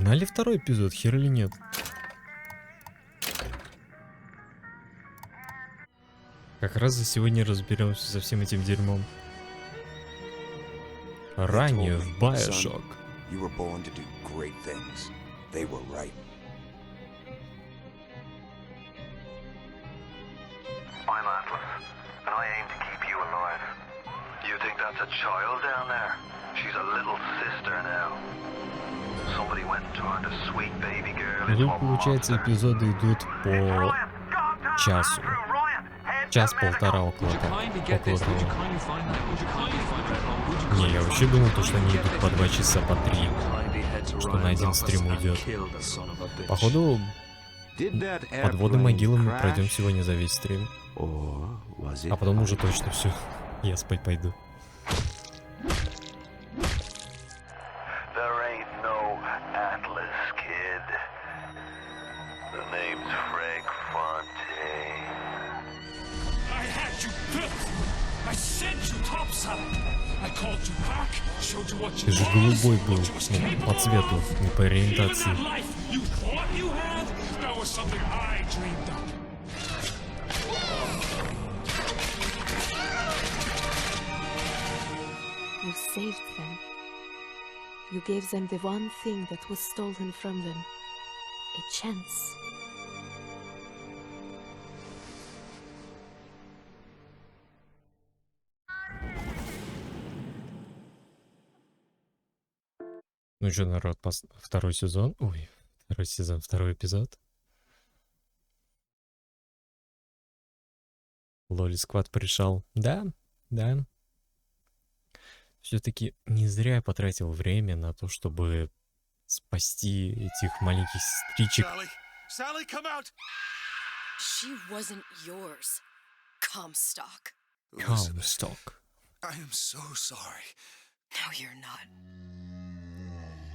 Погнали второй эпизод, хер или нет? Как раз за сегодня разберемся со всем этим дерьмом. Ранее в BioShock. I'm Atlas, and I aim to keep you alive. You think that's a child down there? She's a little sister now. Somebody went and turned a sweet baby girl into Тут, a получается, monster. эпизоды идут по часу. Час-полтора около того. Не, я вообще думал, то, что они идут по 2 часа, по 3. Что на один стрим уйдет. Походу, подводы могилы мы пройдем сегодня за весь стрим. А потом уже точно все. Я спать пойду. There ain't no Atlas, kid. The name's Frank Fontaine. I had you built. I sent you topside. I called you back, showed you what you Ты же голубой был, ну, по цвету, не по ориентации. You thought you had? That was something I dreamed up. You saved them. You gave them the one thing that was stolen from them. A chance. Ну что, народ, второй сезон. Ой, второй сезон, второй эпизод. Лоли Сквад пришел. Да, да. Все-таки не зря я потратил время на то, чтобы спасти этих маленьких сестричек. Sally, come out. She wasn't yours, Comstock. Comstock. I am so sorry. No, you're not.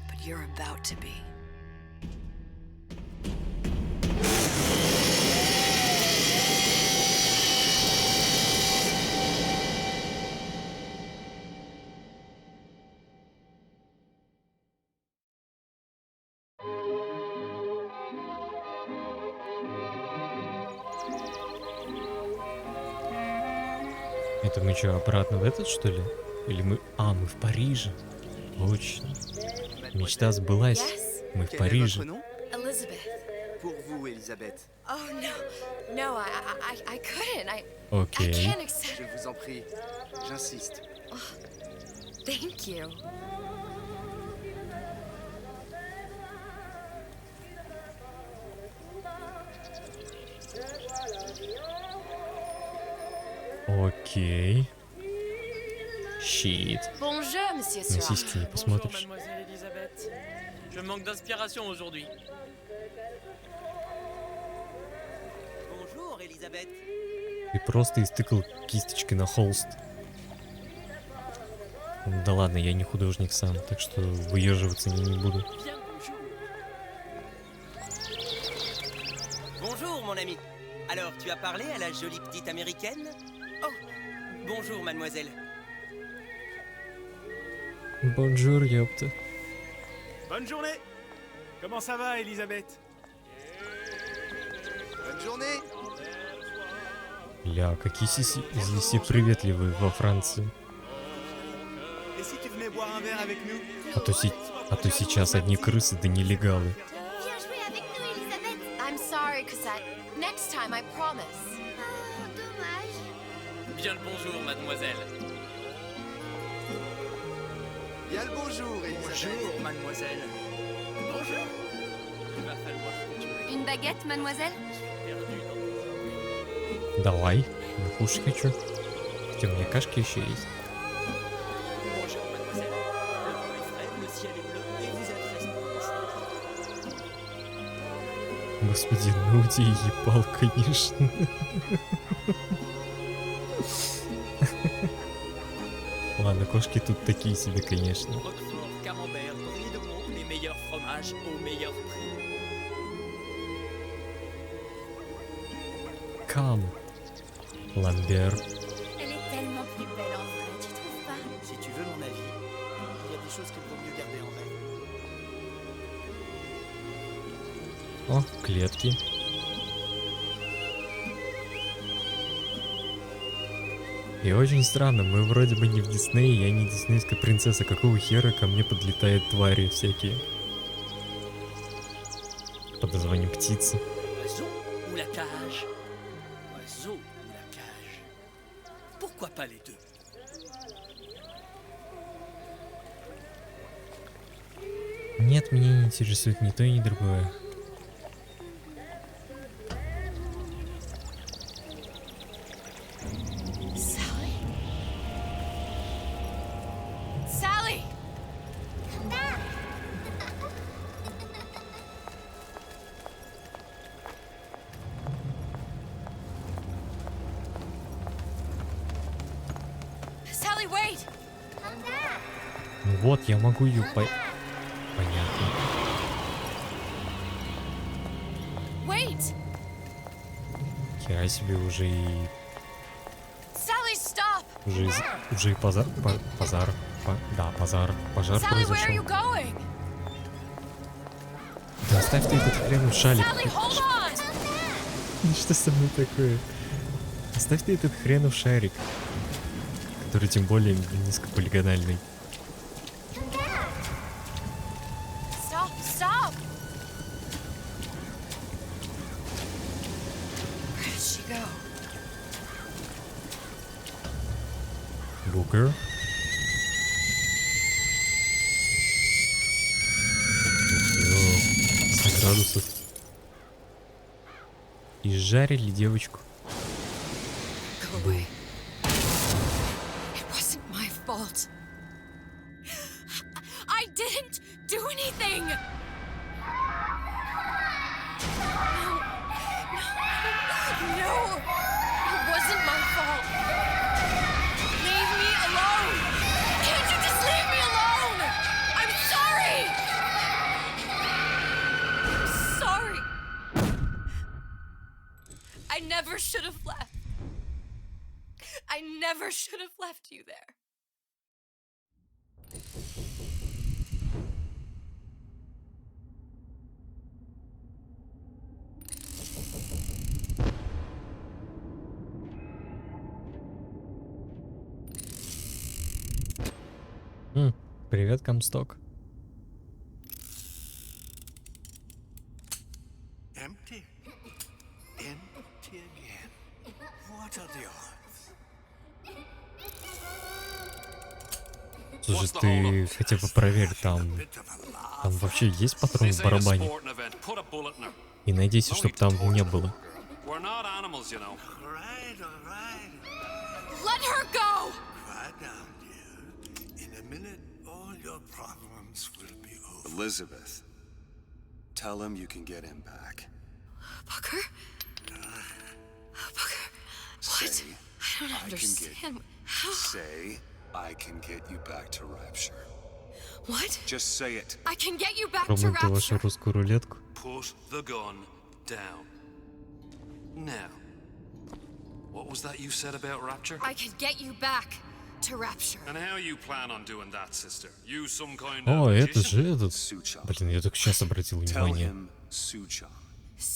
But you're about to be. Это мы что, обратно в этот, что ли? Или мы... А, мы в Париже. Точно. Мечта сбылась. Мы в Париже. Elizabeth. Pour vous, Elisabeth. Oh no, I couldn't. I Окей. can't accept. Je vous en prie, j'insiste. Thank you. Окей. Щит. Bonjour, Monsieur На Soir. сиськи не посмотришь. Mademoiselle Elisabeth. Je manque d'inspiration aujourd'hui. Bonjour, Elisabeth. Ты просто истыкал кисточкой на холст. Да ладно, я не художник сам, так что выезживаться не буду. Bien, bonjour. Bonjour, mon ami. Alors, tu as parlé à la jolie petite américaine? Oh, bonjour, mademoiselle. Бонжур, ёпта. Bonne journée. Comment ça va, Elisabeth? Bonne journée. Ля, какие здесь все приветливые во Франции. Et si tu venais boire un verre avec nous? А то сейчас одни крысы да нелегалы. Viens jouer avec nous, Elisabeth. I'm sorry, Cosette. Next time, I promise. Dommage. Bien le bonjour, mademoiselle. Bien le bonjour, Elisabeth. Bonjour, mademoiselle. Bonjour. Il va falloir que tu me Une baguette, mademoiselle? perdu dans Давай, я кушать хочу. Хотя у меня кашки еще есть. Bonjour, mademoiselle. Le vent est frais, le ciel est bleu et vous êtes responsable. Господи, ну ты ебал, конечно. Ладно, кошки тут такие себе, конечно. Roquefort, camembert, brie de Meaux, les meilleurs fromages au meilleur prix. Кам. Ламбер. Elle est tellement plus belle en vrai, tu trouves pas? Si tu veux mon avis, il y a des choses qu'il vaut mieux garder en rêve. О, клетки. И очень странно, мы вроде бы не в Диснее, я не диснейская принцесса. Какого хера ко мне подлетают твари всякие? Под названием птицы. Oiseau ou la cage? Oiseau ou la cage? Pourquoi pas les deux? Нет, меня не интересует ни то, ни другое. Sally? Sally! Sally, wait! Ну вот, я могу ее Понятно. Wait! Хера себе уже и... Sally, stop! Уже и пожар... Да, пожар Sally, where are you произошел. going? Да оставь ты этот хренов шалик. Sally, hold on! Ну что со мной такое? Оставь ты этот хренов шарик. Который тем более низкополигональный. Stop, stop! Where did she go? Букер. 100 градусов. И жарили девочку. Go away. It wasn't my fault. I didn't do anything! No, it wasn't my fault. Leave me alone! Can't you just leave me alone? I'm sorry! I'm sorry. I never should have left. I never should have left you there. Привет, Комсток. Empty? Empty again. What are the odds? Слушай, ты хотя бы проверь, там вообще есть патрон в барабане? И надейся, чтобы там не было. We're not animals, you know. Right, all right. Let her go! Quiet down, dear. In a minute, all your problems will be over. Elizabeth, tell him you can get him back. Booker? Booker? What? Say, I don't I can understand. How? Say, I can get you back to Rapture. What? Just say it. I can get you back to Пробуем ты вашу Rapture. русскую рулетку. Put the gun down. Now, what was that you said about Rapture? I can get you back to Rapture. And how you plan on doing that, sister? Use some kind О, of это magician? же этот... Suchong. Блин, я только сейчас обратил Tell внимание. him Suchong.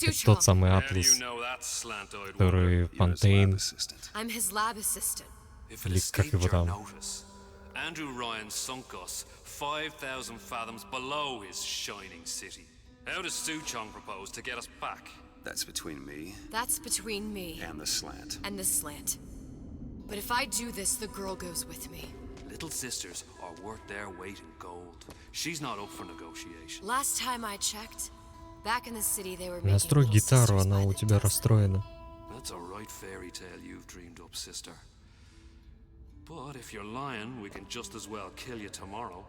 Это тот Suchong. самый How do Атлас, you know that slant-eyed который You're his lab Фонтейн. assistant. I'm his lab assistant. If it Или как escaped его your там? notice, Andrew Ryan sunk us 5,000 fathoms below his shining city. How does Suchong propose to get us back? That's between me That's between me and the slant. and the slant. But if I do this, the girl goes with me. Little sisters are worth their weight in gold. She's not up for negotiation. Last time I checked, back in the city they were making Настрой little гитару, sisters она by у the тебя dozen. расстроена. That's a right fairy tale you've dreamed up, sister. But if you're lying, we can just as well kill you tomorrow.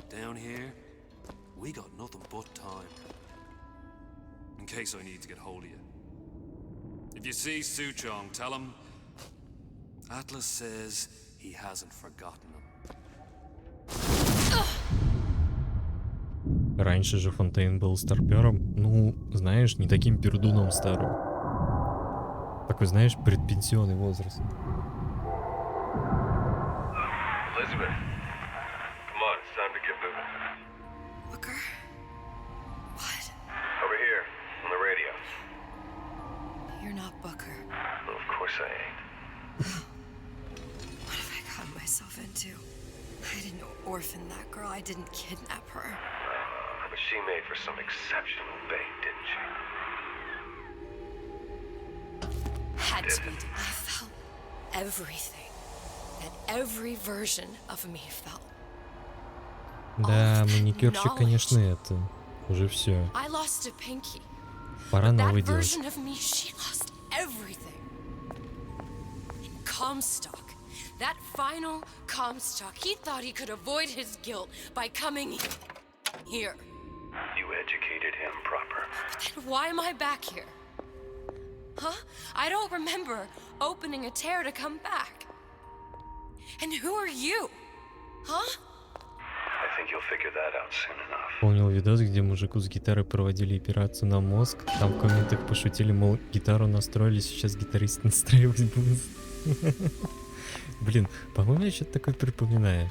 Down here, we got nothing but time. In case I need to get hold of you. If you see Suchong, tell him Atlas says he hasn't forgotten him. Раньше же Фонтейн был старпером. Ну, знаешь, не таким пердуном старым. Такой, знаешь, предпенсионный возраст. Elizabeth, come on, it's time to get moving. Booker? What? Over here. I didn't orphan that girl. I didn't kidnap her. But she made for some exceptional bait, didn't she? Had to be. I felt everything that every version of me felt. Да, маникюрчик, конечно, это. Уже все. I lost a pinky. Пора That новый делать. version of me, she lost everything. Comstock. That final Comstock. He thought he could avoid his guilt by coming here. You educated him proper. Then why am I back here? Huh? I don't remember opening a tear to come back. And who are you? Huh? I think you'll figure that out soon enough. Помнил видос, где мужику с гитарой проводили операцию на мозг. Там в комментах пошутили, мол, гитару настроили, сейчас гитарист настраивать будет. Блин, по-моему, я что-то такое припоминаю.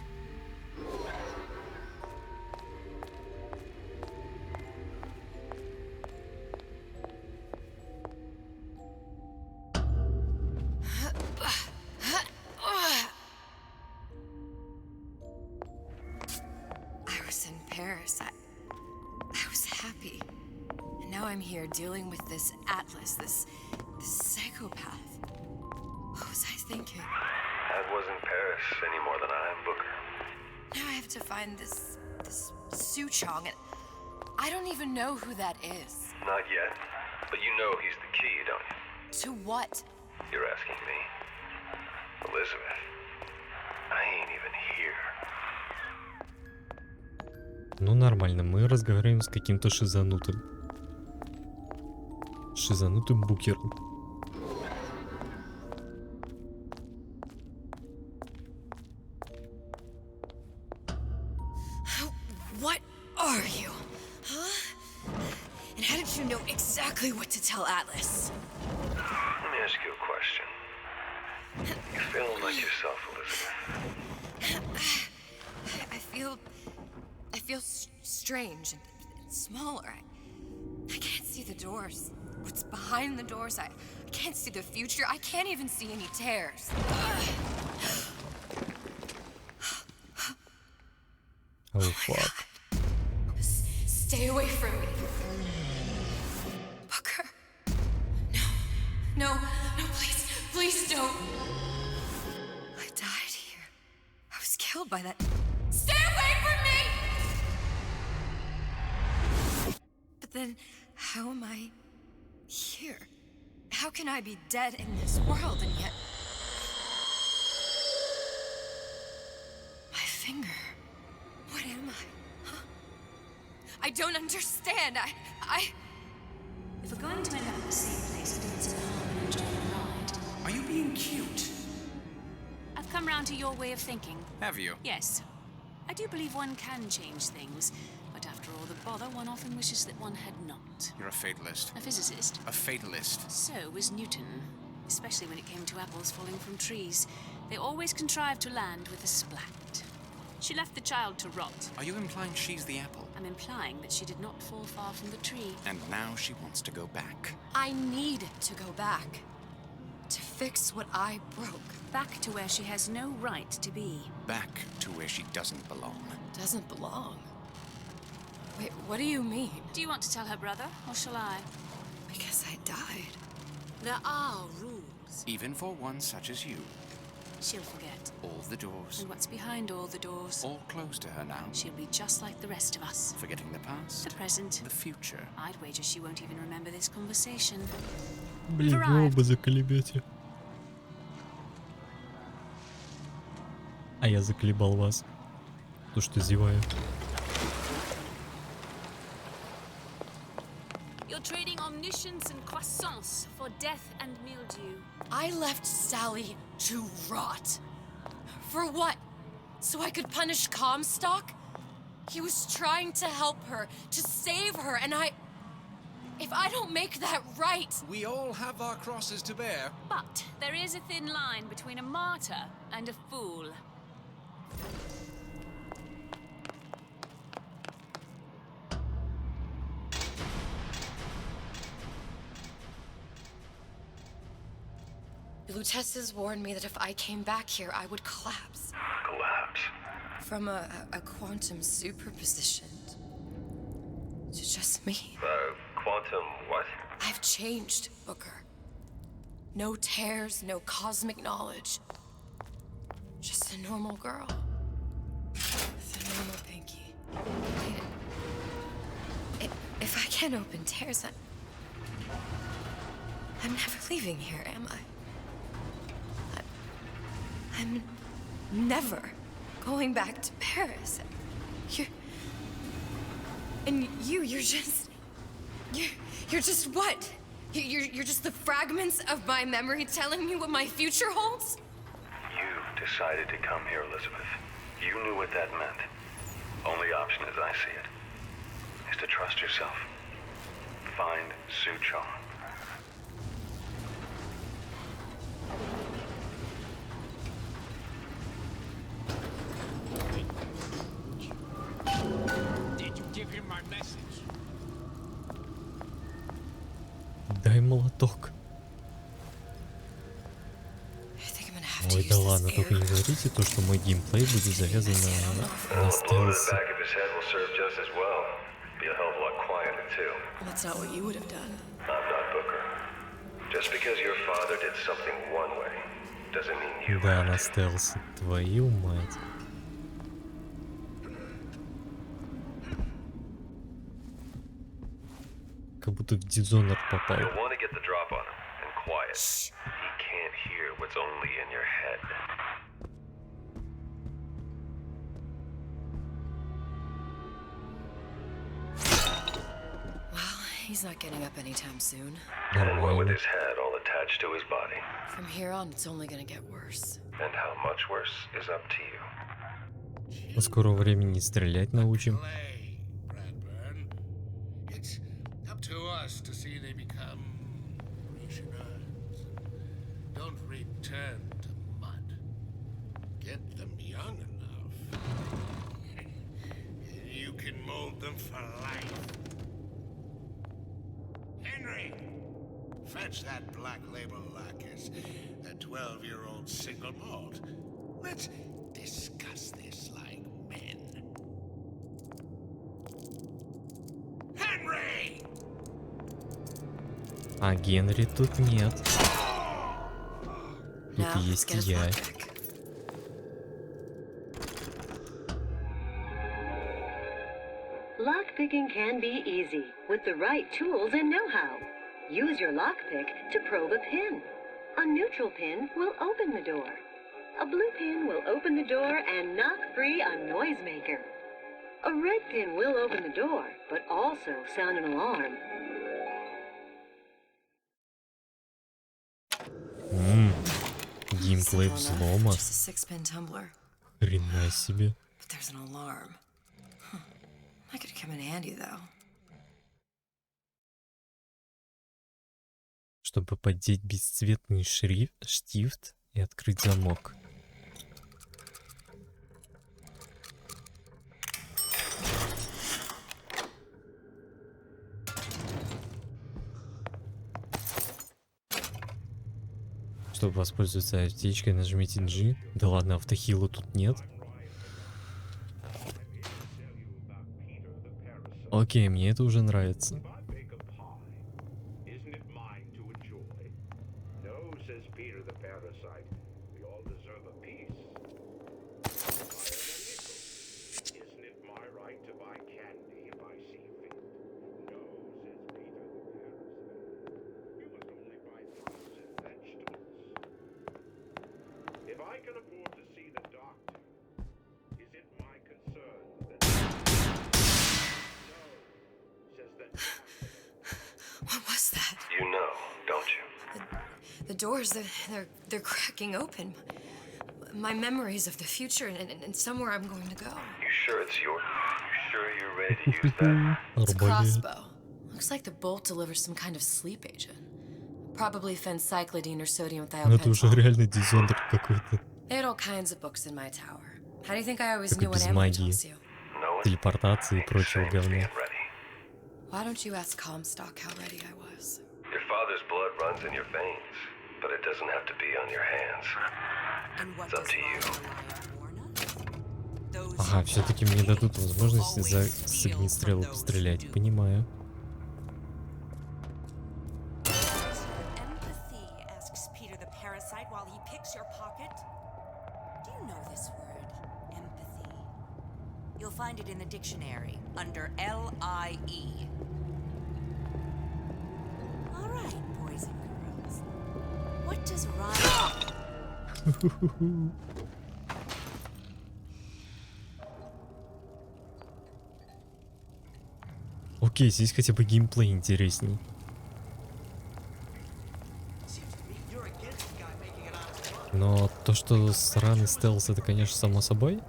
I was in Paris. I was happy. And now I'm here dealing with this Atlas, this psychopath. What was I thinking? That wasn't Paris any more than I am Booker. Now I have to find this Su Chong, and I don't even know who that is. Not yet, but you know he's the key, don't you? To what? You're asking me. Elizabeth, I ain't even here. Ну нормально, мы разговариваем с каким-то шизанутым. Шизанутым букером. What are you? Huh? And how did you know exactly what to tell Atlas? Let me ask you a question. You feeling like yourself, Elizabeth? I feel strange and smaller. I can't see the doors. What's behind the doors? I can't see the future. I can't even see any tears. Oh fuck. Stay away from me. Booker. No, please don't. I died here. I was killed by that. Stay away from me! But then, how am I here? How can I be dead in this world and yet... My finger. What am I? Huh? I don't understand. I... If we're going to end up in the same place, it doesn't harm and enjoy the ride. Are you being cute? I've come round to your way of thinking. Have you? Yes. I do believe one can change things, but after all the bother, one often wishes that one had not. You're a fatalist. A physicist. A fatalist. So was Newton, especially when it came to apples falling from trees. They always contrived to land with a splat. She left the child to rot. Are you implying she's the apple? I'm implying that she did not fall far from the tree. And now she wants to go back. I need to go back. To fix what I broke. Back to where she has no right to be. Back to where she doesn't belong. Doesn't belong? Wait, what do you mean? Do you want to tell her brother, or shall I? Because I died. There are rules. Even for one such as you. She'll forget. All the doors. And what's behind all the doors? All closed to her now. She'll be just like the rest of us. Forgetting the past. The present. The future. I'd wager she won't even remember this conversation. Блин, вы оба заколебете. А я заколебал вас. То, что зеваю. You're trading omniscience and croissants for death and mildew. I left Sally to rot. For what? So I could punish Comstock? He was trying to help her, to save her, and if I don't make that right... We all have our crosses to bear. But there is a thin line between a martyr and a fool. Lutesses warned me that if I came back here, I would collapse. Collapse. from a quantum superposition to just me. Quantum what? I've changed, Booker. No tears, no cosmic knowledge. Just a normal girl. With a normal pinky. If I can't open tears, I'm never leaving here, am I? I'm never going back to Paris. You're just what? You're just the fragments of my memory telling me what my future holds? You decided to come here, Elizabeth. You knew what that meant. Only option, as I see it, is to trust yourself. Find Sue Chong. Did you give him my message? Дай молоток. Ой, да ладно, только не говорите то, что мой геймплей будет завязан на стелсе. That's not what you would have done. I'm not Booker. Just because your father did something one way, doesn't mean you Да, have на to. стелсе. Твою мать. Как будто в Dishonored попал. You'll want to get the drop on him, and quiet. He can't hear what's only in your head. Well, he's not getting up anytime soon. And what with his head all attached to his body. From here on, it's only gonna get worse. And how much worse is up to you. В скором времени стрелять научим. Bradburn. It's up to us to see they become pensioners. Don't return to mud. Get them young enough. You can mold them for life. Henry! Fetch that black label lacquers. That 12-year-old single malt. Let's discuss this like men. Henry! А Генри тут нет. Тут Now, let's есть get his я. lockpick. Lockpicking can be easy with the right tools and know-how. Use your lockpick to probe a pin. A neutral pin will open the door. A blue pin will open the door and knock free a noisemaker. A red pin will open the door, but also sound an alarm. Геймплей взлома. Just a 6-pin tumbler. Хрена себе. But there's an alarm. That could come in handy, though. Чтобы поддеть бесцветный штифт и открыть замок. Чтобы воспользоваться аптечкой, нажмите G. Да ладно, автохила тут нет. Окей, мне это уже нравится. What was that? You know, don't you? The doors, they're cracking open. My memories of the future and somewhere I'm going to go. You sure it's yours? You sure you're ready to use that? It's a crossbow. Looks like the bolt delivers some kind of sleep agent. Probably phencyclidine or sodium Ну это уже thiopental. реально Dishonored какой-то. They had all kinds of books in my tower. How do you think I always Только knew what без ammo магии, tells you? телепортации и прочего говна. Why don't you ask Comstock how ready I was? Your father's blood runs in your veins, but it doesn't have to be on your hands. And what It's up does to you. Father Lion warn us? Those Ага, все-таки мне дадут возможность с огнестрела пострелять. Понимаю. Empathy, asks Peter the parasite while he picks your pocket. Do you know this word, empathy? You'll find it in the dictionary under L-I-E. All right, boys and girls. What does rhyme? Окей, здесь хотя бы геймплей интересней. Но то, что сраный стелс, это, конечно, само собой.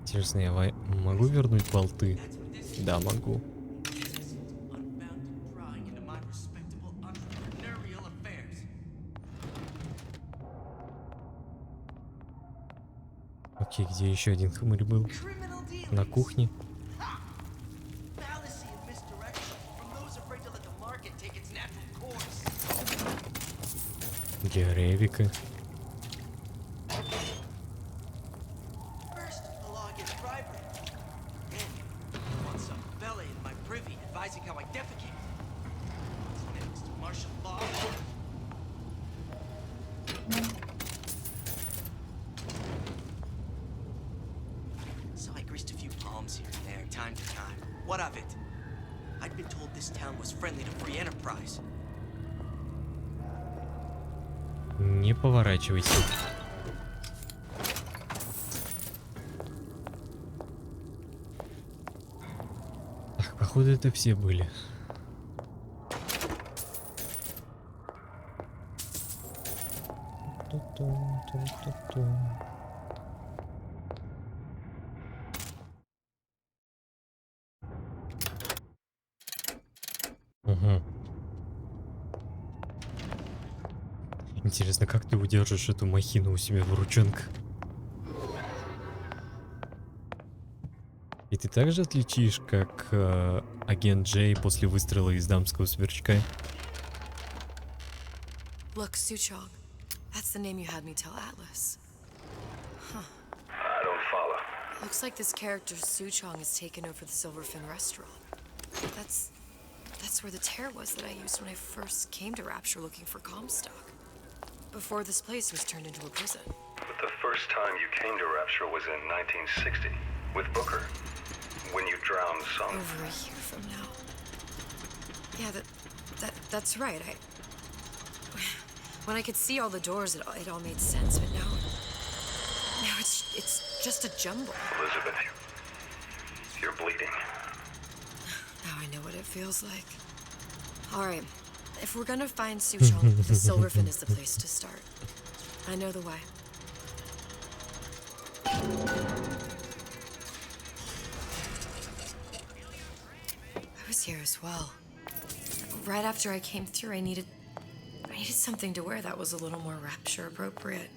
Интересно, я могу вернуть болты? Да, могу. Окей, где еще один хмырь был? На кухне. Георевика. So I greased a few palms here and there, time to time. What of it? I'd been told this town was friendly to free enterprise. Не поворачивайся. Так, походу это все были. Угу. Интересно, как ты удержишь эту махину у себя в ручонках? И ты также отличишь, как агент Джей после выстрела из дамского сверчка? Look, Suchong. That's the name you had me tell Atlas. Huh. I don't follow. Looks like this character Suchong has taken over the Silverfin restaurant. That's where the tear was that I used when I first came to Rapture looking for Comstock. Before this place was turned into a prison. But the first time you came to Rapture was in 1960 with Booker. When you drowned some. Over a year from now. Yeah, that's right. When I could see all the doors, it all made sense. But now it's just a jumble. Elizabeth, you're bleeding. Now I know what it feels like. All right, if we're gonna find Suchong, the Silverfin is the place to start. I know the way. I was here as well. Right after I came through, I needed something to wear that was a little more Rapture appropriate.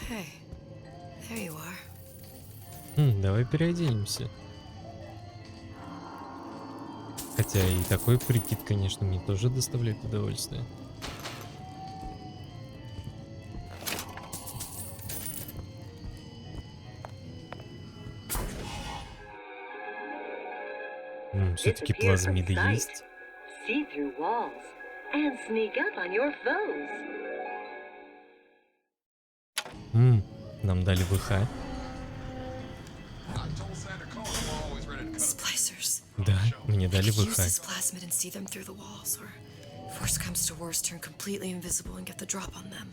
Hey, there you are. Давай переоденемся. Хотя и такой прикид, конечно, мне тоже доставляет удовольствие. Все-таки плазмиды есть. See through walls and sneak up on your foes. Нам дали ВХ. Splicers. Да, мне дали Use ВХ. this plasmid and see them through the walls, or if worst comes to worst, turn completely invisible and get the drop on them.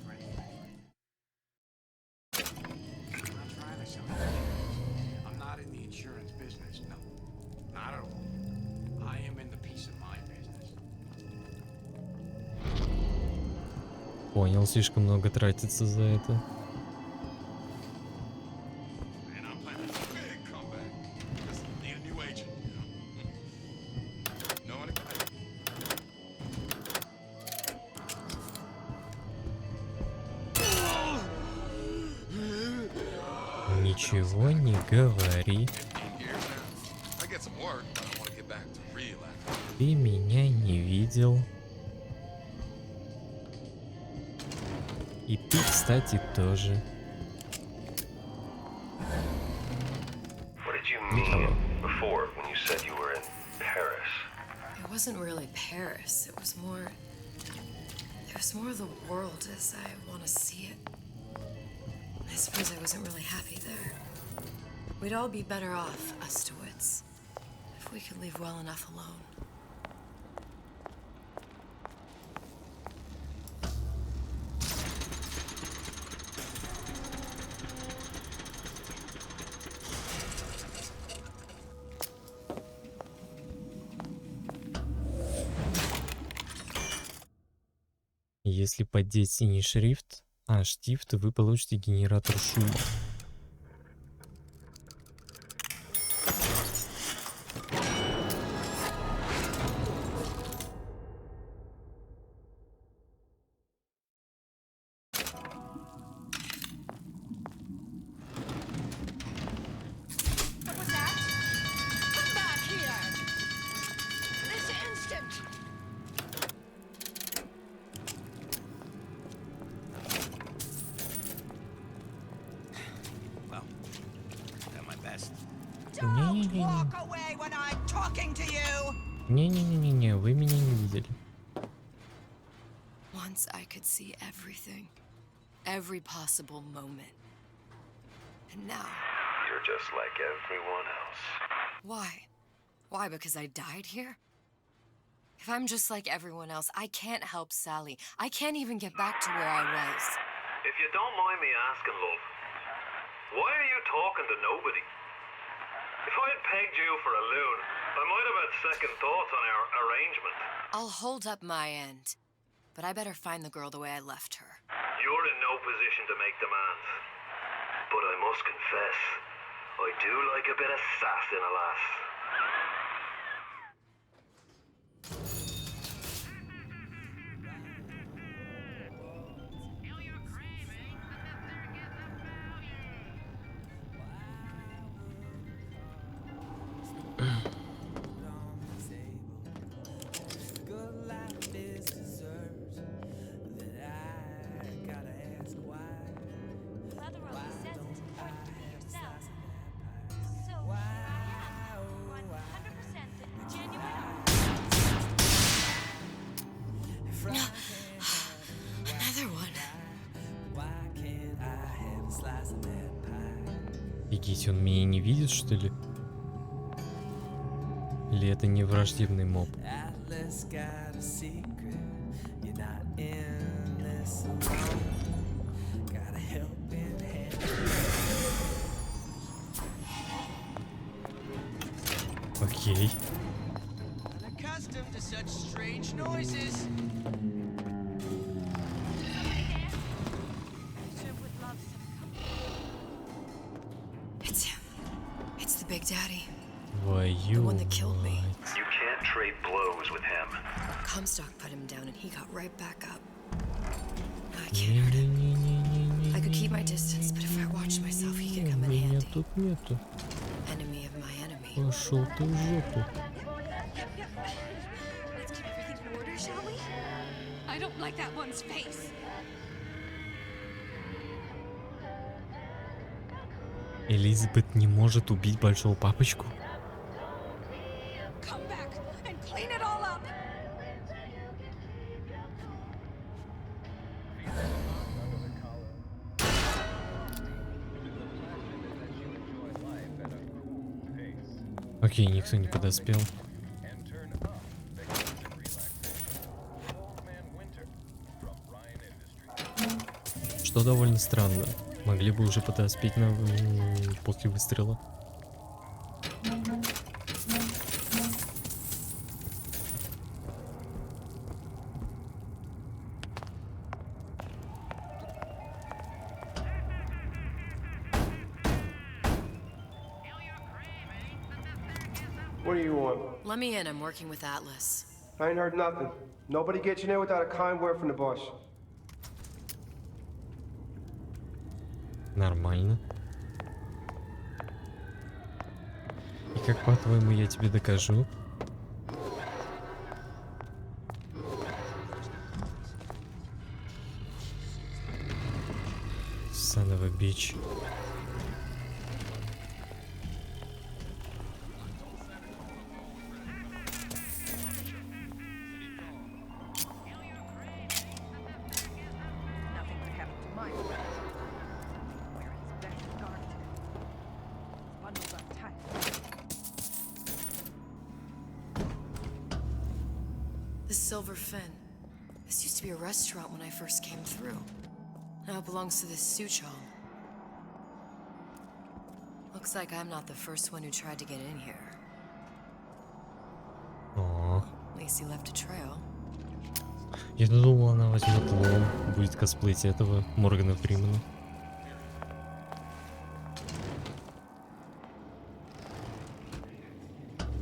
I'm not in the insurance business, no. Not at all. I am in the peace of mind business. Понял, слишком много тратится за это. Ничего не говори. Ты меня не видел. И ты, кстати, тоже. What did you mean before when you said you were in Paris? It wasn't really Paris. It was more of the world as I want to see it. I suppose I wasn't really happy there. We'd all be better off, us Stewits, if we could leave well enough alone. Если поддеть синий шрифт, штифт, вы получите генератор шума. Не-не-не-не, вы меня не видели. Once I could see everything, every possible moment. And now... You're just like everyone else. Why? Why, because I died here? If I'm just like everyone else, I can't help Sally. I can't even get back to where I was. If you don't mind me asking, love, why are you talking to nobody? If I had pegged you for a loon, I might have had second thoughts on our arrangement. I'll hold up my end, but I better find the girl the way I left her. You're in no position to make demands. But I must confess, I do like a bit of sass in a lass. Офигеть, он меня не видит, что ли? Или это не враждебный моб? Окей. It's the Big Daddy. Твою The one that killed me. мать. You can't trade blows with him. Comstock put him down and he got right back up. I can't hurt him. I could keep my distance, but if I watched myself, he could come in Меня handy. тут нету. Enemy of my enemy. Пошел ты в жопу. Let's keep everything in order, shall we? I don't like that one's face. Элизабет не может убить большого папочку? Come back and clean it all up. Окей, никто не подоспел. Что довольно странно. Могли бы уже подоспеть после выстрела. What do you want? Let me in, I'm working with Atlas. I ain't heard nothing. Nobody gets in there without a kind word from the boss. Нормально. И как, по-твоему, я тебе докажу? Son of a bitch. The Silver Fin. This used to be a restaurant when I first came through. Now it belongs to this Suchong. Looks like I'm not the first one who tried to get in here. О, At least he left a trail. я думал, она возьмет лом, будет косплеить этого Моргана Фримена.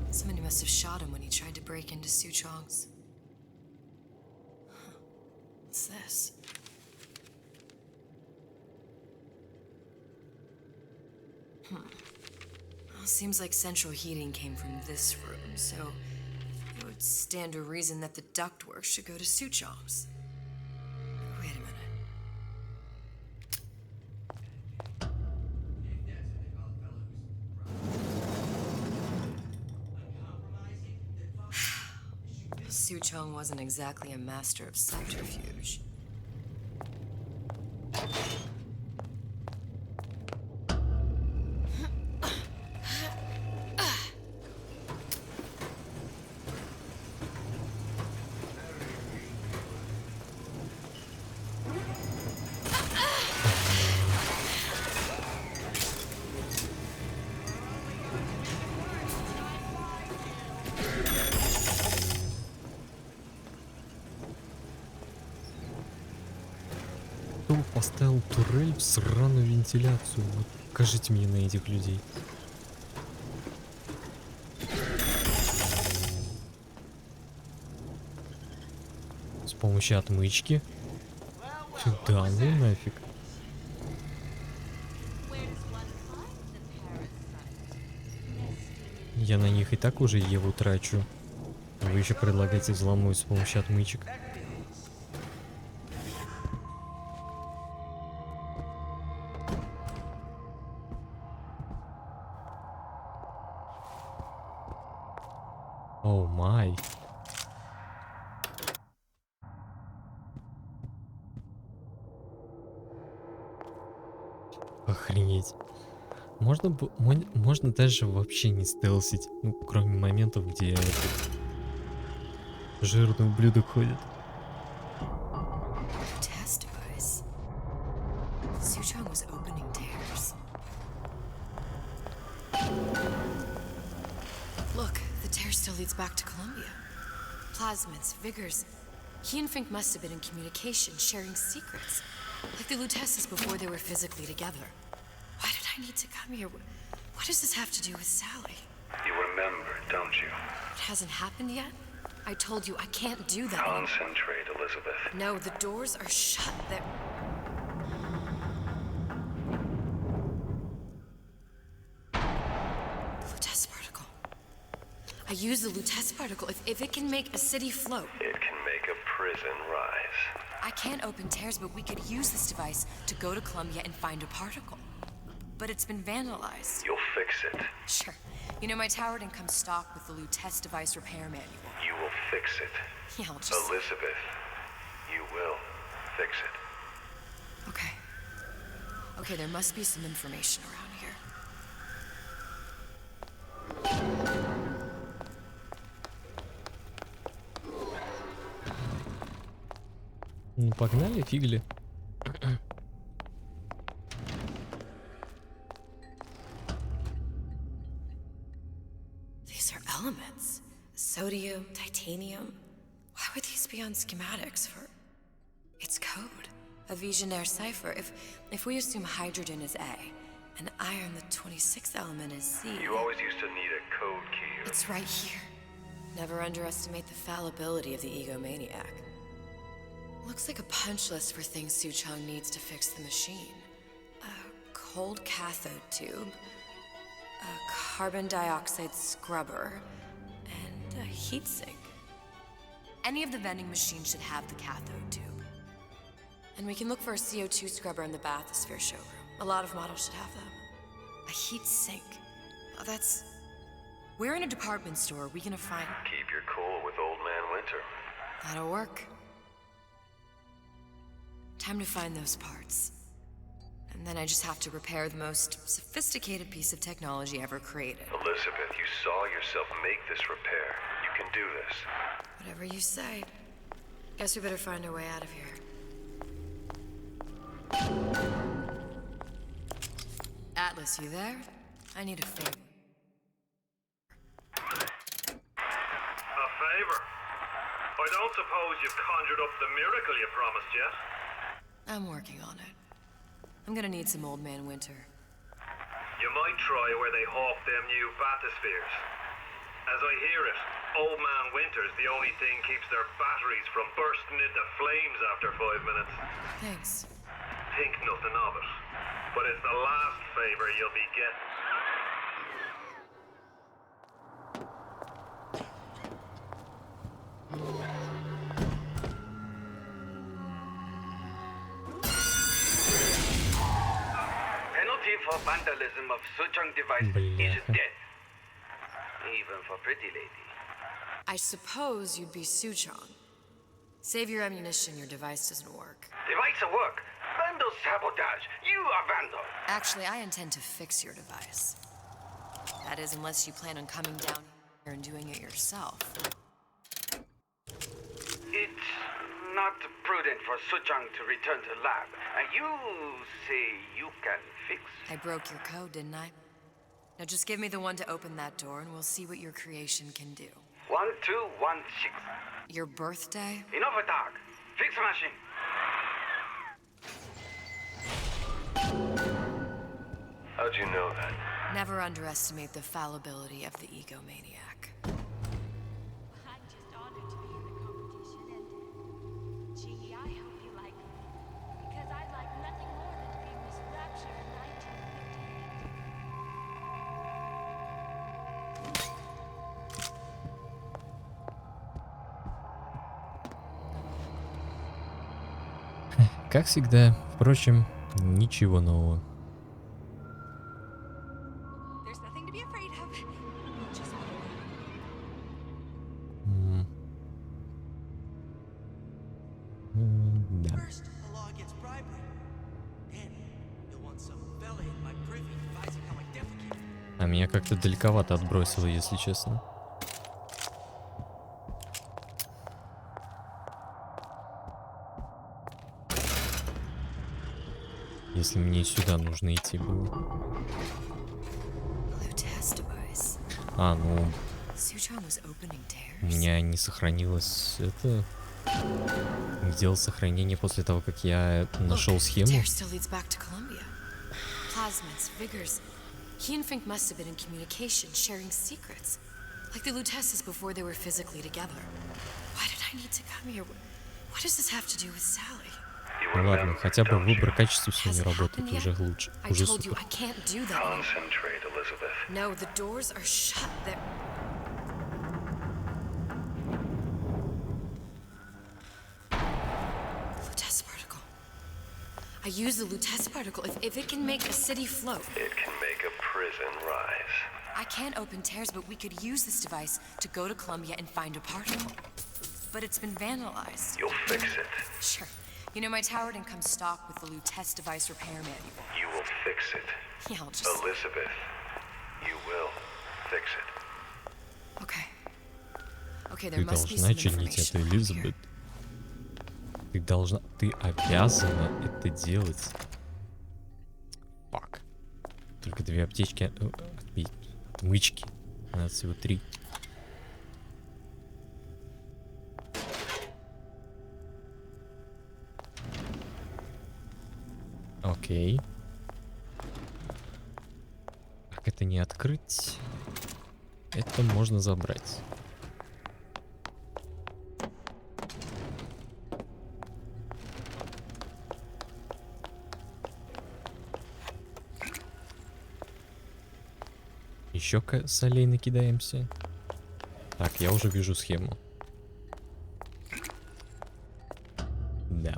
Somebody must have shot him when he tried to break into Suchong's. What's this? Well, seems like central heating came from this room, so it would stand to reason that the ductwork should go to Suchong's. Wait a minute. Suchong wasn't exactly a master of subterfuge. Кто поставил турель в сраную вентиляцию? Вот покажите мне на этих людей. С помощью отмычки? Да, ну нафиг. Я на них и так уже Еву трачу. Вы еще предлагаете взломать с помощью отмычек. О май. Охренеть. Можно даже вообще не стелсить. Ну, кроме моментов, где этот жирный ублюдок ходит. Test device. Suchong was opening tears. Look, the tear still leads back to Columbia. Plasmids, vigors. He and Fink must have been in communication, sharing secrets. Like the Lutesses before they were physically together. Why did I need to come here? What does this have to do with Sally? You remember, don't you? It hasn't happened yet? I told you I can't do that. Concentrate, Elizabeth. No, the doors are shut. They're... The Lutece particle. I use the Lutece particle. If it can make a city float. It can make a prison rise. I can't open tears, but we could use this device to go to Columbia and find a particle. But it's been vandalized. You'll fix it. Sure. You know, my tower didn't come stocked with the Lutece device repair manual. You will fix it. Yeah, I'll just... Elizabeth, you will fix it. Okay. Okay, there must be some information around here. Ну, погнали, фигли. These are elements. Sodium, titanium. Why would these be on schematics for... It's code. A Visionaire cipher. If we assume hydrogen is A, And iron, the 26th element, is Z. You always used to need a code key. It's right here. Never underestimate the fallibility of the egomaniac. Looks like a punch list for things Suchong needs to fix the machine. A cold cathode tube, a carbon dioxide scrubber, and a heatsink. Any of the vending machines should have the cathode tube. And we can look for a CO2 scrubber in the bathysphere showroom. A lot of models should have them. A heat sink. Oh, that's... Where in a department store are we gonna find... Keep your cool with Old Man Winter. That'll work. Time to find those parts. And then I just have to repair the most sophisticated piece of technology ever created. Elizabeth, you saw yourself make this repair. You can do this. Whatever you say. Guess we better find our way out of here. Atlas, you there? I need a favor. A favor? I don't suppose you've conjured up the miracle you promised yet? I'm working on it. I'm gonna need some Old Man Winter. You might try where they hawk them new bathyspheres. As I hear it, Old Man Winter's the only thing keeps their batteries from bursting into flames after 5 minutes. Thanks. Think nothing of it. But it's the last favor you'll be getting. Penalty for vandalism of Suchong device is death. Even for pretty lady. I suppose you'd be Suchong. Save your ammunition, your device doesn't work. Device at work. Vandal sabotage. You are vandal. Actually, I intend to fix your device. That is, unless you plan on coming down here and doing it yourself. It's not prudent for Suchong to return to lab. And you say you can fix? I broke your code, didn't I? Now just give me the one to open that door and we'll see what your creation can do. 1216. Your birthday? Enough attack. Fix machine. How'd you know that? Never underestimate the fallibility of the egomaniac. I'm just honored to be in the competition, and gee, I hope you like me. Because I'd like nothing more than to be Miss Rapture in 1958. Как всегда, впрочем, ничего нового. There's nothing to be afraid of. We'll just Да. First, the law against bribery. Then, you'll want some fella in my privy advising how I defecate. А меня как-то далековато отбросило, если честно. Если мне сюда нужно идти было. А, ну... У меня не сохранилось это... Не делал сохранение после того, как я нашел схему. Plasmids, vigors. He and Fink must have been in communication, sharing secrets. Like the Lutesses before they were physically together. Why did I need to come here? What does this have to do with Sally? Ну ладно, хотя бы выбор качества все не работает, уже лучше. I Уже told you супер. I can't do that. Concentrate, Elizabeth. No, the doors are shut. They're... Lutece particle. I use the Lutece particle. If it can make a city float. It can make a prison rise. I can't open tears, but we could use this device to go to Columbia and find a particle. But it's been vandalized. You'll fix it. Sure. You know, my tower didn't come stock with the Lutece device repair manual. You will fix it. Yeah, I'll just... Elizabeth, you will fix it. Okay. Okay, there Ты must be должна some чинить information. это, Элизабет. Ты должна... Ты обязана это делать. Фак. Только 2 аптечки отбить. Отмычки. Надо всего 3. Окей. Это не открыть. Это можно забрать. Еще солей накидаемся. Так, я уже вижу схему. Да.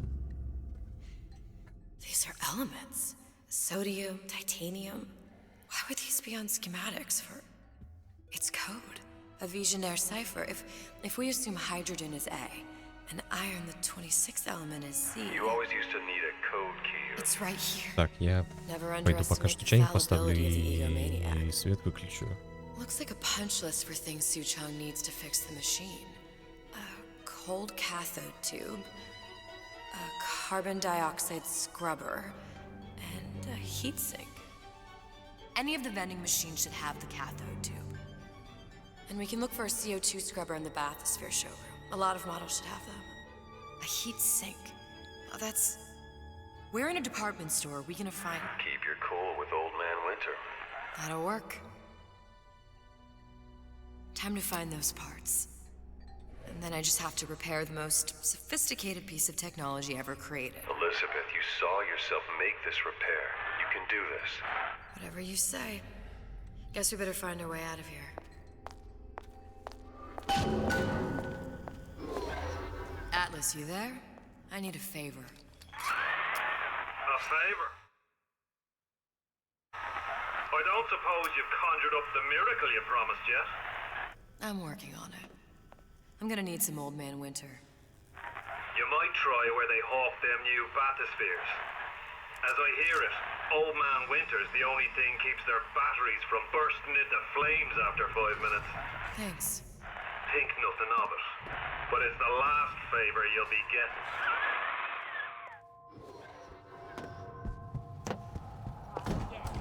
These are elements. Sodium, titanium. Why would these be on schematics for... It's code. A Visionaire cipher. If we assume hydrogen is A, and iron, the 26th element, is C... You always used to need a code key. It's right here. Так, я пойду пока что чайник поставлю и свет выключу. Looks like a punch list for things Suchong needs to fix the machine. A cold cathode tube, a carbon dioxide scrubber, and a heatsink. Any of the vending machines should have the cathode tube. And we can look for a CO2 scrubber in the bathysphere showroom. A lot of models should have them. A heatsink. Oh, that's... Where in a department store are we gonna find... Keep your cool with Old Man Winter. That'll work. Time to find those parts. And then I just have to repair the most sophisticated piece of technology ever created. Elizabeth, you saw yourself make this repair. You can do this. Whatever you say. Guess we better find our way out of here. Atlas, you there? I need a favor. A favor? I don't suppose you've conjured up the miracle you promised yet? I'm working on it. I'm gonna need some Old Man Winter. You might try where they hawk them new bathyspheres. As I hear it, Old Man Winter's the only thing keeps their batteries from bursting into flames after 5 minutes. Thanks. Think nothing of it. But it's the last favor you'll be getting. Yes,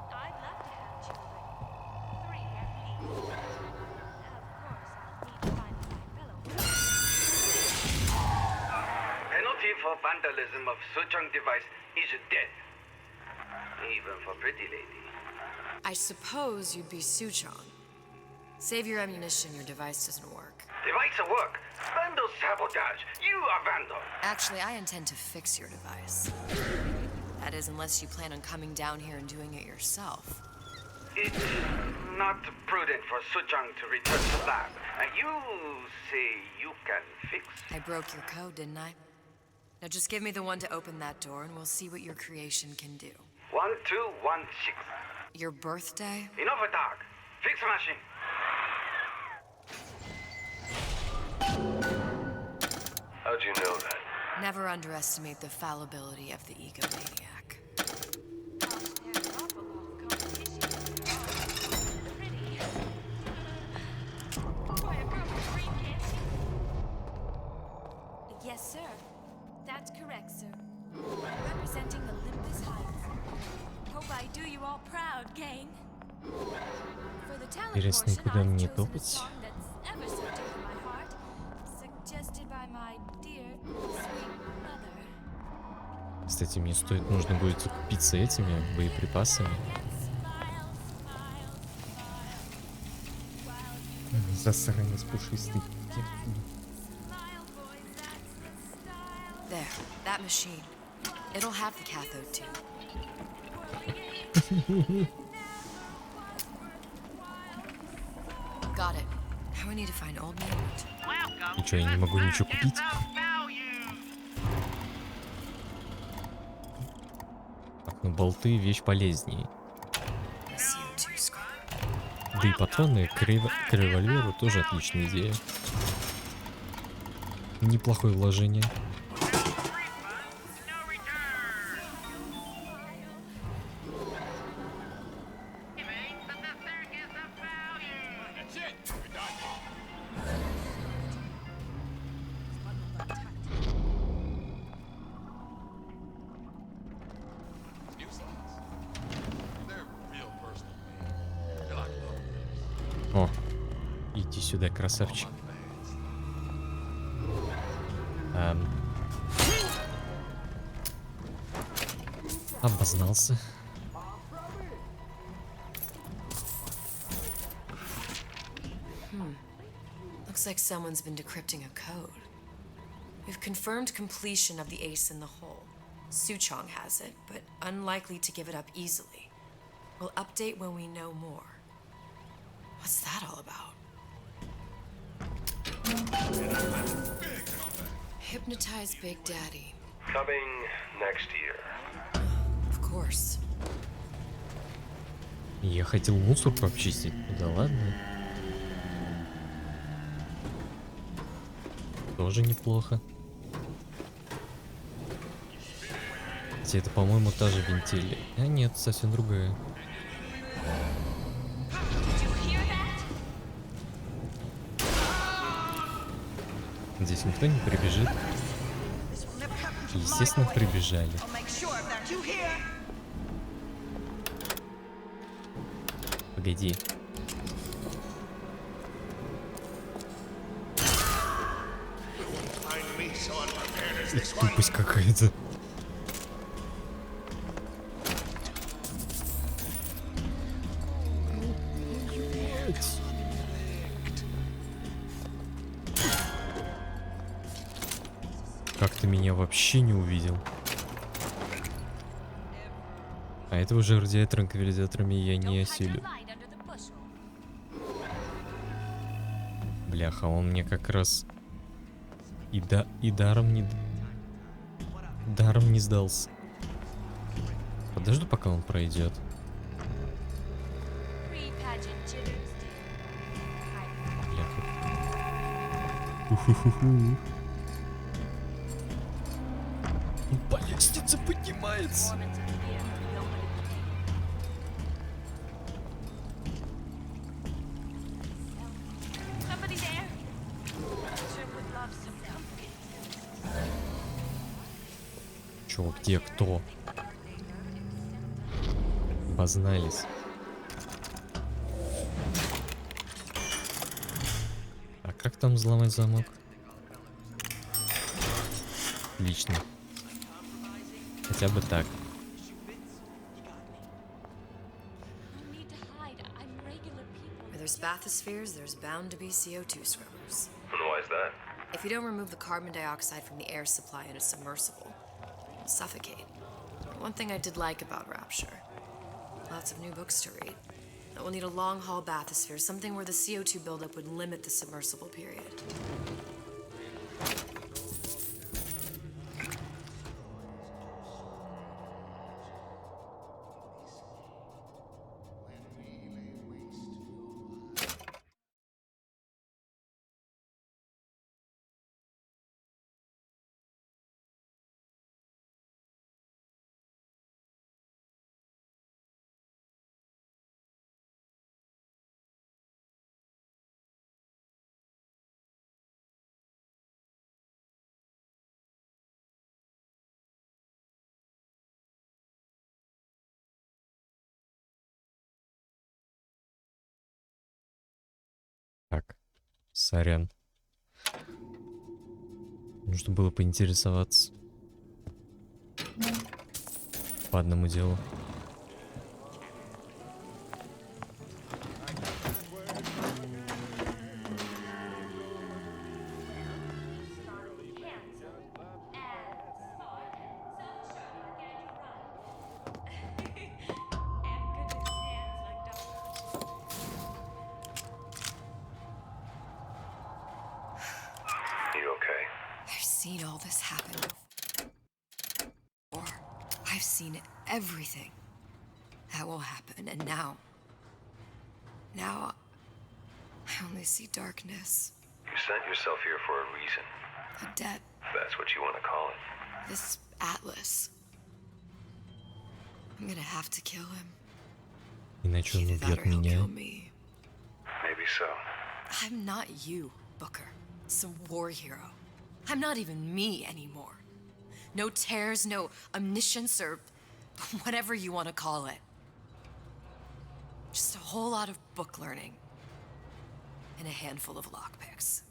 I'd love to have children. 3 at least. Of course, I'll need to find my fellow. Penalty for vandalism of Suchong device is death. Even for pretty lady. I suppose you'd be Suchong. Save your ammunition, your device doesn't work. Device at work. Vandal sabotage. You are vandal. Actually, I intend to fix your device. That is, unless you plan on coming down here and doing it yourself. It's not prudent for Suchong to return to lab. And you say you can fix? I broke your code, didn't I? Now just give me the one to open that door and we'll see what your creation can do. 1216. Your birthday? Enough of talk. Fix the machine. How'd you know that? Never underestimate the fallibility of the egomaniac. Yes, sir. That's correct, sir. Representing the Olympus Heights. Hope I do you all proud, gang. For the talent Интересно, portion, куда I've мне chosen a топать? song that's ever so dear to my heart, suggested by my dear, sweet mother. Кстати, мне нужно будет закупиться этими боеприпасами. Засранец пушистый. There, that machine. It'll have the cathode tube. Got it. Now I need to find Old Man Winter. И что, я не могу ничего купить? Так, ну болты вещь полезнее. Да и патроны к револьверу тоже отличная идея. Неплохое вложение. О, иди сюда, красавчик. Обознался. Looks like someone's been decrypting a code. We've confirmed completion of the ace in the hole. Suchong has it, but unlikely to give it up easily. We'll update when we know more. What's that all about? Hypnotize Big Daddy. Coming next year. Of course. Я хотел мусор пообчистить. Да ладно. Тоже неплохо. Хотя это, по-моему, та же вентиль. А нет, совсем другая. Здесь никто не прибежит. Естественно, прибежали. Погоди. Тупость какая-то. Как ты меня вообще не увидел? А этого же радиатором-кавализаторами я не осилю. Бляха, он мне как раз и даром не сдался. Подожду, пока он пройдет. Уху-ху-ху. Он по лестнице поднимается. Чё, где, кто? Обознались. А как там взломать замок? Отлично. Хотя бы так. Where there's bathyspheres, there's bound to be CO2 scrubbers. And why is that? If you don't remove the carbon dioxide from the air supply in a submersible, you'll suffocate. One thing I did like about Rapture, lots of new books to read. We'll need a long-haul bathysphere, something where the CO2 buildup would limit the submersible period. Так, сорян. Нужно было поинтересоваться. По одному делу. I've seen all this happen before. I've seen everything that will happen, and now I only see darkness. You sent yourself here for a reason. A debt. If that's what you want to call it. This Atlas. I'm gonna have to kill him. Иначе он Either that убьет or he'll меня. kill me. Maybe so. I'm not you, Booker. Some war hero. I'm not even me anymore. No tears, no omniscience, or whatever you want to call it. Just a whole lot of book learning. And a handful of lockpicks.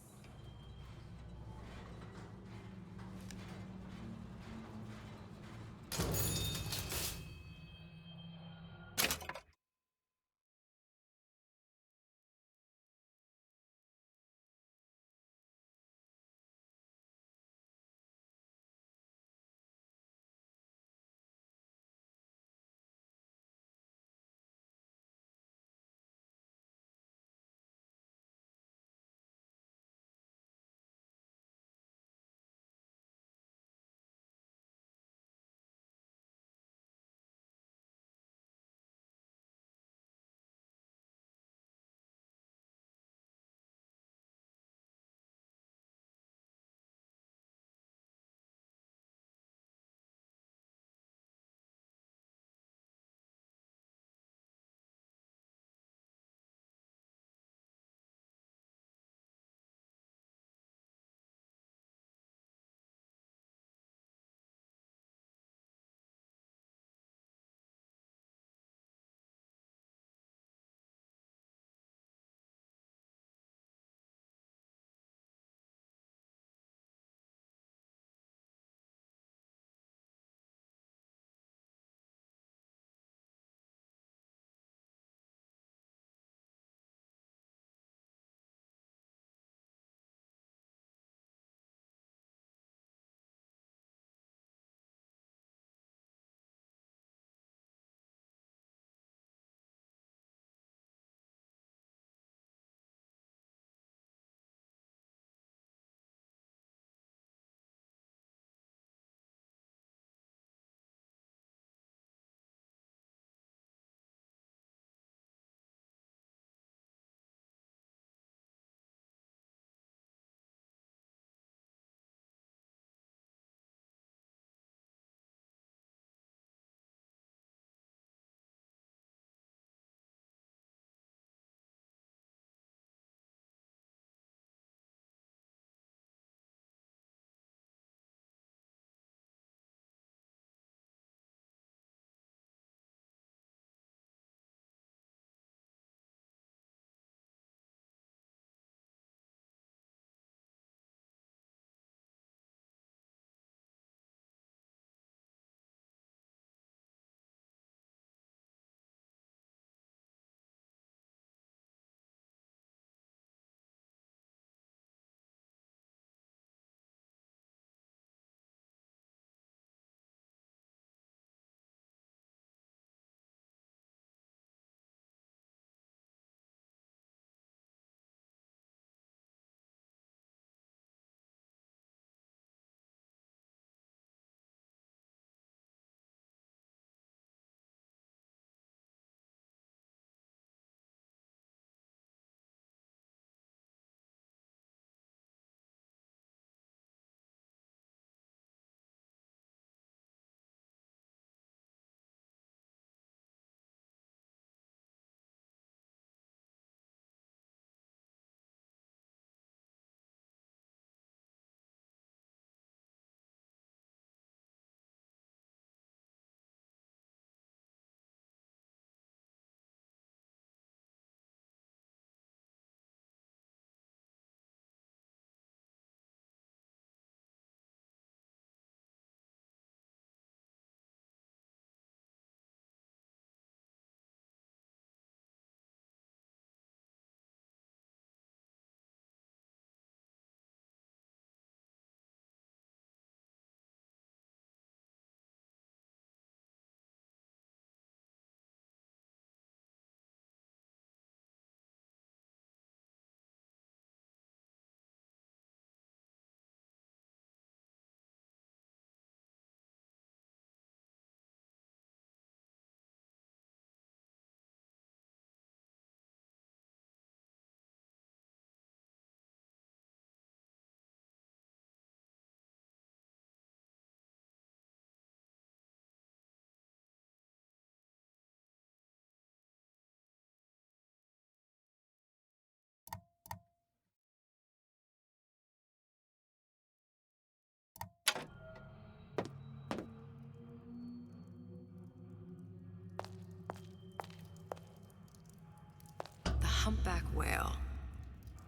humpback whale.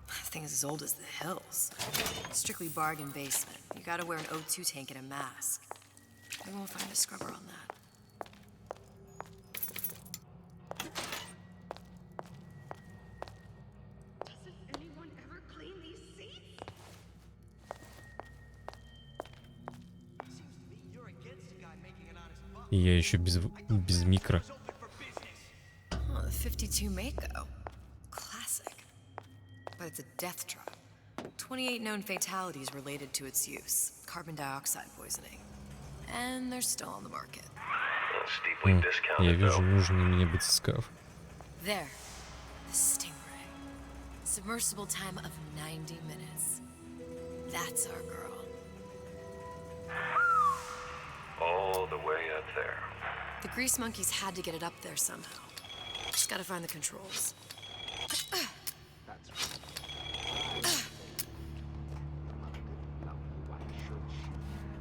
That thing is as old as the hills. Strictly bargain basement. You gotta wear an O2 tank and a mask. We won't find a scrubber on that. Doesn't anyone ever clean these seats? Seems to me you're against a guy making an honest buck. И я еще без микро. Oh, the 52 Mako. Classic. But it's a death trap. 28 known fatalities related to its use. Carbon dioxide poisoning. And they're still on the market. Steeply discounted, Я вижу though. нужный мне батискаф. There. The Stingray. Submersible time of 90 minutes. That's our girl. All the way up there. The grease monkeys had to get it up there somehow. Just gotta find the controls.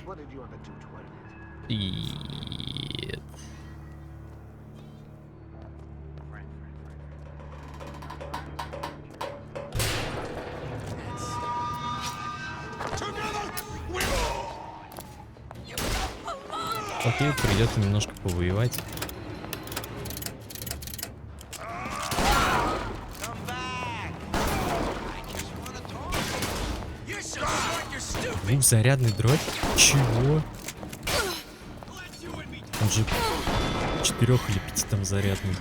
What did you ever do to her? Нет. Окей, придется немножко повоевать. Двухзарядный дробь? Чего? Он же 4 или 5 там зарядный.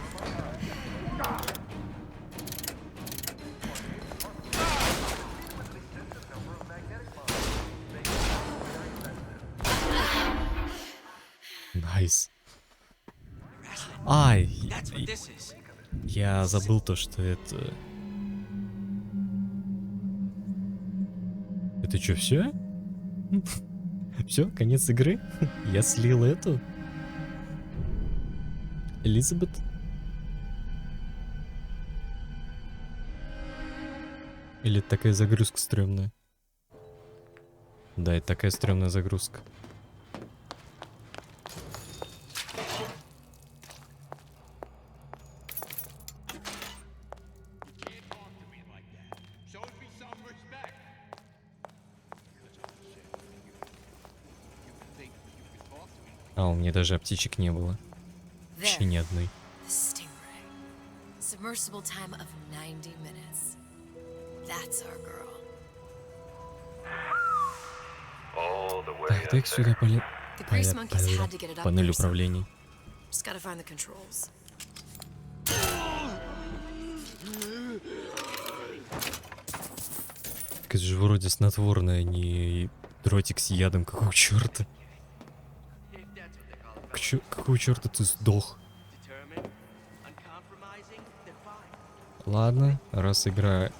Найс. Ай, я забыл то, что это... Это что, все? Все, конец игры? Я слил эту? Элизабет? Или это такая загрузка стрёмная? Да, это такая стрёмная загрузка. А, у меня даже аптечек не было. Вообще ни одной. Submersible time of 90 minutes. That's our girl. All the way Так, так, сюда The grease monkeys had to get it up панель there somehow. управлений. Just gotta find the controls. Это же вроде снотворное, а не дротик с ядом. Какого черта? Какого черта ты сдох? Ладно, раз игра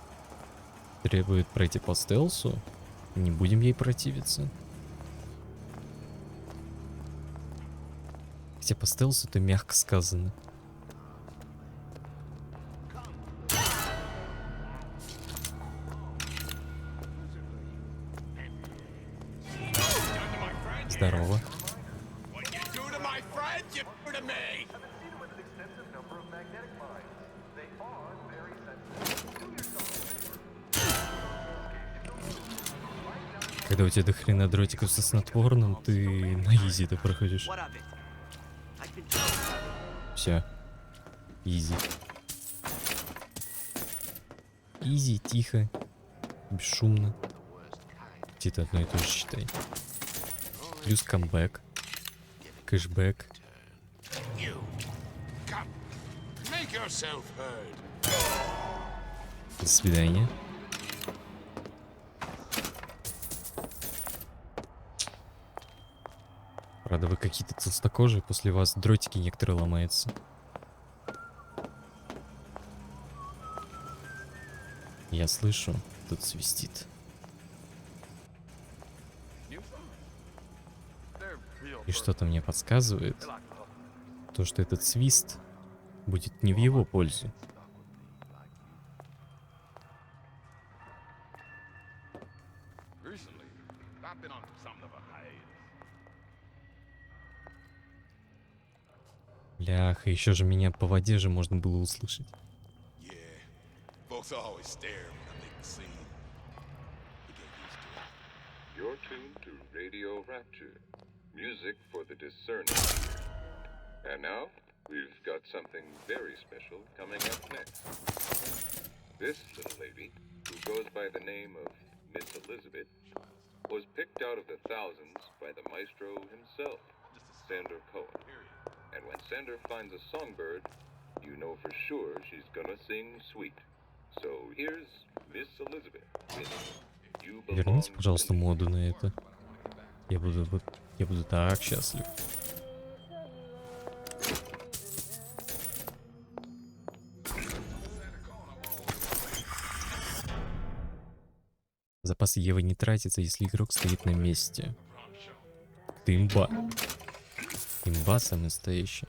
требует пройти по стелсу, не будем ей противиться. Хотя по стелсу это мягко сказано. Здорово. Когда у тебя до хрена дротиков со снотворным, ты на изи ты проходишь. Все. Изи. Изи, тихо. Бесшумно. Где-то одно и то же считай. Плюс камбэк. Кэшбэк. До свидания. Правда, вы какие-то толстокожие, после вас дротики некоторые ломаются. Я слышу, тут свистит. И что-то мне подсказывает, то, что этот свист будет не в его пользу. Бляха, еще же меня по воде же можно было услышать. Folks always stare when I make a scene. You get used to it. You're tuned to Radio Rapture, music for the discerning. And now, we've got something very special coming up next. This little lady, who goes by the name of Miss Elizabeth, was picked out of the thousands by the maestro himself, Sander Cohen. And when Sander finds a songbird, you know for sure she's gonna sing sweet. So here's Miss Elizabeth. You belong. Верните, пожалуйста, моду на это. Я буду так счастлив. Запасы Евы не тратятся, если игрок стоит на месте. Ты имба. Имба самая настоящая.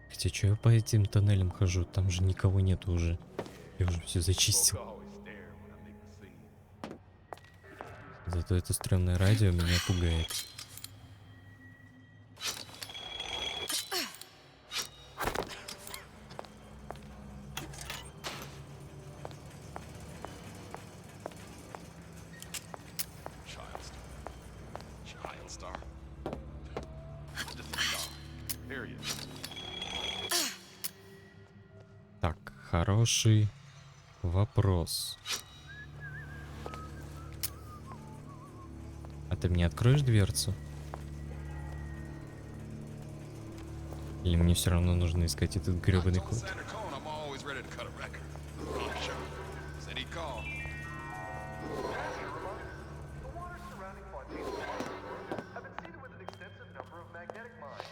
Хотя что я по этим тоннелям хожу? Там же никого нету уже. Я уже все зачистил. Зато это стрёмное радио меня пугает. Так, хороший вопрос. А ты мне откроешь дверцу? Или мне все равно нужно искать этот гребаный код?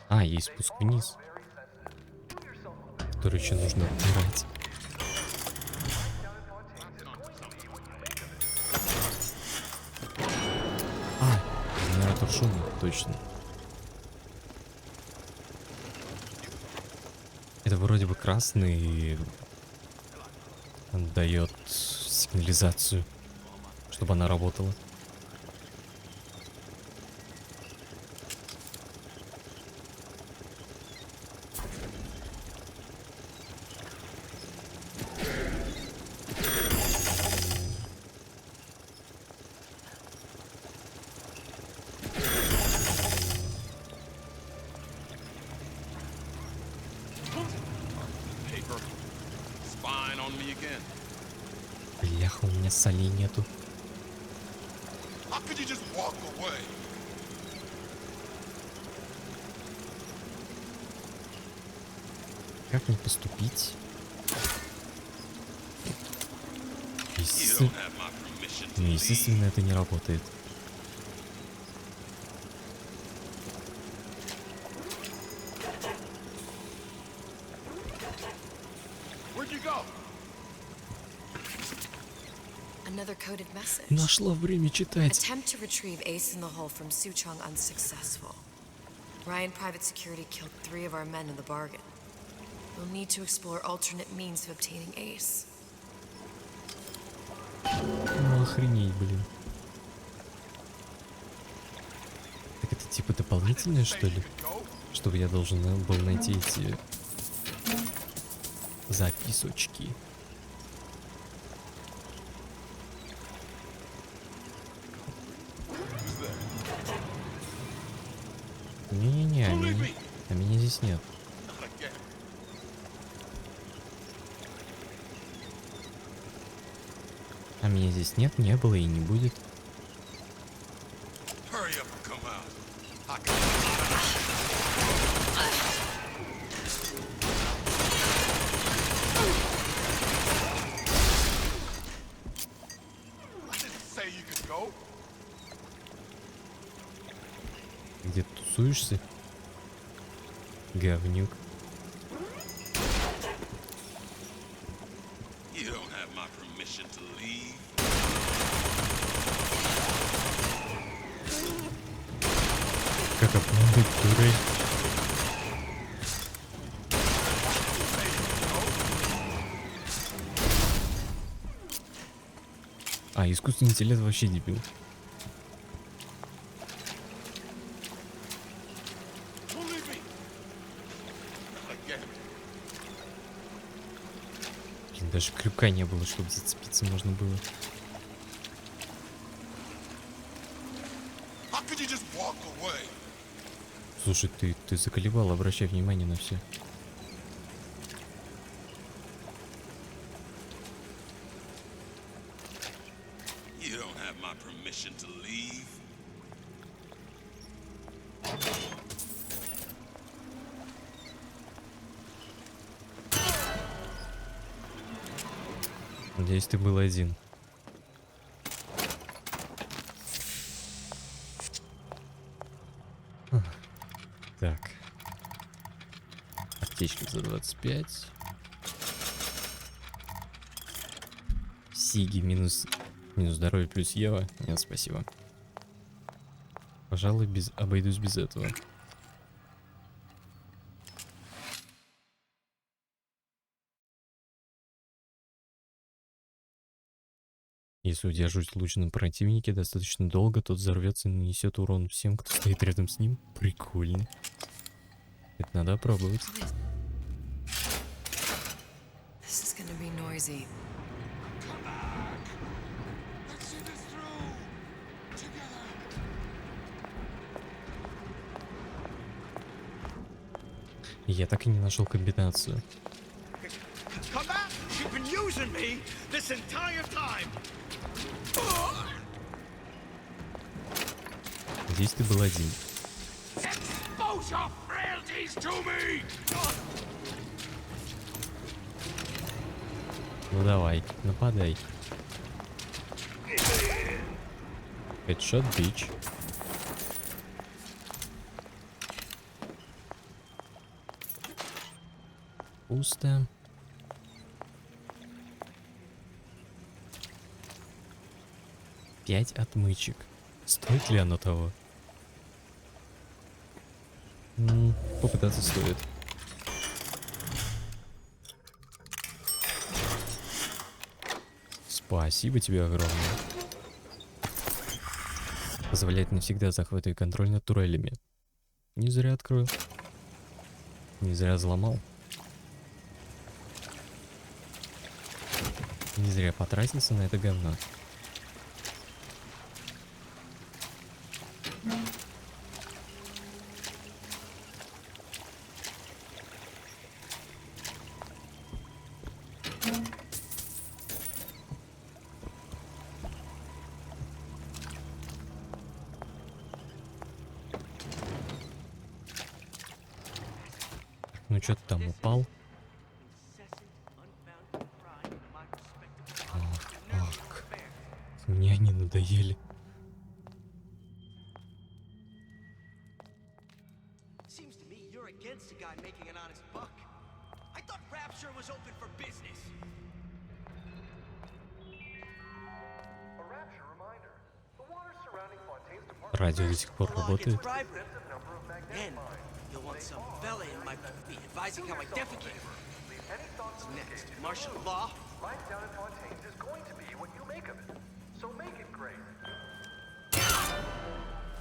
А, есть спуск вниз, который еще нужно убирать. Генератор шума, точно. Это вроде бы красный и он дает сигнализацию, чтобы она работала. Бляха, у меня солей нету. Как мне поступить? Естественно, это не работает. Another coded message. Нашла время читать. Attempt to retrieve Ace in the hole from Suchong unsuccessful. Ryan Private Security killed 3 of our men in the bargain. We'll need to explore alternate means of obtaining Ace. Ну охренеть, блин. Так это типа дополнительное, что ли? Чтобы я должен был найти эти записочки. Не-не-не, а меня здесь нет. А меня здесь нет, не было и не будет. Где ты тусуешься? Говнюк. Как обмануть дурей? искусственный интеллект вообще дебил. Блин, даже крюка не было, чтобы зацепиться можно было. Слушай, ты заколебал, обращай внимание на все. You don't have my permission to leave. Надеюсь, ты был один. Так. Аптечка за 25. Сиги минус здоровье плюс Ева. Нет, спасибо. Пожалуй, обойдусь без этого. Если удерживать луч на противнике достаточно долго, тот взорвется и нанесет урон всем, кто стоит рядом с ним. Прикольно. Это надо пробовать. Я так и не нашел комбинацию. Здесь ты был один. Ну давай, нападай. Headshot, бич. Пусто. Пять отмычек. Стоит ли оно того? Попытаться стоит. Спасибо тебе огромное. Позволяет навсегда захватывать контроль над турелями. Не зря открыл. Не зря взломал. Не зря потратился на это говно. Ну что ты там упал? Ах, мне они надоели. Радио до сих пор работает.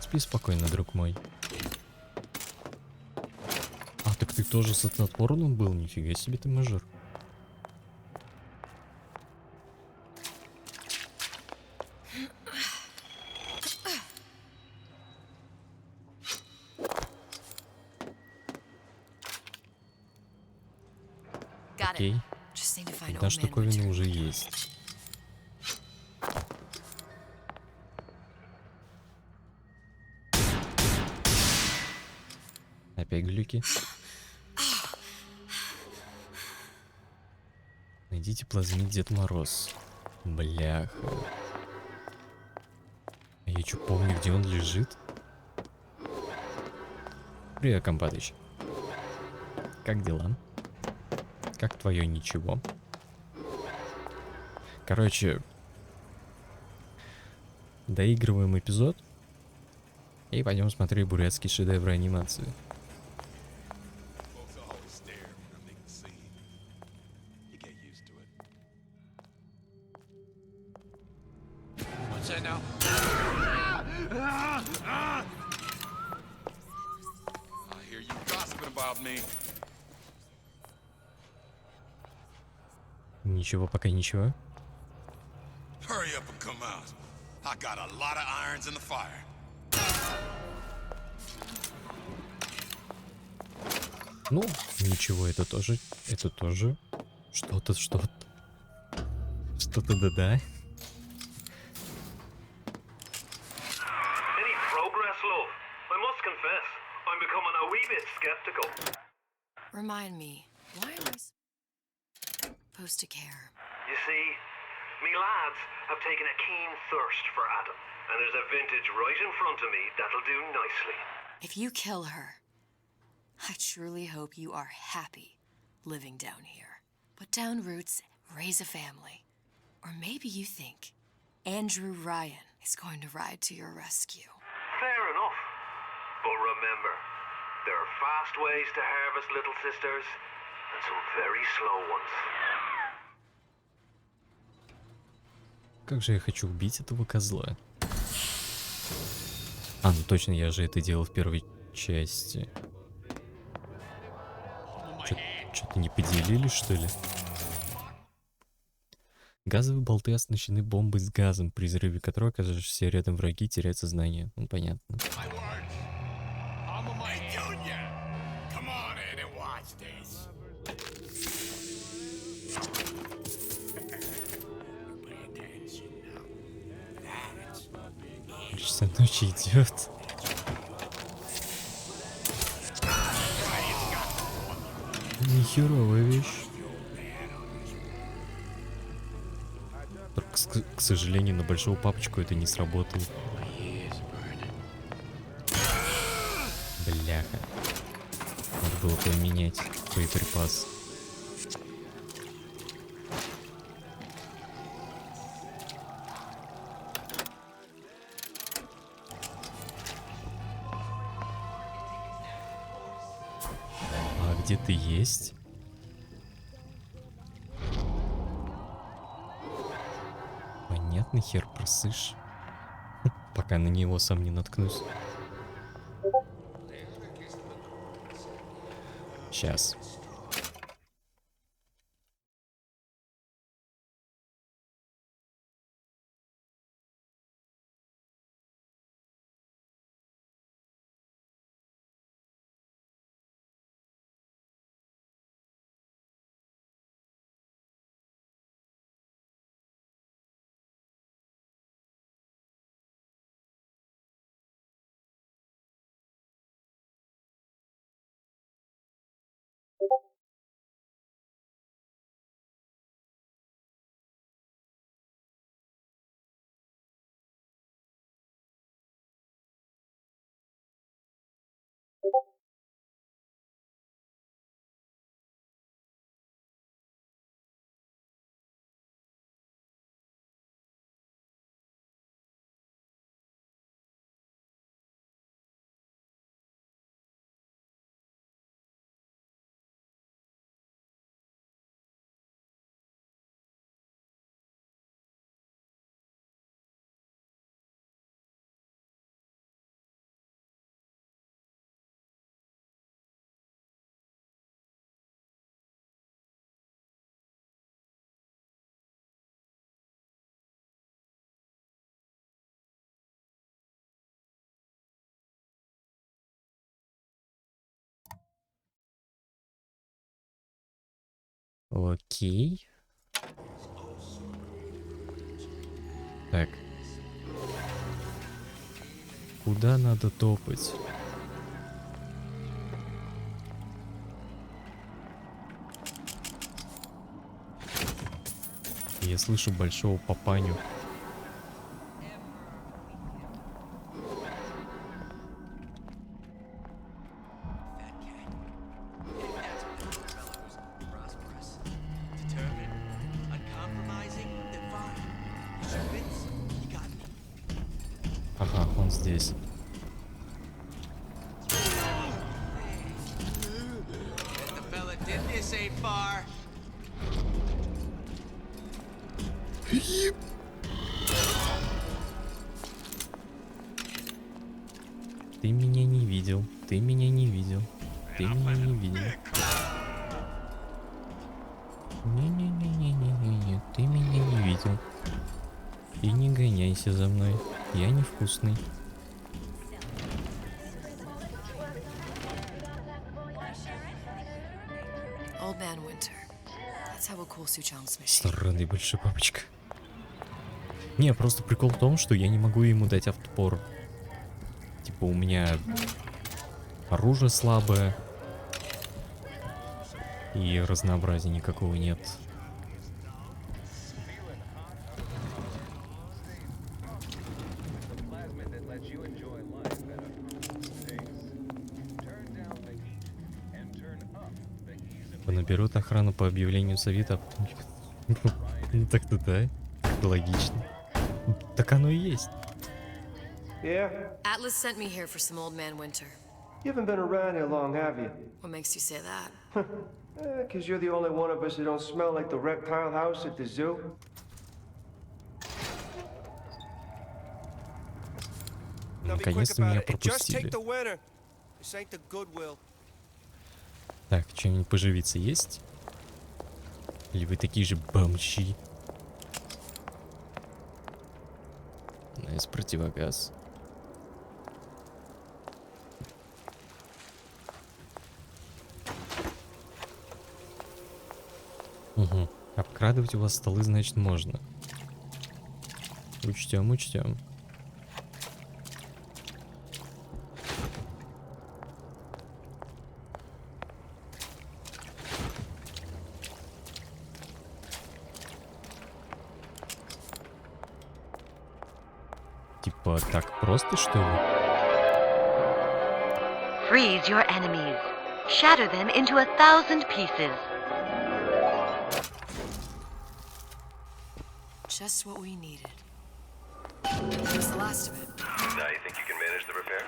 Спи спокойно, друг мой. А, так ты тоже с отворным был? Нифига себе ты мажор. Окей. Та штуковина уже есть. Опять глюки. Найдите плазмит Дед Мороз. Бляха. А я что, помню, где он лежит? Привет, компатыч. Как дела? Как твое ничего? Короче, доигрываем эпизод и пойдем смотреть бурятские шедевры анимации. about me? Ничего, пока ничего. Hurry up and come out. I got a lot of irons in the fire. Ну, ничего, это тоже. Что-то. Что-то да-да. Any progress, love? I must confess, I'm becoming a wee bit skeptical. Remind me, why am I supposed to care? You see, me lads have taken a keen thirst for Adam, and there's a vintage right in front of me that'll do nicely. If you kill her, I truly hope you are happy living down here. Put down roots, raise a family. Or maybe you think Andrew Ryan is going to ride to your rescue. Fair enough. But remember, there are fast ways to harvest little sisters, and some very slow ones. Как же я хочу убить этого козла. А, ну точно, я же это делал в первой части. Что-то не поделились, что ли? Газовые болты оснащены бомбой с газом, при взрыве которой окажешься рядом враги теряют сознание. Ну, понятно. Часа ночи идет. Нехеровая вещь. Только, к сожалению, на большого папочку это не сработает. Бляха. Надо было поменять боеприпас. А где ты есть? Понятно, хер просышь. Пока на него сам не наткнусь. Сейчас. Окей. Так. Куда надо топать? Я слышу большого папаню. Ага, он здесь. Ты меня не видел, ты меня не видел. ты меня не видел. Не-не-не-не-не-не, ты меня не видел. И не гоняйся за мной, я невкусный. Old Man Winter. Let's have a cool Suchong's machine. Странный большой папочка. Не, просто прикол в том, что я не могу ему дать автопор. Типа у меня оружие слабое. И разнообразия никакого нет. Наберут охрану по объявлению совета. Ну так-то да. Логично. Так оно и есть. Yeah? Atlas sent me here for some Old Man Winter. You haven't been around here long, have you? What makes you say that? 'Cause you're the only one of us that don't smell like the reptile house at the zoo. Наконец-то меня пропустили. Так, что-нибудь поживиться есть? Или вы такие же бомжи? Найс, противогаз. Угу. Обкрадывать у вас столы, значит, можно. Учтем, учтем. Типа так просто, что ли? Freeze your enemies. Shatter them into 1,000 pieces. Just what we needed. What's the last of it? Now you think you can manage the repair?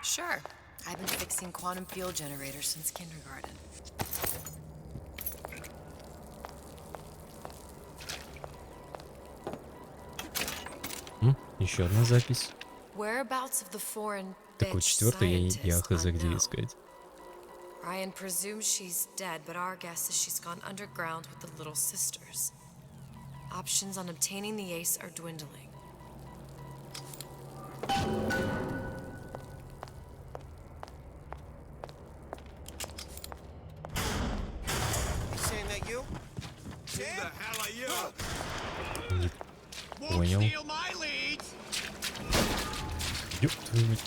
Sure. I've been fixing quantum field generators since kindergarten. Еще одна запись. Whereabouts of the foreign Так вот, четвертую я хз где искать. Ryan presumes she's dead, but our guess is she's gone underground with the little sisters. Options on obtaining the ace are dwindling. Saying that you? Who the hell are you? Не понял. Ёб твою мать.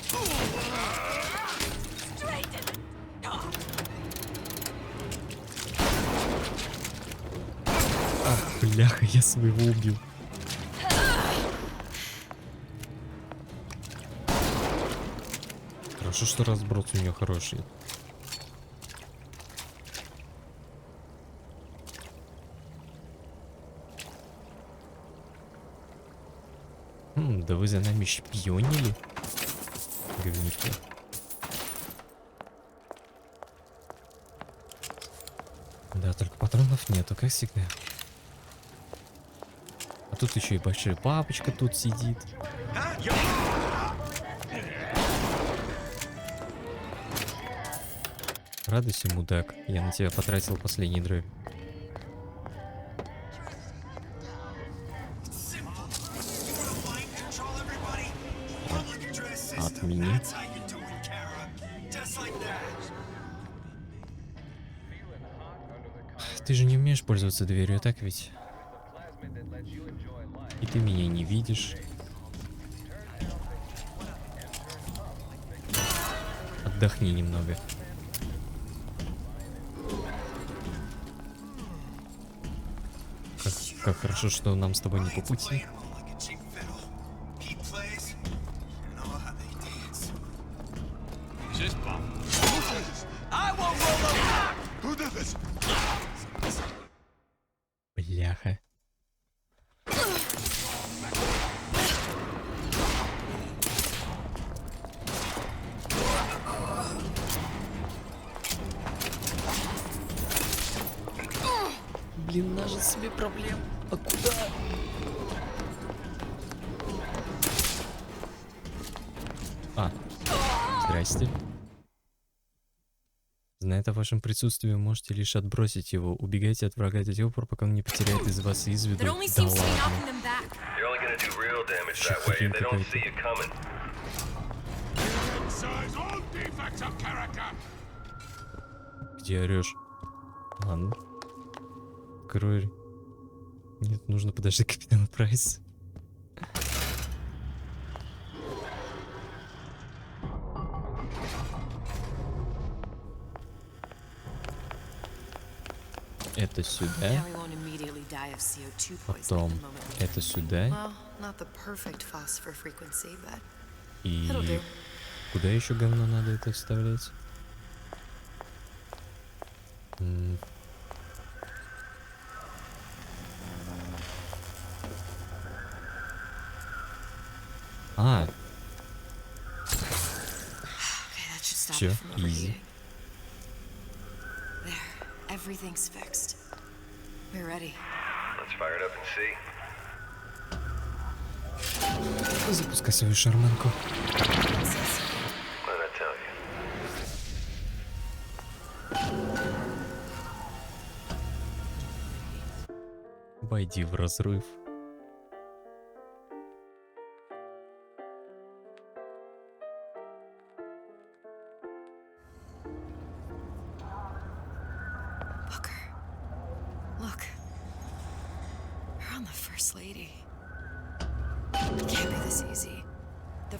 А, бляха, я своего убил. Хорошо, что разброс у нее хороший. Да вы за нами шпионили? Говнюки. Да, только патронов нету, как всегда. А тут еще и большой папочка тут сидит. Радуйся, мудак. Я на тебя потратил последний драйв. Отмени. Ты же не умеешь пользоваться дверью, так ведь? И ты меня не видишь. Отдохни немного. Как хорошо, что нам с тобой не по пути. Бляха. Блин, нажить себе проблем. А куда? А, здрасте. Зная о вашем присутствии, вы можете лишь отбросить его. Убегайте от врага до тех пор, пока он не потеряет из вас из виду. Да ладно. You're only gonna do real damage that way if they don't see you coming. Где орешь? Ладно. Крой. Нет, нужно подождать капитана Прайса. Это сюда. Потом это сюда. И куда еще говно надо это вставлять? Все, изи. Everything's fixed. We're ready. Let's fire it up and see. Запускай свою шарманку. What did I tell you? Войди в разрыв.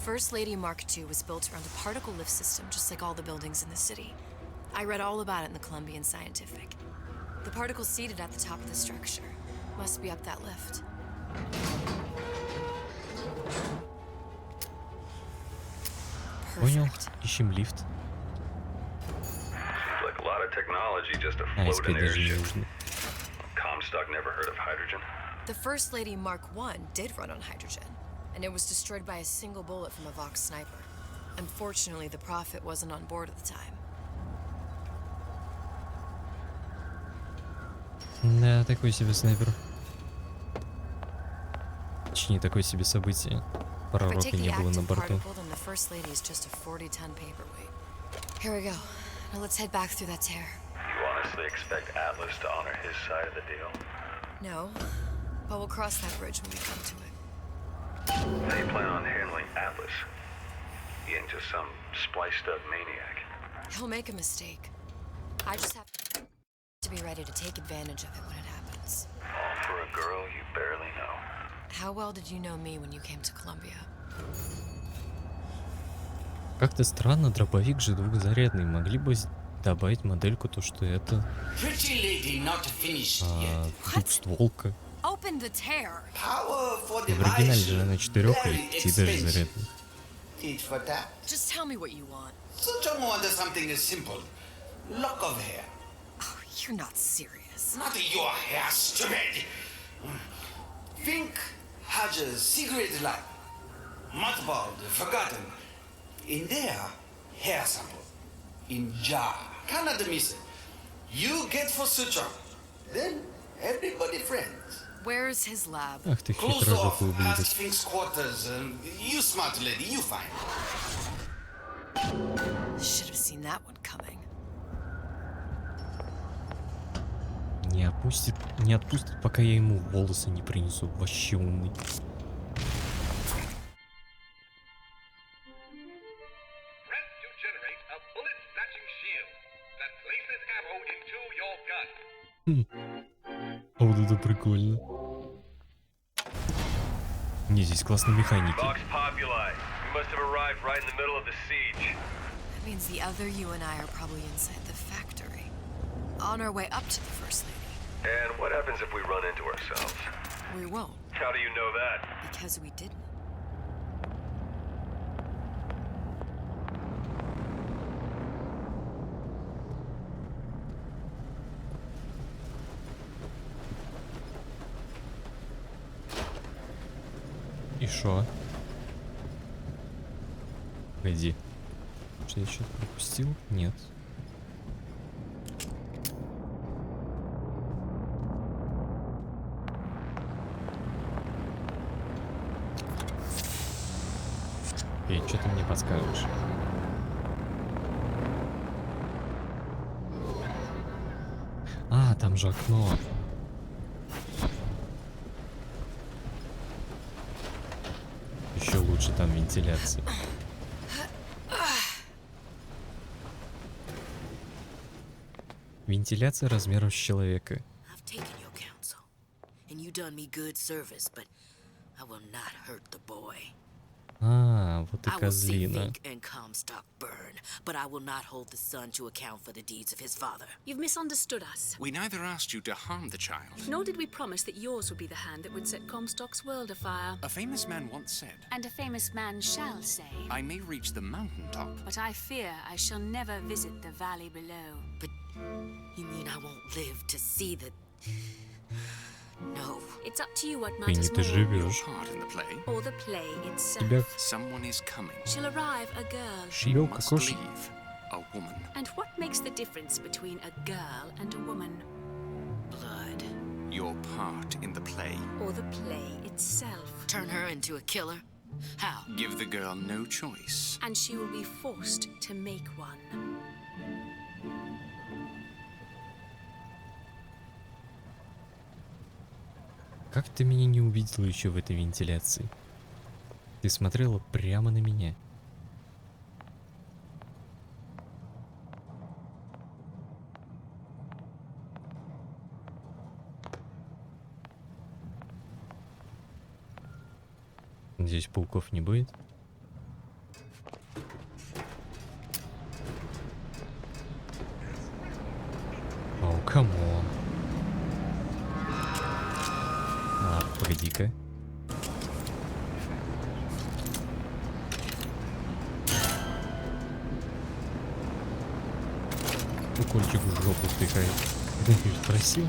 First Lady Mark II was built around a particle lift system just like all the buildings in the city. I read all about it in the Columbian Scientific. The particles seated at the top of the structure must be up that lift. Понял, ищем лифт. Seems like a lot of technology just to float an airship. Comstock never heard of hydrogen. The First Lady Mark I did run on hydrogen. And it was destroyed by a single bullet from a Vox sniper. Unfortunately, the Prophet wasn't on board at the time. Да, такой себе снайпер. Точнее, такое себе событие. Пророка не было на борту. Here we go. Now let's head back through that tear. You honestly expect Atlas to honor his side of the deal? No, but we'll cross that bridge when we come to it. How do you plan on handling Atlas? He ain't just some spliced-up maniac. He'll make a mistake. I just have to be ready to take advantage of it when it happens. All for a girl you barely know. How well did you know me when you came to Columbia? Как-то странно, дробовик же двухзарядный. Могли бы добавить модельку, то что это... двухстволка. Open the tear. В оригинале же она 4 и 5 даже зарядная. Just tell me what you want. Suchong wanted something as simple. Lock of hair. Oh, you're not serious. Not your hair, stupid. Fink has a secret life. Mothballed, forgotten. In there, hair sample. In jar. Cannot miss it. You get for Suchong. Then everybody friends. Where's his lab? Ах ты хитрожопый ублюдок. Fink's quarters. You smart lady, you find. Should have seen that one coming. Не отпустит, пока я ему волосы не принесу. Вообще умный. Вот это прикольно. Не, здесь классные механики. That means the other you and I are probably inside the factory. On our way up to the First Lady. And what happens if we run into ourselves? We won't. How do you know that? Because we didn't. И шо? Погоди. Что я что-то пропустил? Нет. Эй, что ты мне подскажешь? А, там же окно. Еще лучше там вентиляция. Вентиляция размером с человека. I've taken your counsel, and you done me good service, but I will not hurt the boy. А, вот и I will see козлина. Fink and Comstock burn, but I will not hold the son to account for the deeds of his father. You've misunderstood us. We neither asked you to harm the child. Nor did we promise that yours would be the hand that would set Comstock's world afire. A famous man once said, And a famous man shall say, I may reach the mountaintop. but I fear I shall never visit the valley below. But you mean I won't live to see the... No. It's up to you what Ты не matters more. доживешь. Part in the play. Or the play itself. Тебя Someone is coming. She'll arrive a girl. She Белка must кошек. leave. A woman. And what makes the difference between a girl and a woman? Blood. Your part in the play. Or the play itself? Turn her into a killer? How? Give the girl no choice. And she will be forced to make one. Как ты меня не увидела еще в этой вентиляции? Ты смотрела прямо на меня. Надеюсь, пауков не будет. Оу, камон. А, погоди-ка. Укольчик в жопу втыкает. Да ты же просил?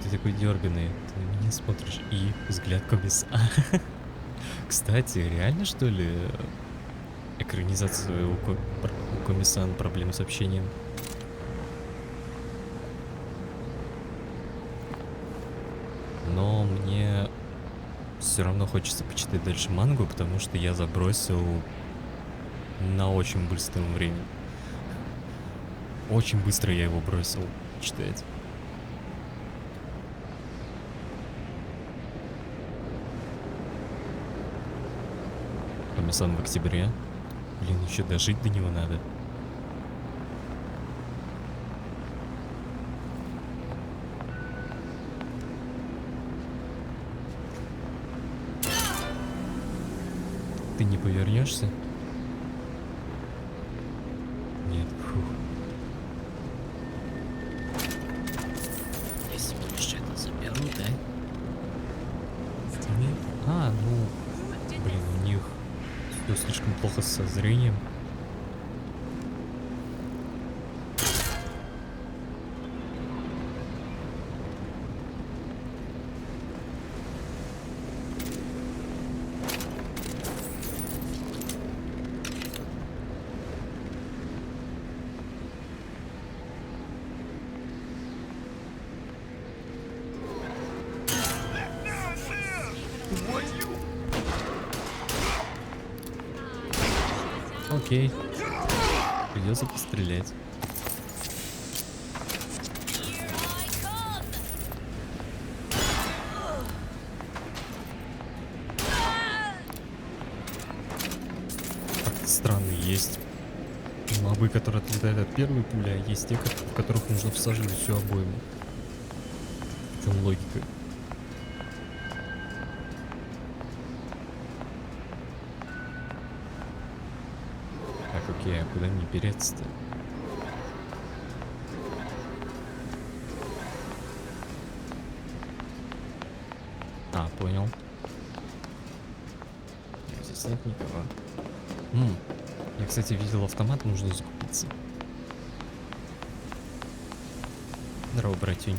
Ты такой дерганый. Ты на меня смотришь и взгляд комиссара. Кстати, реально что ли экранизация у комиссара проблем с общением? Но мне все равно хочется почитать дальше мангу, потому что я забросил на очень быстром времени. Очень быстро я его бросил читать. Комиссан в октябре. Блин, еще дожить до него надо. Ты не повернешься? Нет, фух. Если будешь это заберу, да? А, ну, блин, у них все слишком плохо со зрением. Окей. Придется пострелять. Как-то странно, есть мобы, которые отлетают от первой пули, а есть те, в которых нужно всаживать всю обойму. Там логика. Окей, а куда мне переться-то? А, понял. Здесь нет никого. Я, кстати, видел автомат, нужно закупиться. Здорово, братюнь.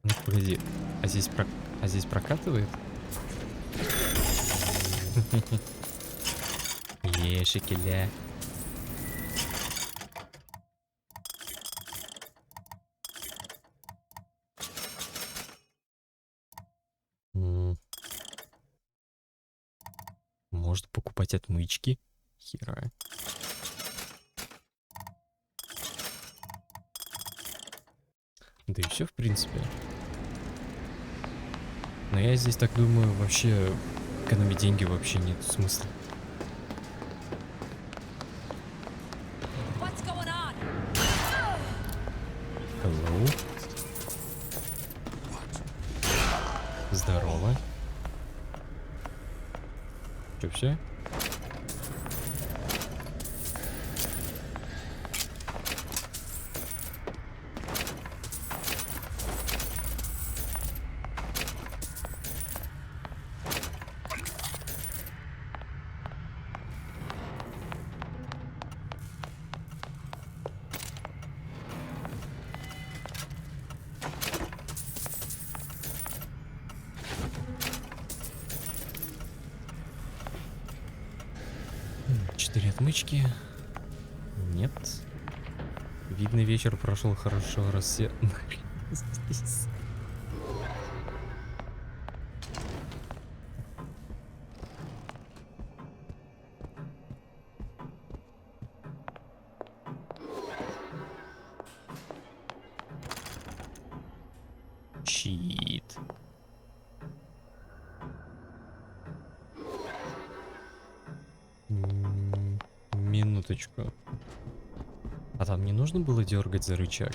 Ну, погоди, а здесь прокатывает? Шекеля. Может покупать отмычки? хера. Да и все, в принципе. Но я здесь так думаю, вообще экономить деньги вообще нет смысла. Hello. Здорово. Чё, все? Четыре отмычки. Нет. Видно, вечер прошел хорошо, раз все здесь. Щит. Минуточку. А там не нужно было дергать за рычаг?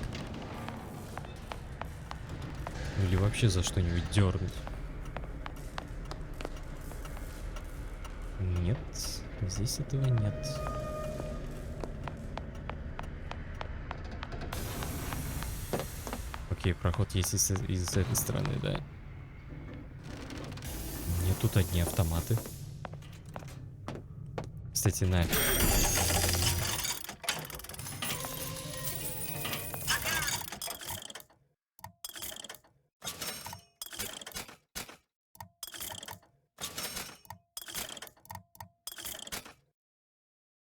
Или вообще за что-нибудь дернуть? Нет, здесь этого нет. Окей, проход есть из этой стороны, да? Нет, тут одни автоматы. Кстати, на...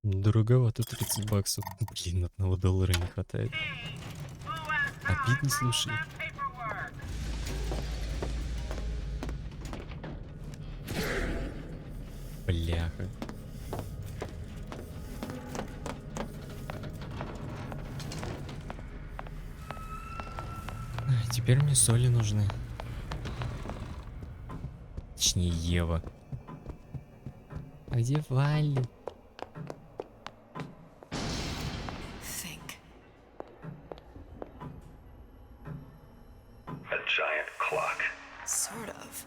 Дороговато, 30 баксов. Блин, $1 не хватает. Обидно, слушай. Бляха. Теперь мне соли нужны. Точнее, Ева. А где Валли? A giant clock. Sort of.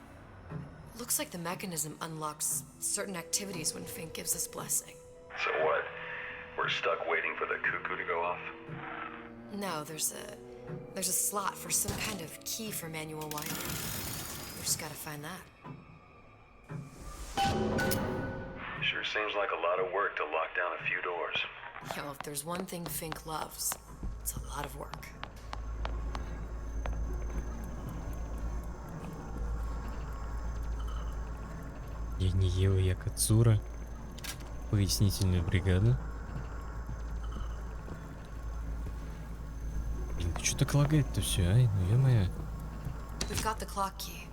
Looks like the mechanism unlocks certain activities when Fink gives us blessing. So what? We're stuck waiting for the cuckoo to go off? No, there's a slot for some kind of key for manual winding. We just gotta find that. Sure seems like a lot of work to lock down a few doors. Yo, if there's one thing Fink loves, it's a lot of work. Я не Ева, я Кацура. Пояснительную бригаду. Блин, ты что так лагает-то все, ай? Ну ё-моё. We've got the clock key.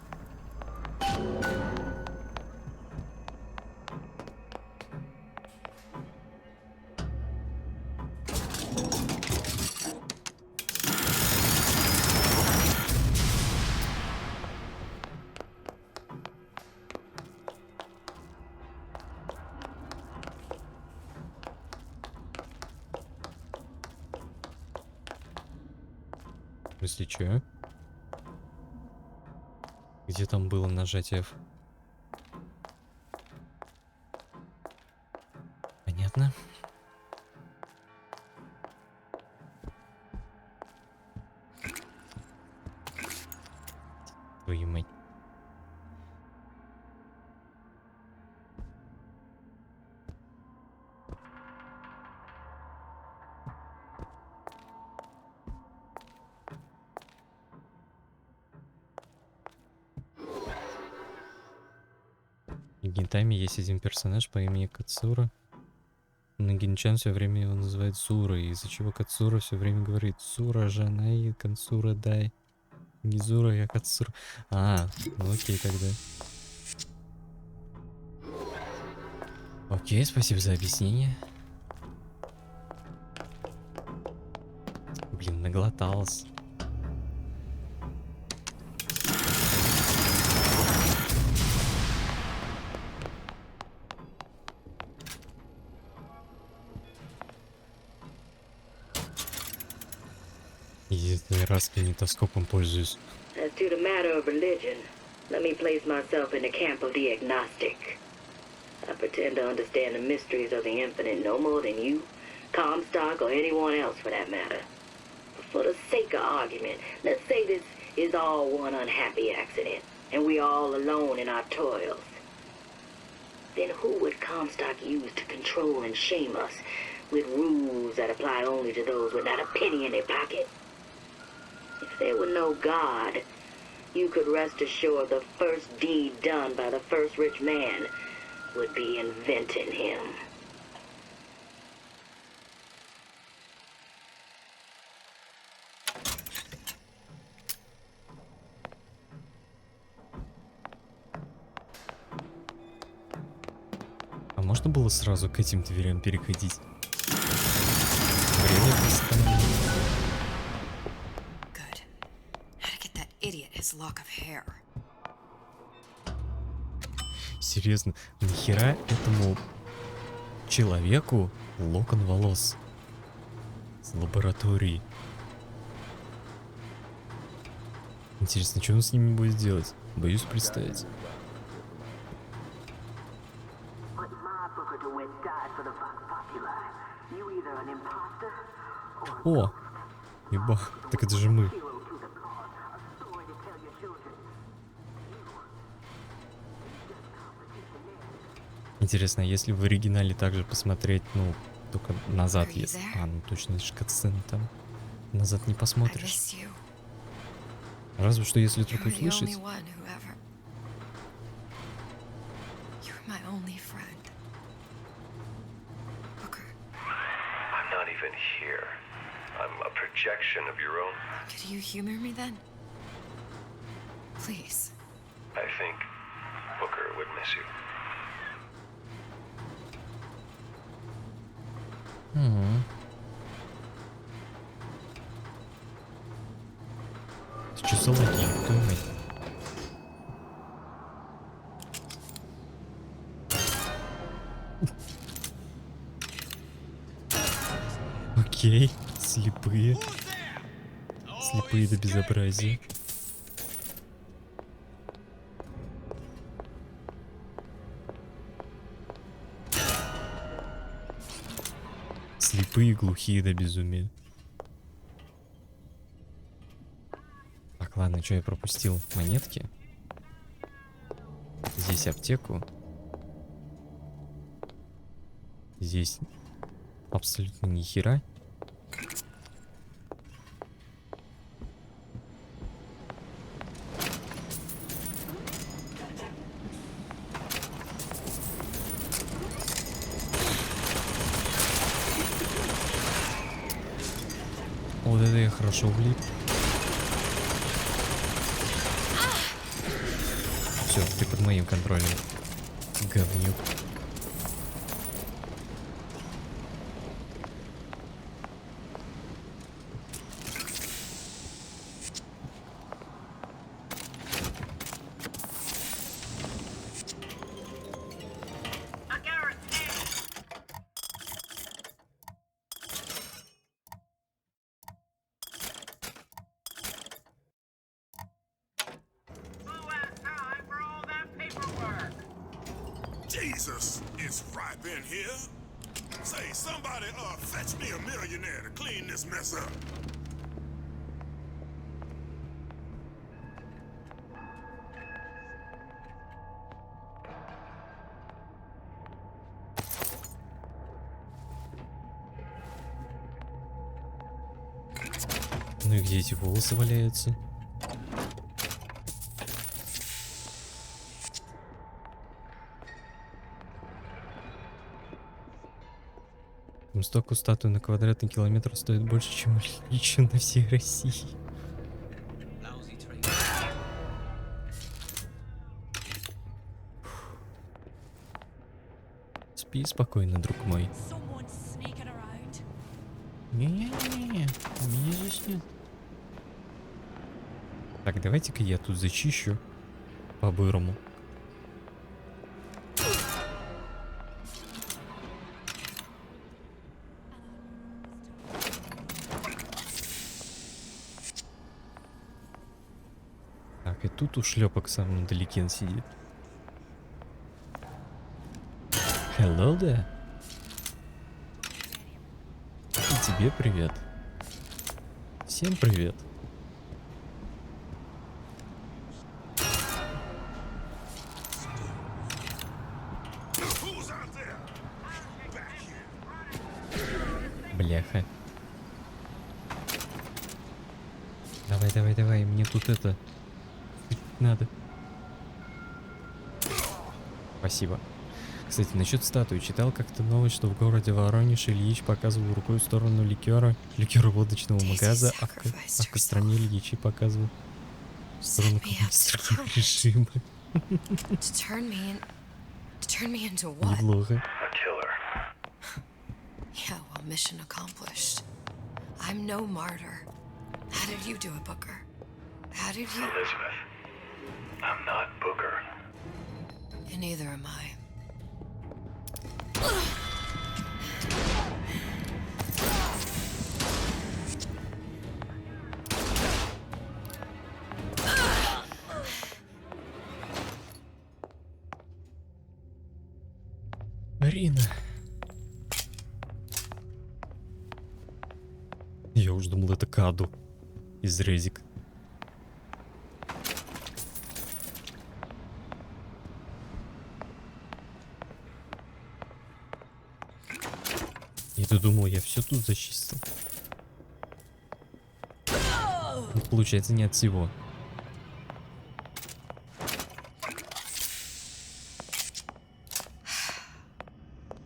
Если чё? Где там было нажатие F? Понятно. Твою мать. В Гентайме есть один персонаж по имени Кацура. На Генчан все время его называют Зурой, из-за чего Кацура все время говорит: Зура, жена и Кацура дай. Не Зура, я Кацура. А, ну окей тогда. Окей, спасибо за объяснение. Блин, наглотался. Единственный раз кинетоскопом пользуюсь. As to the matter of religion, let me place myself in the camp of the agnostic. I pretend to understand the mysteries of the infinite no more than you, Comstock, or anyone else for that matter. But for the sake of argument, let's say this is all one unhappy accident, and we are all alone in our toils. Then who would Comstock use to control and shame us with rules that apply only to those with not a penny in their pocket? If there were no God, you could rest assured the first deed done by the first rich man would be inventing him. А можно было сразу к этим дверям переходить? Время восстановлено. Серьезно, нахера этому человеку локон волос с лаборатории? Интересно, что он с ними будет делать? Боюсь представить. О! Еба, так это же мы. Интересно, если в оригинале также посмотреть, ну, только назад есть. А, ну точно, это же катсцена там. Назад не посмотришь. Разве что если только услышать. I'm not even here. I'm a projection of your own. Could you humor me then? Please. I think Booker would miss you. Что за логика, думай? Окей, слепые. Слепые до безобразия. Слепые, глухие до безумия. Так, ладно, что я пропустил? Монетки. Здесь аптеку. Здесь абсолютно ни хера. Вот это я хорошо влип. Все, ты под моим контролем. Говнюк. Jesus, it's ripe in here. Say, somebody, fetch me a millionaire to clean this mess up. Ну и где эти волосы валяются? Столько статуй на квадратный километр стоит больше, чем лично на всей России. Спи спокойно, друг мой. Не-не-не-не, меня здесь нет. Так, давайте-ка я тут зачищу по-бырому. Так, и тут ушлепок самым далеке сидит. Hello there. И тебе привет. Всем привет. Бляха. Давай, давай, давай, мне тут это надо. Спасибо. Кстати, насчет статуи. Читал как-то новость, что в городе Воронеж Ильич показывал рукой в сторону ликера водочного магаза, а в Костроме Ильичи показывал в сторону коммунистического режима. Неплохо. Yeah, well, mission accomplished. I'm no martyr. How did you do it, Booker? How did you... Elizabeth, I'm not Booker. And neither am I. Арина. Я уж думал, это Каду из Резик. Я-то думал, я все тут зачистил. Но получается, не от всего.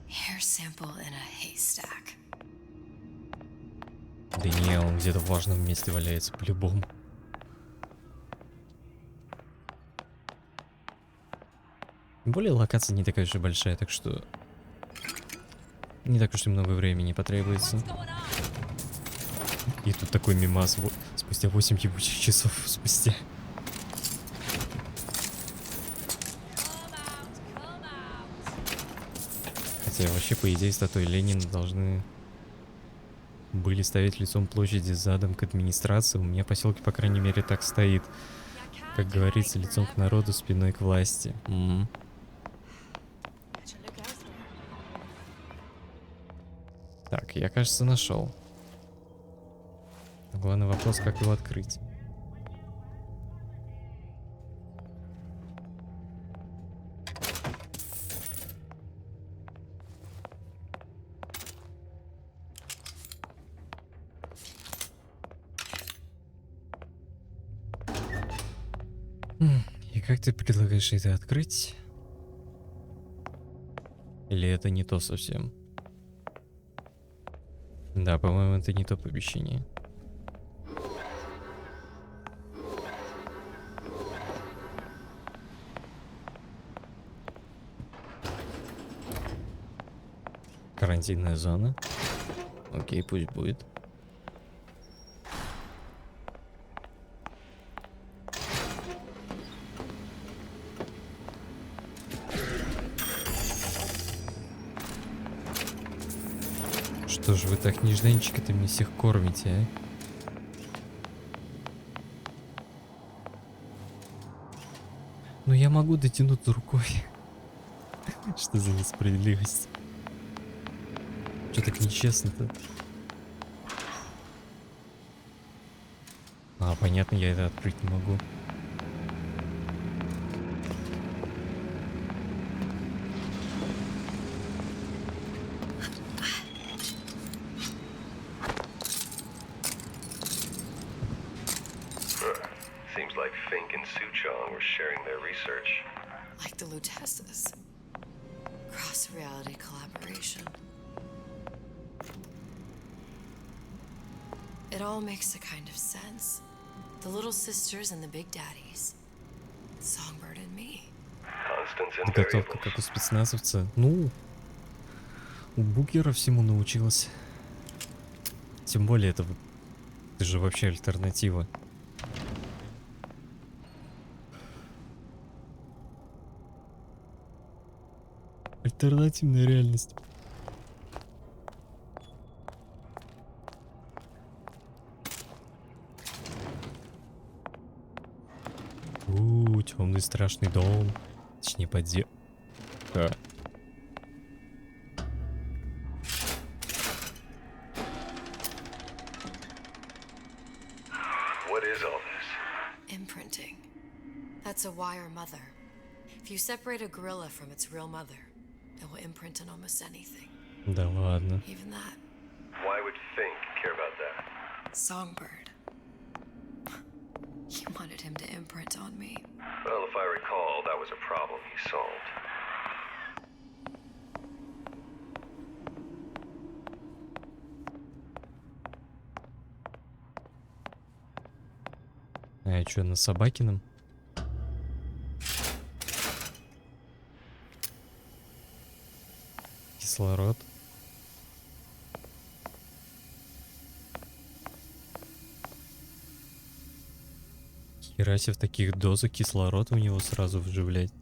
Hair sample in a haystack. Да не, он где-то в важном месте валяется по-любому. Тем более локация не такая уж и большая, так что не так уж и много времени потребуется. И тут такой мимас спустя 8 ебучих часов спустя. Хотя вообще, по идее, статуи Ленина должны были ставить лицом площади задом к администрации. У меня поселке, по крайней мере, так стоит. Как говорится, лицом к народу, спиной к власти. Так, я, кажется, нашел. Главный вопрос, как его открыть. И как ты предлагаешь это открыть? Или это не то совсем? Да, по-моему, это не то помещение. Карантинная зона. Окей, пусть будет. Что ж вы так нежданчика-то мне всех кормите, а? Ну я могу дотянуться рукой. Что за несправедливость? Что так нечестно-то? А, понятно, я это открыть не могу. Seems like Fink and Suchong were sharing their research. Like the Lutesses. Cross-reality collaboration. It all makes a kind of sense. The little sisters and the big daddies. Songbird and me. Constance and Подготовка как у спецназовца. Ну, У Букера всему научилась. Тем более это же вообще альтернатива. Альтернативная реальность. Темный страшный дом. Точнее, подзем. Да. What is all this? Imprinting. That's a wire mother. If you separate a gorilla from its real mother, it will imprint on almost anything. Да ладно. Even that. Why would Fink care about that? Songbird. You wanted him to imprint on me. Well, if I recall, that was a problem he solved. А что, на Собакином? Кислород. Хераси в таких дозах кислород у него сразу вживлять.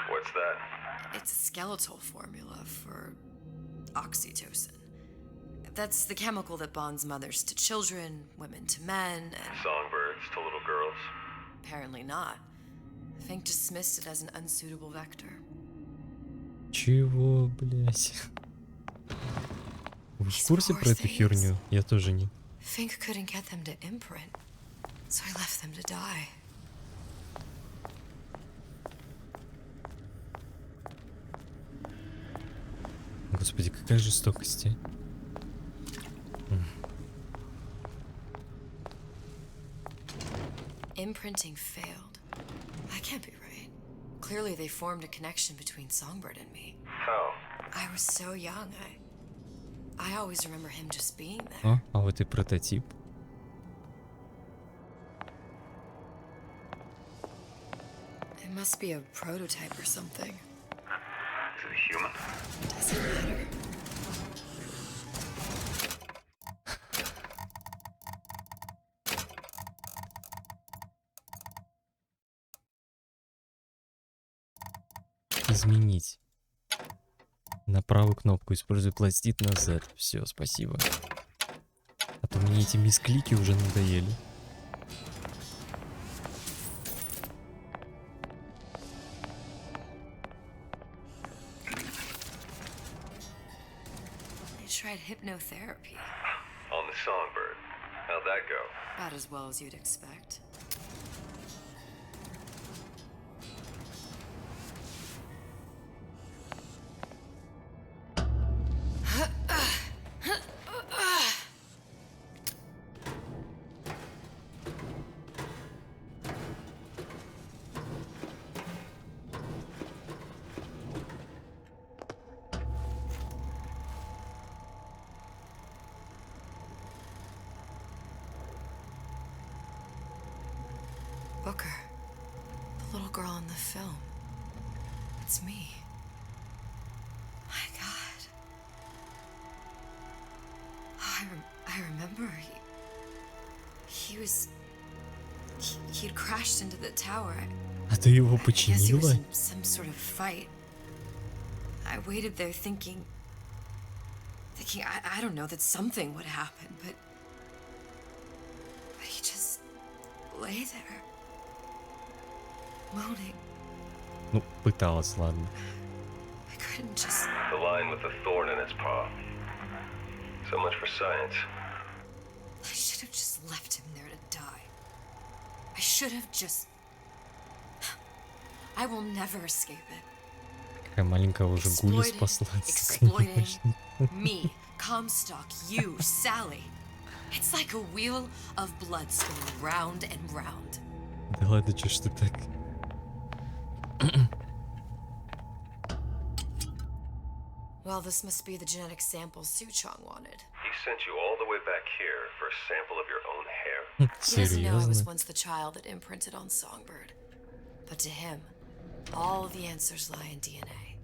What's that? It's a skeletal formula for oxytocin. That's the chemical that bonds mothers to children, women to men, and... Songbirds to little girls? Apparently not. Fink dismissed it as an unsuitable vector. Чего, блять? Вы в курсе про эту херню? Я тоже не. Fink couldn't get them to imprint, so I left them to die. Господи, какая жестокость, а? Imprinting failed. That can't be right. Clearly they formed a connection between Songbird and me. How? I was so young, I always remember him just being there. А вот и прототип. It must be a prototype or something. Is it a human? Doesn't matter. Изменить. На правую кнопку используй пластит на Z. Все, спасибо. А то мне эти мисклики уже надоели. They tried hypnotherapy. On the Songbird. How'd that go? About as well as you'd expect. Booker, the little girl in the film. It's me. My God. Oh, I remember he'd crashed into the tower. А ты его I guess he was починила? in some sort of fight. I waited there thinking I don't know, that something would happen, but he just lay there. Moaning. Ну, пыталась, ладно. I couldn't just... The lion with the thorn in its paw. So much for science. I should have just left him there to die. I should have just... I will never escape it. Какая маленькая уже Гуля спасла. Exploiting me, Comstock, you, Sally. It's like a wheel of blood spinning round and round. Да ладно, чё ж ты так? Well, this must be the genetic sample Suchong wanted. He sent you all the way back here for a sample of your own hair? He doesn't know I was Серьезно? once the child that imprinted on Songbird. But to him, all of the answers lie in DNA.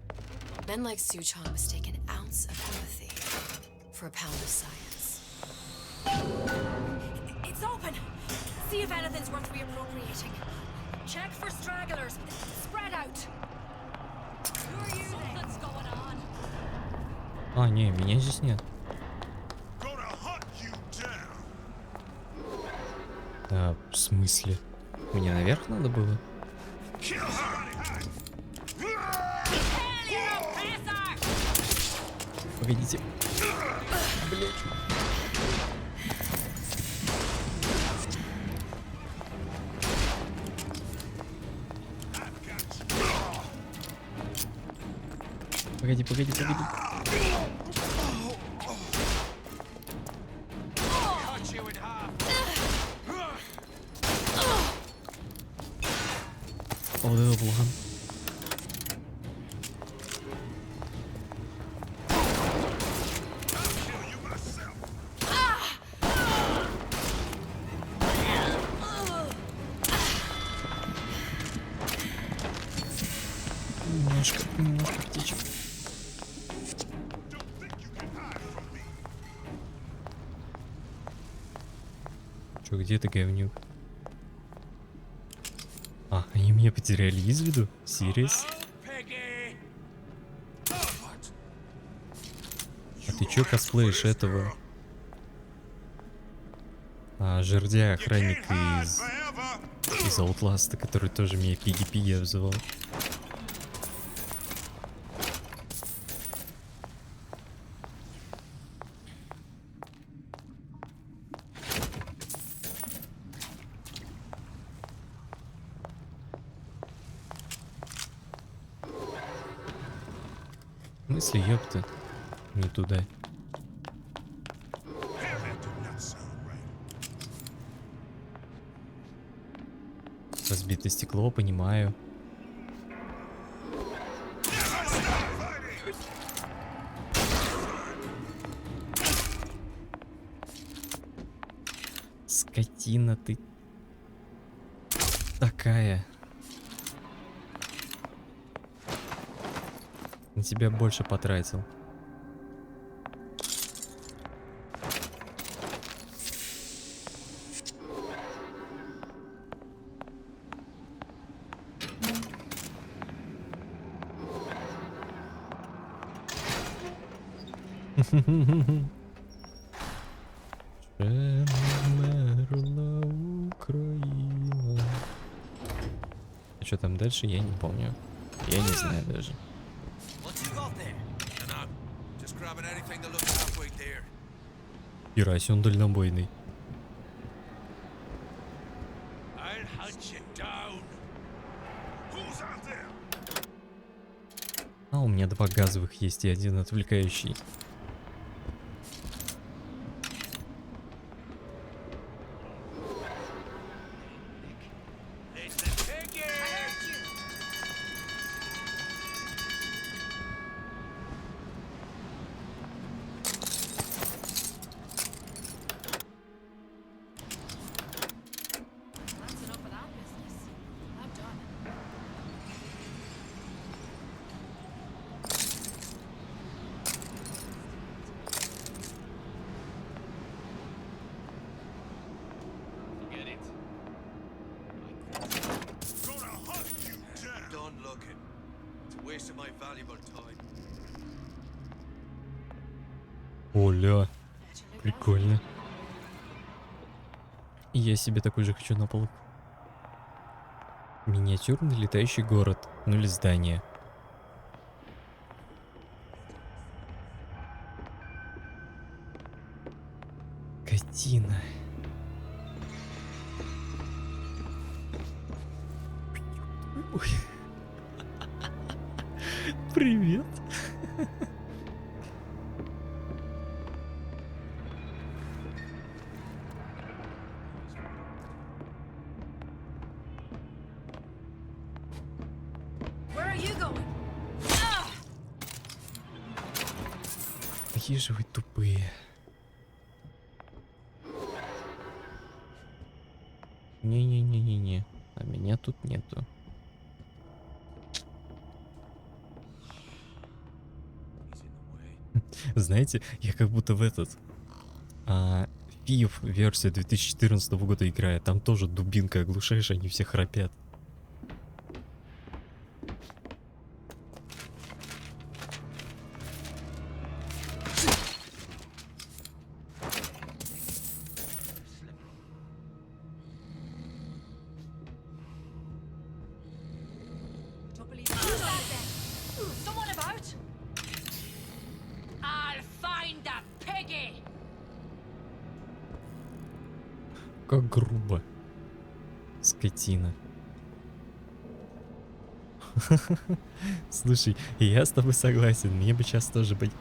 Men like Suchong mistake an ounce of empathy for a pound of science. It's open. See if anything's worth reappropriating. Check for stragglers. Spread out. Who are you then? Something's going on. А, не, меня здесь нет. Да, в смысле? Мне наверх надо было? Погодите. Блять. Погоди, погоди, погоди. Вот это план. Немножко птичек. Чё, где ты, говнюк? А, они меня потеряли из виду? Сириус? А ты чё косплеишь этого? Жердя, охранника из Outlast'а, который тоже меня пиги-пиги обзывал. В смысле, ёпта? Не туда. Разбитое стекло, понимаю. Скотина ты такая. На тебя больше потратил. Мерла Украина. А что там дальше, я не помню. Я не знаю даже. Хераси, он дальнобойный. А, у меня 2 газовых есть и 1 отвлекающий. Оля, прикольно. И я себе такой же хочу на полу. Миниатюрный летающий город, ну или здание. Картина. Ой. Привет. Какие же вы тупые. Не-не-не-не-не. А меня тут нету. Знаете, я как будто в этот... Фив версия 2014 года играю. Там тоже дубинка оглушаешь, они все храпят. Someone about? I'll find that piggy. Как грубо. Скотина. Слушай, я с тобой согласен. Мне бы сейчас тоже быть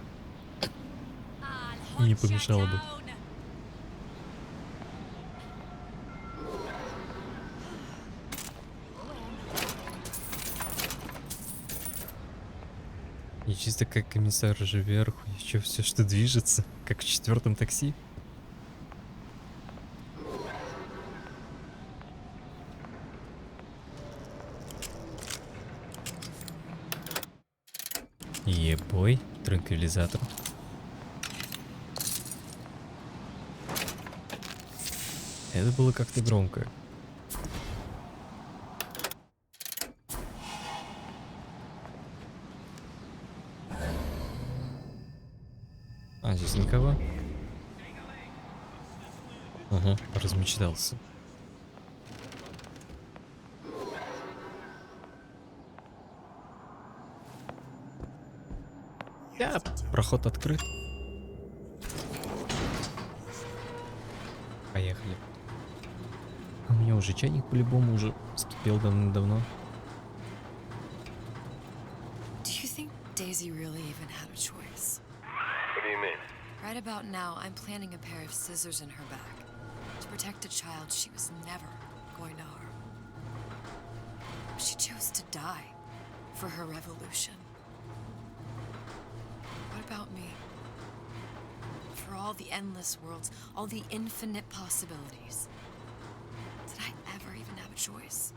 не помешало бы. И чисто как комиссар же вверху, еще все, что движется, как в 4-м такси. Ебой, транквилизатор. Это было как-то громко. А, здесь никого? Ага, размечтался. Да, проход открыт. Поехали. У меня уже чайник по-любому уже вскипел давно-давно. Do you think Daisy really even had a choice? What do you mean? Right about now, I'm planting a pair of scissors in her back to protect a child she was never going to harm. She chose to die for her revolution. What about me? For all the endless worlds, all the infinite possibilities. Did I ever even have a choice?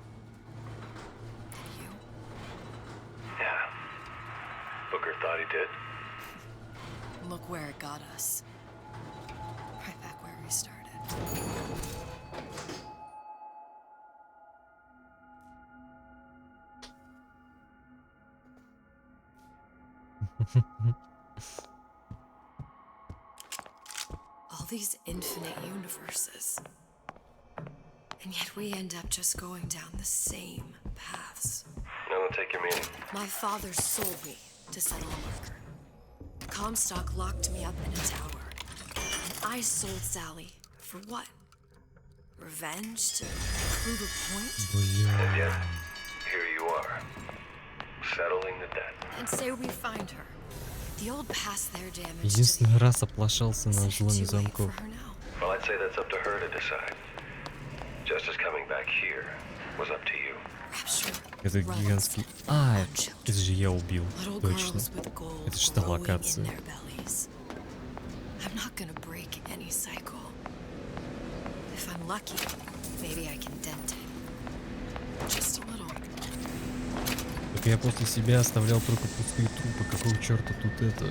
Did you? Yeah. Booker thought he did. Look where it got us. Right back where we started. All these infinite universes. And yet we end up just going down the same paths. I don't take your meaning. My father sold me to settle a marker. Comstock locked me up in a tower. And I sold Sally for what? Revenge to prove a point? And yet, here you are, settling the debt. And say we find her. The old past their damage to Единственный раз оплошался на взломе замков. Well, I'd say that's up to her to decide. Justice coming back here was up to you. Это гигантский... А, это же я убил. Точно. Это же та локация. I'm not gonna break any cycle. If I'm lucky, maybe I can dent it. Just a little. Так я после себя оставлял только пустые трупы. Какого черта тут это?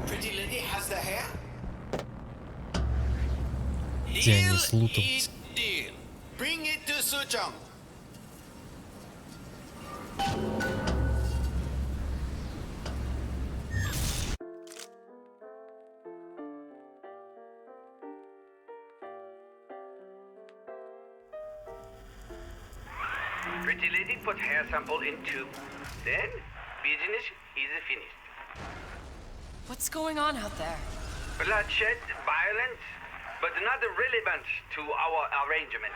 Pretty lady has the hair? Тянет лутом. Deal. Bring it to Suchong. Pretty lady put hair sample in tube. Then, business is finished. What's going on out there? Bloodshed, violence, but not relevant to our arrangement.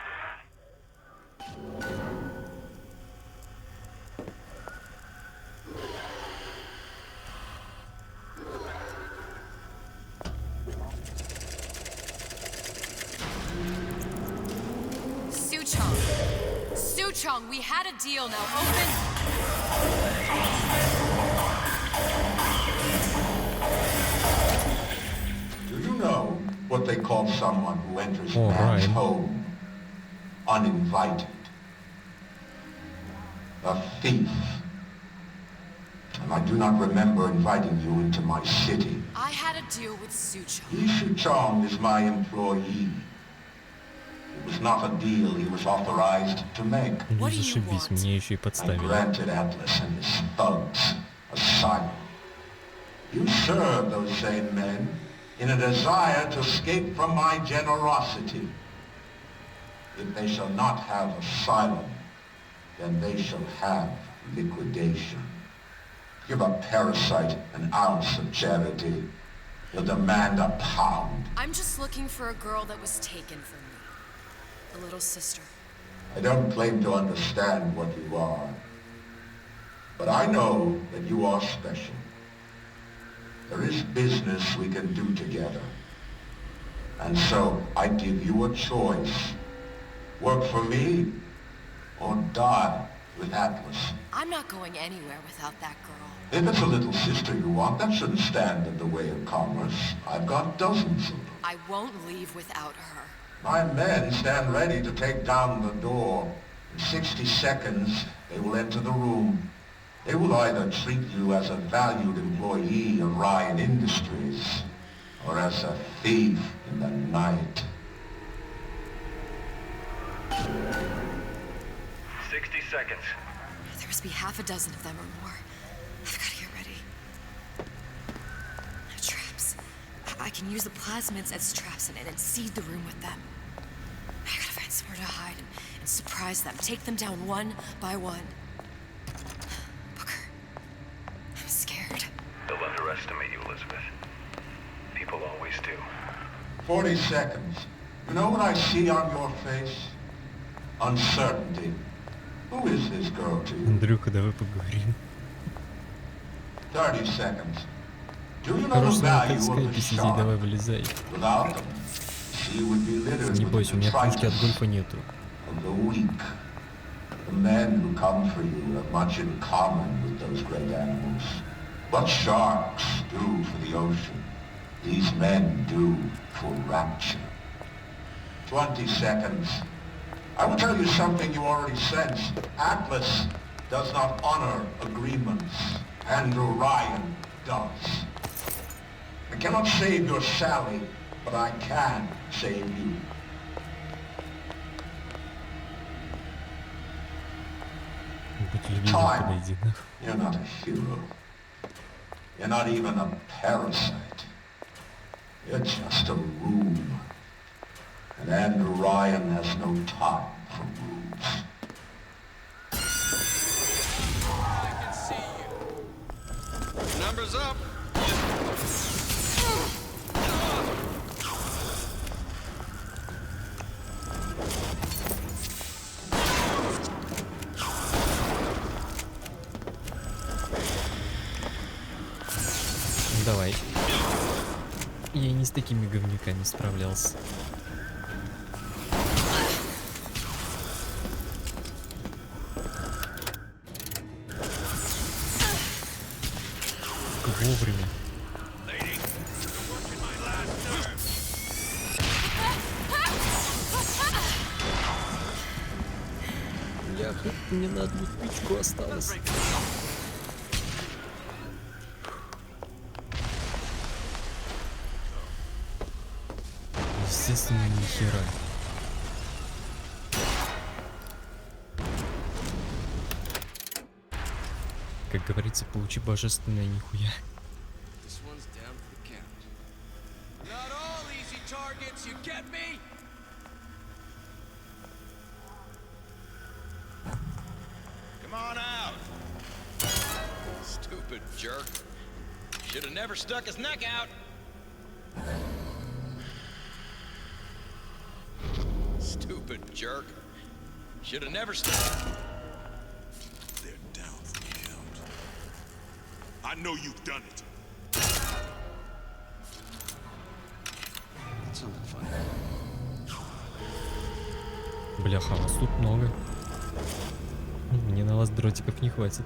Suchong, we had a deal. Now open. Do you know what they call someone who enters man's home uninvited? A thief. And I do not remember inviting you into my city. I had a deal with Suchong. Suchong is my employee. It was not a deal he was authorized to make. Ну зашибись, мне еще и I подставили. granted Atlas and his thugs asylum. You serve those same men in a desire to escape from my generosity. If they shall not have asylum, then they shall have liquidation. Give a parasite an ounce of charity, he'll demand a pound. I'm just looking for a girl that was taken from me. A little sister. I don't claim to understand what you are, but I know that you are special. There is business we can do together. And so I give you a choice. Work for me or die with Atlas. I'm not going anywhere without that girl. If it's a little sister you want, that shouldn't stand in the way of commerce. I've got dozens of them. I won't leave without her. My men stand ready to take down the door. In 60 seconds, they will enter the room. They will either treat you as a valued employee of Ryan Industries or as a thief in the night. 60 seconds. There must be half a dozen of them or more. I've got to get ready. No traps. I can use the plasmids as traps and seed the room with them. I gotta find somewhere to hide and surprise them. Take them down one by one. Booker, I'm scared. They'll underestimate you, Elizabeth. People always do. 40 seconds. You know what I see on your face? Uncertainty. Who is this girl to you? Андрюха, давай поговорим. 30 seconds. Do you know Хорош the на value of скайпе the сидеть, shot? давай вылезай. Without them, she would be littered Не with бойся, у меня кружки от гольфа нету. of the weak. The men who come for you have much in common with those great animals. What sharks do for the ocean, these men do for rapture. 20 seconds. I will tell you something you already sense. Atlas does not honor agreements. Andrew Ryan does. I cannot save your Sally, but I can save you. Time. You're not a hero. You're not even a parasite. You're just a room. And Andrew Ryan has no time for rooms. I can see you. Numbers up. Давай. Я не с такими говнюками справлялся. Вовремя. Бляха, мне на одну спичку осталось. Естественно, ни хера. Как говорится, получи божественное нихуя. This one's down for the count. Not all easy targets, you get me? Come on out. Stupid jerk. Should have never stuck his neck out. Stupid jerk. Should have never stuck. They're down for the count. I know you've done it. Something funny. Бляха, вас тут много. Мне на вас дротиков не хватит.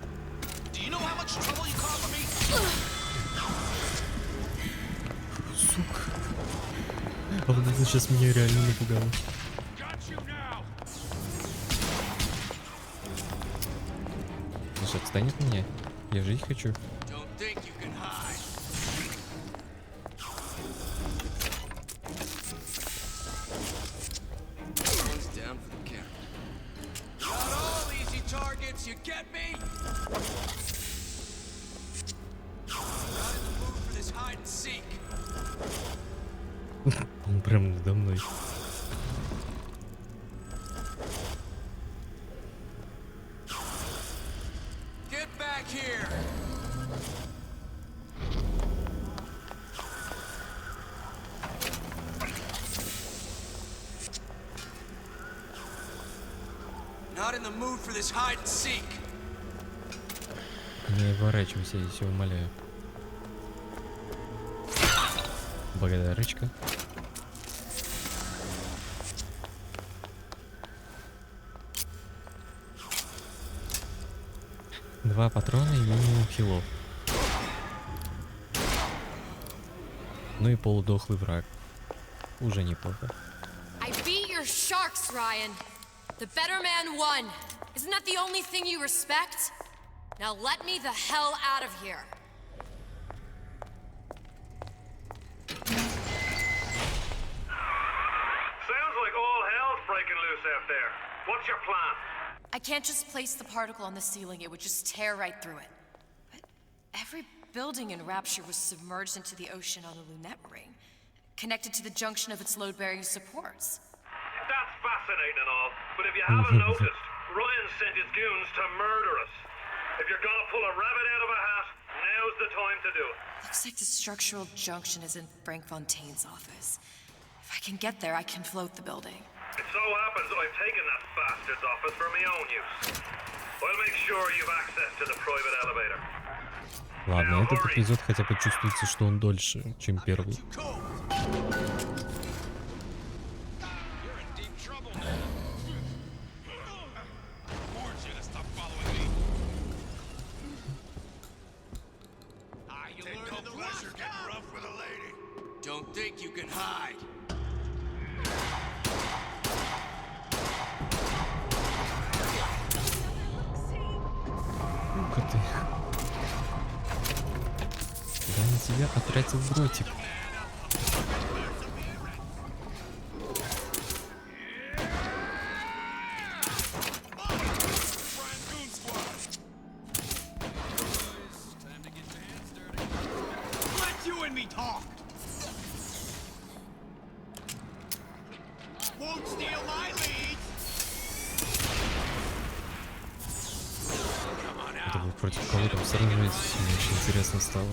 Сука. А вот это сейчас меня реально напугало. Слушай, отстань от меня. Я жить хочу. Он прям надо мной. Get back here! Not in the mood for this hide and seek. Не оборачивайся, я тебя умоляю. Благодарочка. Два патрона и минимум хилов. Ну и полудохлый враг. Уже неплохо. I beat your sharks, Ryan. The better man won. Isn't that the only thing you respect? Now let me the hell out of here. Sounds like all hell's breaking loose out there. What's your plan? I can't just place the particle on the ceiling, it would just tear right through it. But every building in Rapture was submerged into the ocean on the Lunette ring, connected to the junction of its load-bearing supports. That's fascinating and all, but if you haven't noticed, Ryan sent his goons to murder us. If you're gonna pull a rabbit out of a hat, now's the time to do it. Looks like the structural junction is in Frank Fontaine's office. If I can get there, I can float the building. It so happens I've taken that bastard's office for my own use. I'll make sure you've access to the private elevator. Ладно, этот эпизод хотя бы чувствуется, что он дольше, чем первый. Don't think you can hide. Ну-ка ты. Я на тебя потратил дротик. Let you and me talk. Won't steal my lead. Это вы против кого там сражаетесь? Мне очень интересно стало.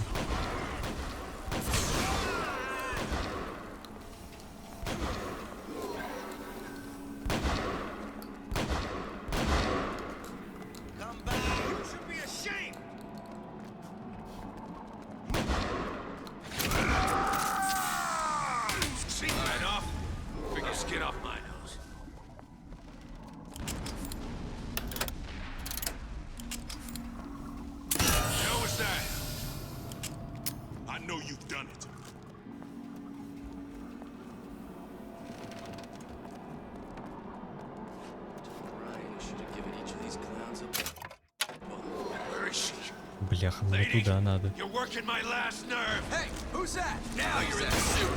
Бляха, мне туда надо. You're working my last nerve. Hey, who's that? Now you're in the suit.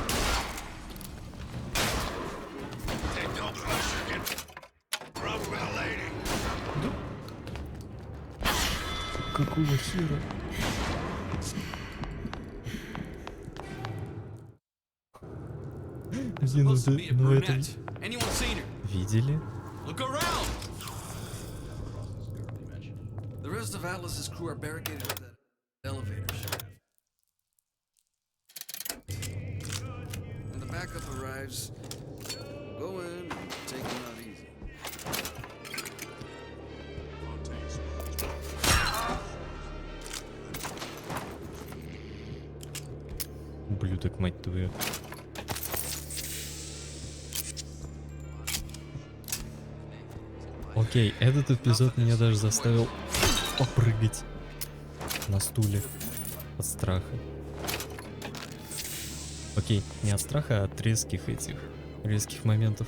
Take no pleasure in rough with a lady. Какого хера? Ну это... Видели? Look around. The rest of Atlas's crew are barricaded with that elevator shaft. When the backup arrives, go in and take them out easy. Ублюдок, мать твою. Окей, этот эпизод меня даже заставил попрыгать на стуле от страха. Окей, не от страха, а от резких моментов.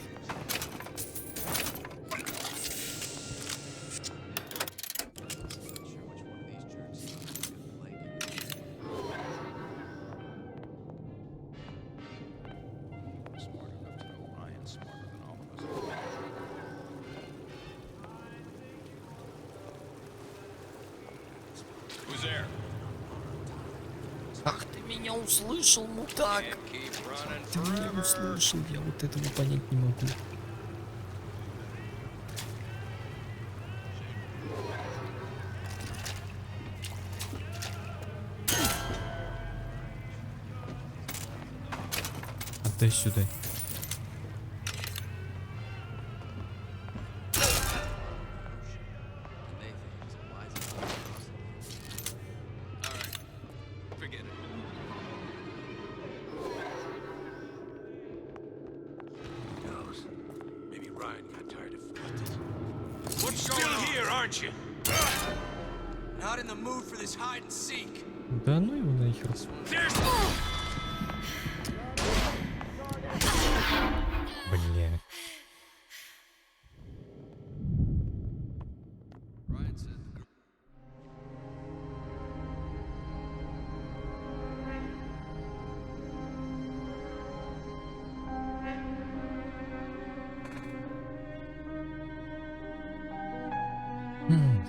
Ах, ты меня услышал, мудак! Ты меня услышал, я вот этого понять не могу. Отдай сюда. Not in the mood for this hide and seek. Да ну его нахер. Бля.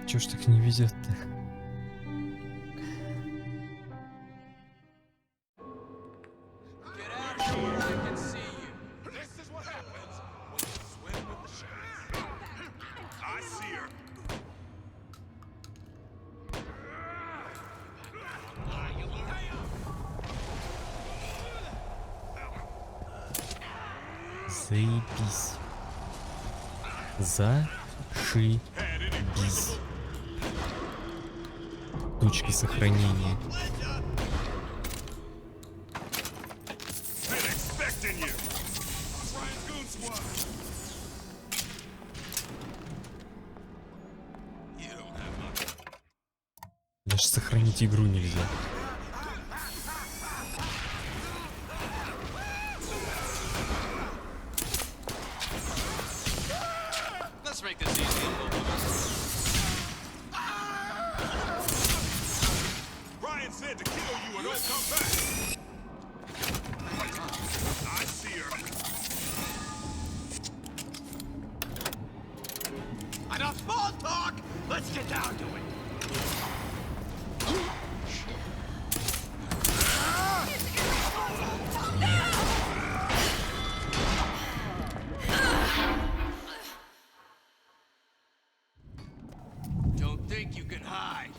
Чё ж так не везет-то? Заебись. Зашибись. Точки сохранения. Даже сохранить игру нельзя. Enough small talk! Let's get down to it! Don't think you can hide.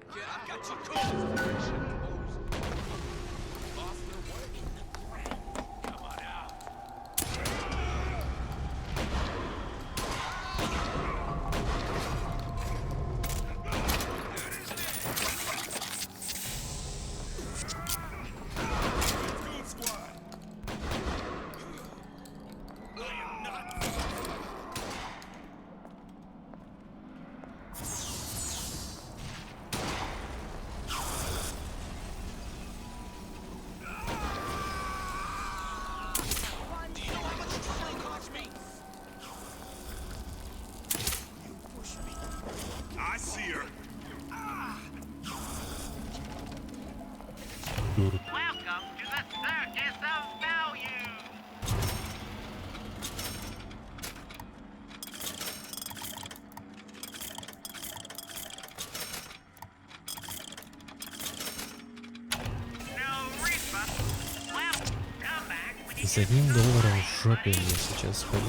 I've got you covered. Come on out. Goon squad. I am not. I see her. Welcome to the Circus of Value. No refund. Well, come back when you С $1 в жопе я сейчас ходил.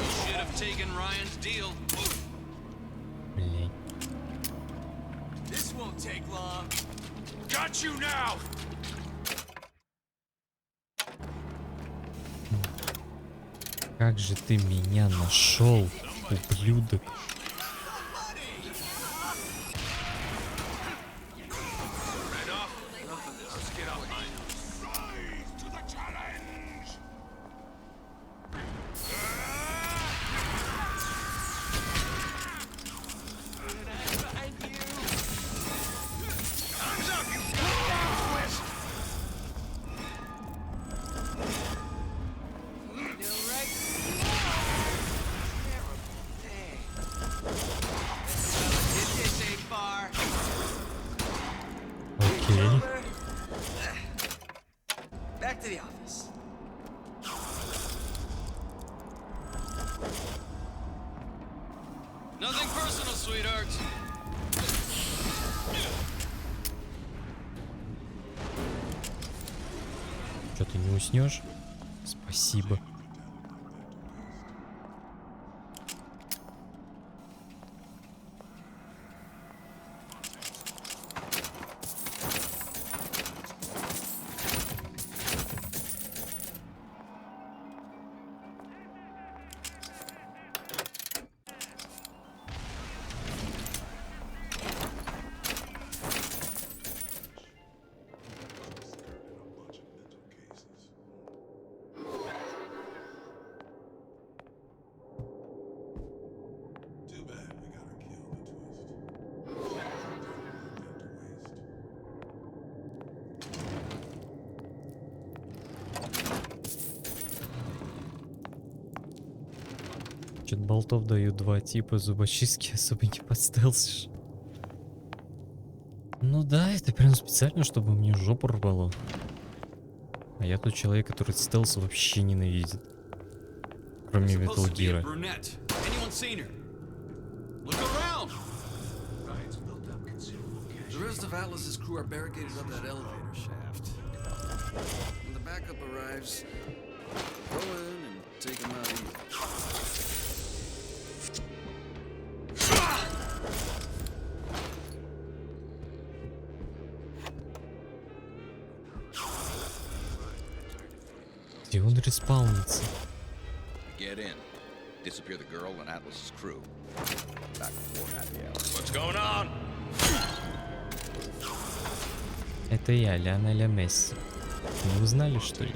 You should have taken Ryan's deal. won't take long. Got you now. Как же ты меня нашел, ублюдок? Back to the office. Nothing personal, sweetheart. Что, ты не уснешь? Спасибо. Что-то болтов дают два типа, зубочистки особо не подстелсишь. Ну да, это прям специально, чтобы мне жопу рвало. А я тот человек, который стелс вообще ненавидит. Кроме Metal Gear. The rest of Atlas's crew are barricaded up that elevator shaft. When the backup arrives, go in and take them out easy. Где он респаунится? Get in. Disappear the girl and Atlas's crew. Back before happy hour. What's going on? Это я, Лионель Месси. Не узнали, что ли?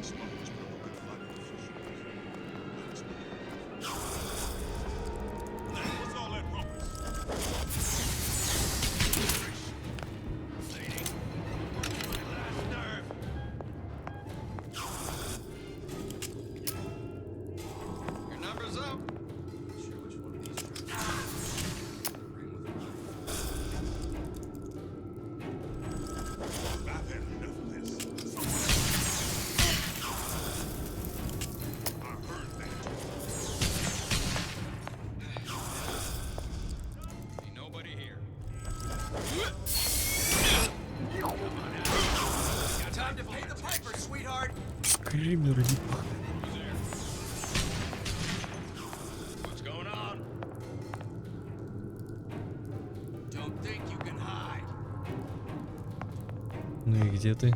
Скример, ну и где ты?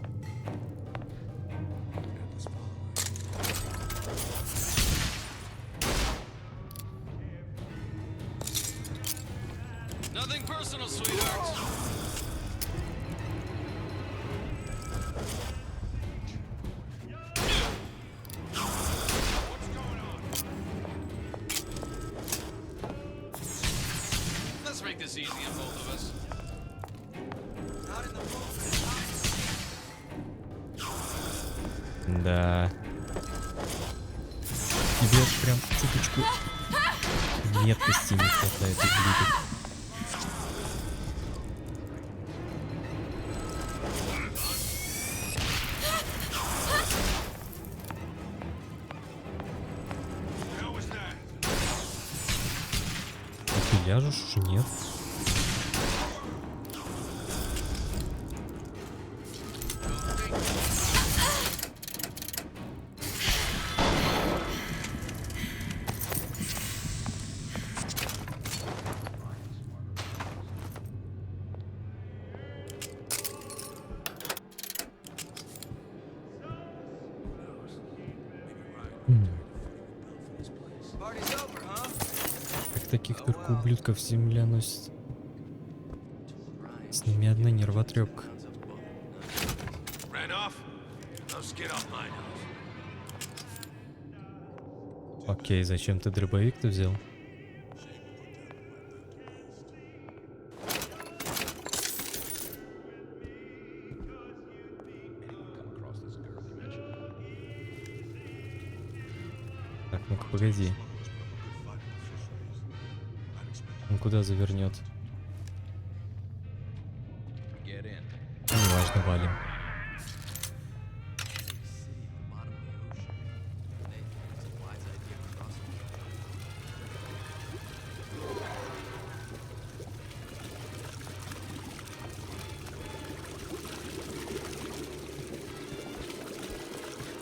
Nothing personal, sweetheart. Let's make this easy on both of us. Да. Тебе прям чуточку меткости не хватает, ублюдок. Ты ляжешь уже? Нет. таких только ублюдков земля носит. С ними одна нервотрепка. Окей, зачем ты дробовик-то взял? Так, ну-ка, погоди. Он куда завернет? Неважно, валим.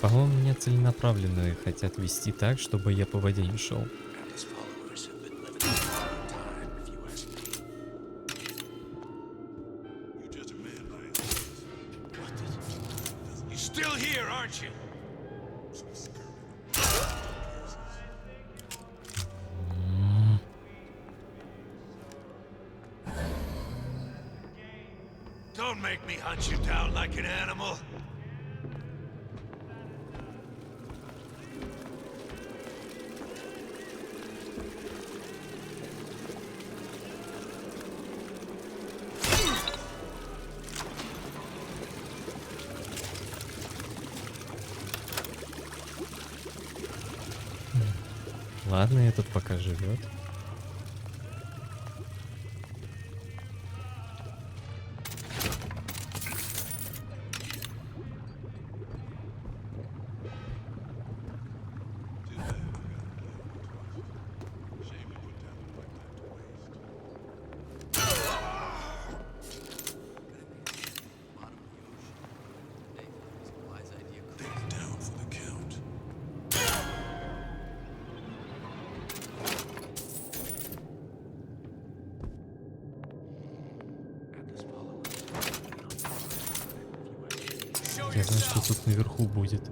По-моему, меня целенаправленно хотят вести так, чтобы я по воде не шел. Don't make me hunt you down like an animal. Ладно, этот пока живет. Я знаю, что тут наверху будет.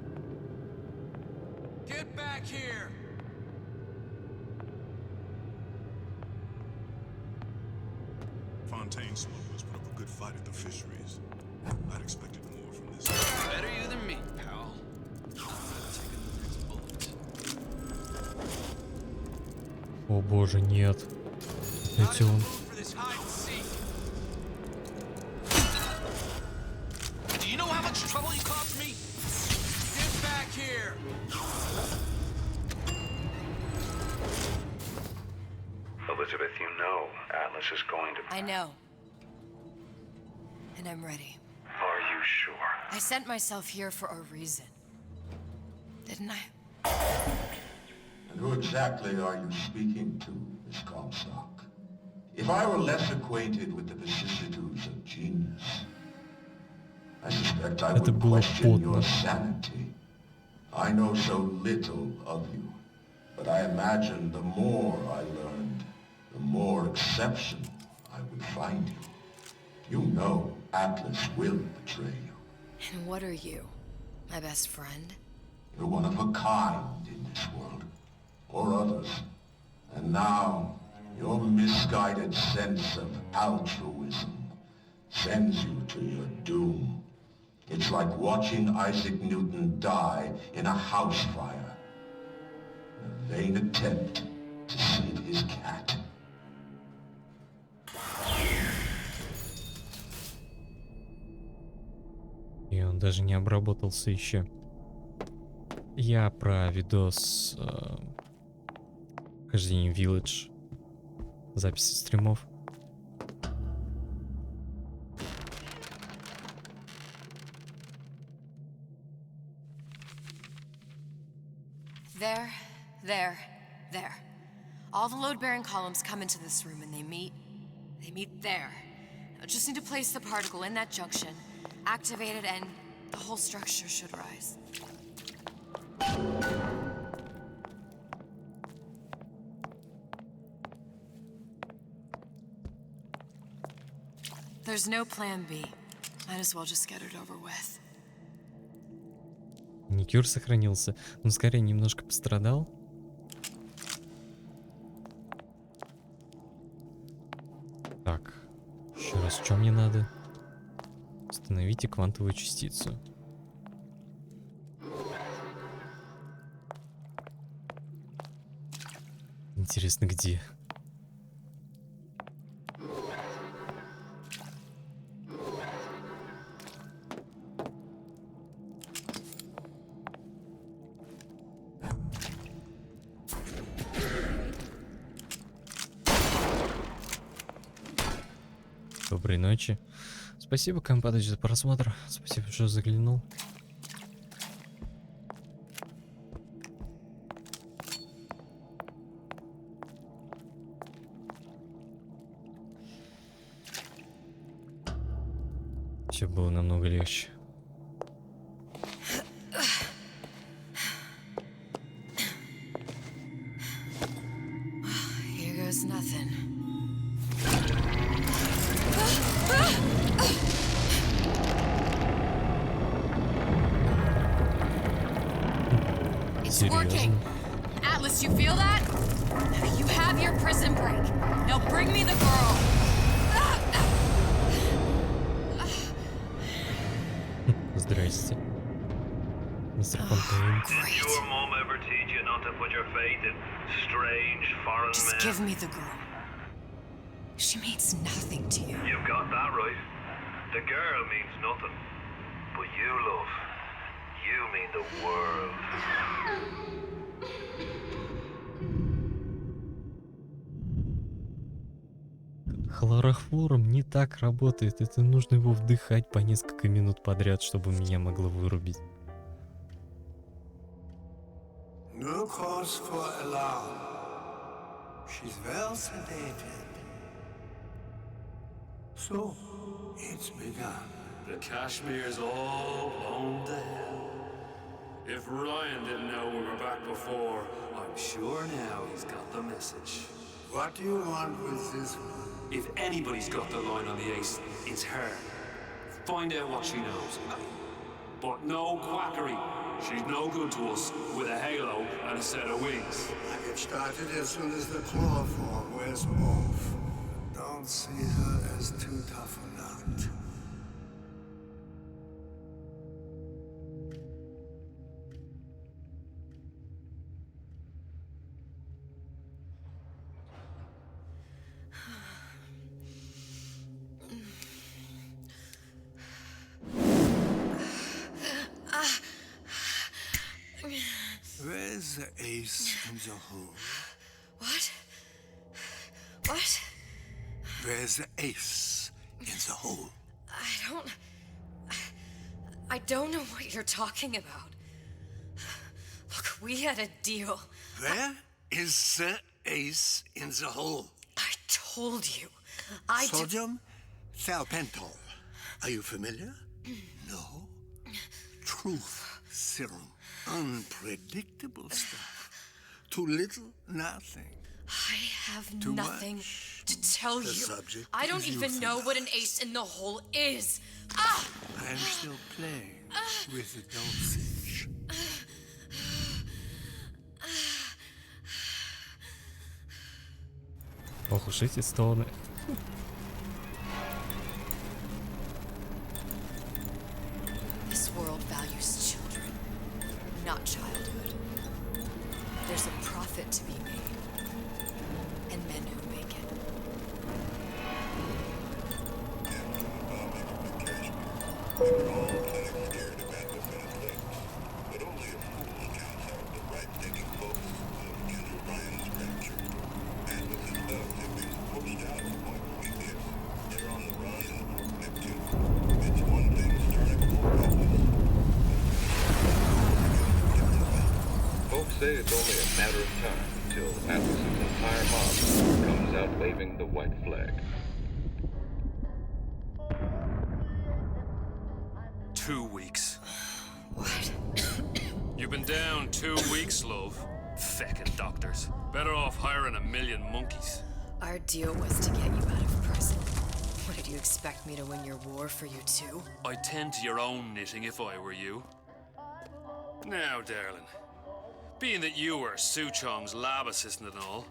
Fontaine smugglers put up a good fight at the fisheries. I'd expected more from this. Better you than me, pal. О боже, нет. Эти он. Do you know how much trouble you caused me? Get back here! Elizabeth, you know Atlas is going to... I know. And I'm ready. Are you sure? I sent myself here for a reason. Didn't I? And who exactly are you speaking to, Miss Comstock? If I were less acquainted with the vicissitudes of genius, I suspect I would question your sanity. I know so little of you, but I imagine the more I learned, the more exceptional I would find you. You know Atlas will betray you. And what are you? My best friend? You're one of a kind in this world, or others. And now, your misguided sense of altruism sends you to your doom. It's like watching Isaac Newton die in a house fire. A vain attempt to save his cat. И он даже не обработался еще. Я про видос прохождение Village. Записи стримов. There. All the load-bearing columns come into this room and they meet there. I just need to place the particle in that junction, activate it, and the whole structure should rise. There's no plan B. Might as well just get it over with. Никюр сохранился. Он скорее немножко пострадал. Так, еще раз, что мне надо? Установите квантовую частицу. Интересно, где? Доброй ночи. Спасибо, Компатыч, за просмотр. Спасибо, что заглянул. Все было намного легче. Here goes nothing. It's working. Atlas, you feel that? You have your prison break. Now bring me the girl. Здрасте. Мистер Фонтейн. Did your mom ever teach you not to put your faith in strange foreign Just men? give me the girl. She means nothing to you. You've got that right. The girl means nothing. But you, love, you mean the world. Хлорофорум не так работает. Это нужно его вдыхать по несколько минут подряд, чтобы меня могло вырубить. No cause for alarm. She's well sedated. So, it's begun. The Kashmir's all blown to hell. If Ryan didn't know we were back before, I'm sure now he's got the message. What do you want with this one? If anybody's got the line on the ace, it's her. Find out what she knows. But no quackery. She's no good to us with a halo and a set of wings. I get started as soon as the chloroform wears off. Don't see her as too tough a nut. Where's the ace in the hole? What? What? Where's the ace in the hole? I don't know what you're talking about. Look, we had a deal. Where is the ace in the hole? I told you. Sodium thiopental. Are you familiar? No. Truth serum. Unpredictable stuff. Too little, nothing. I have Too nothing much. to tell The you. subject I don't is even know what an ace in the hole is. I'm still playing with the dosage. Ох уж эти стоны. This world values children, not childhood. There's a profit to be made, and men who make it. Folks say it's only a matter of time until Atlas's entire mob comes out waving the white flag. 2 weeks. What? You've been down 2 weeks, love. Feckin' doctors. Better off hiring a million monkeys. Our deal was to get you out of prison. What, did you expect me to win your war for you too? I'd tend to your own knitting if I were you. Now, darling, being that you were Su Chong's lab assistant and all,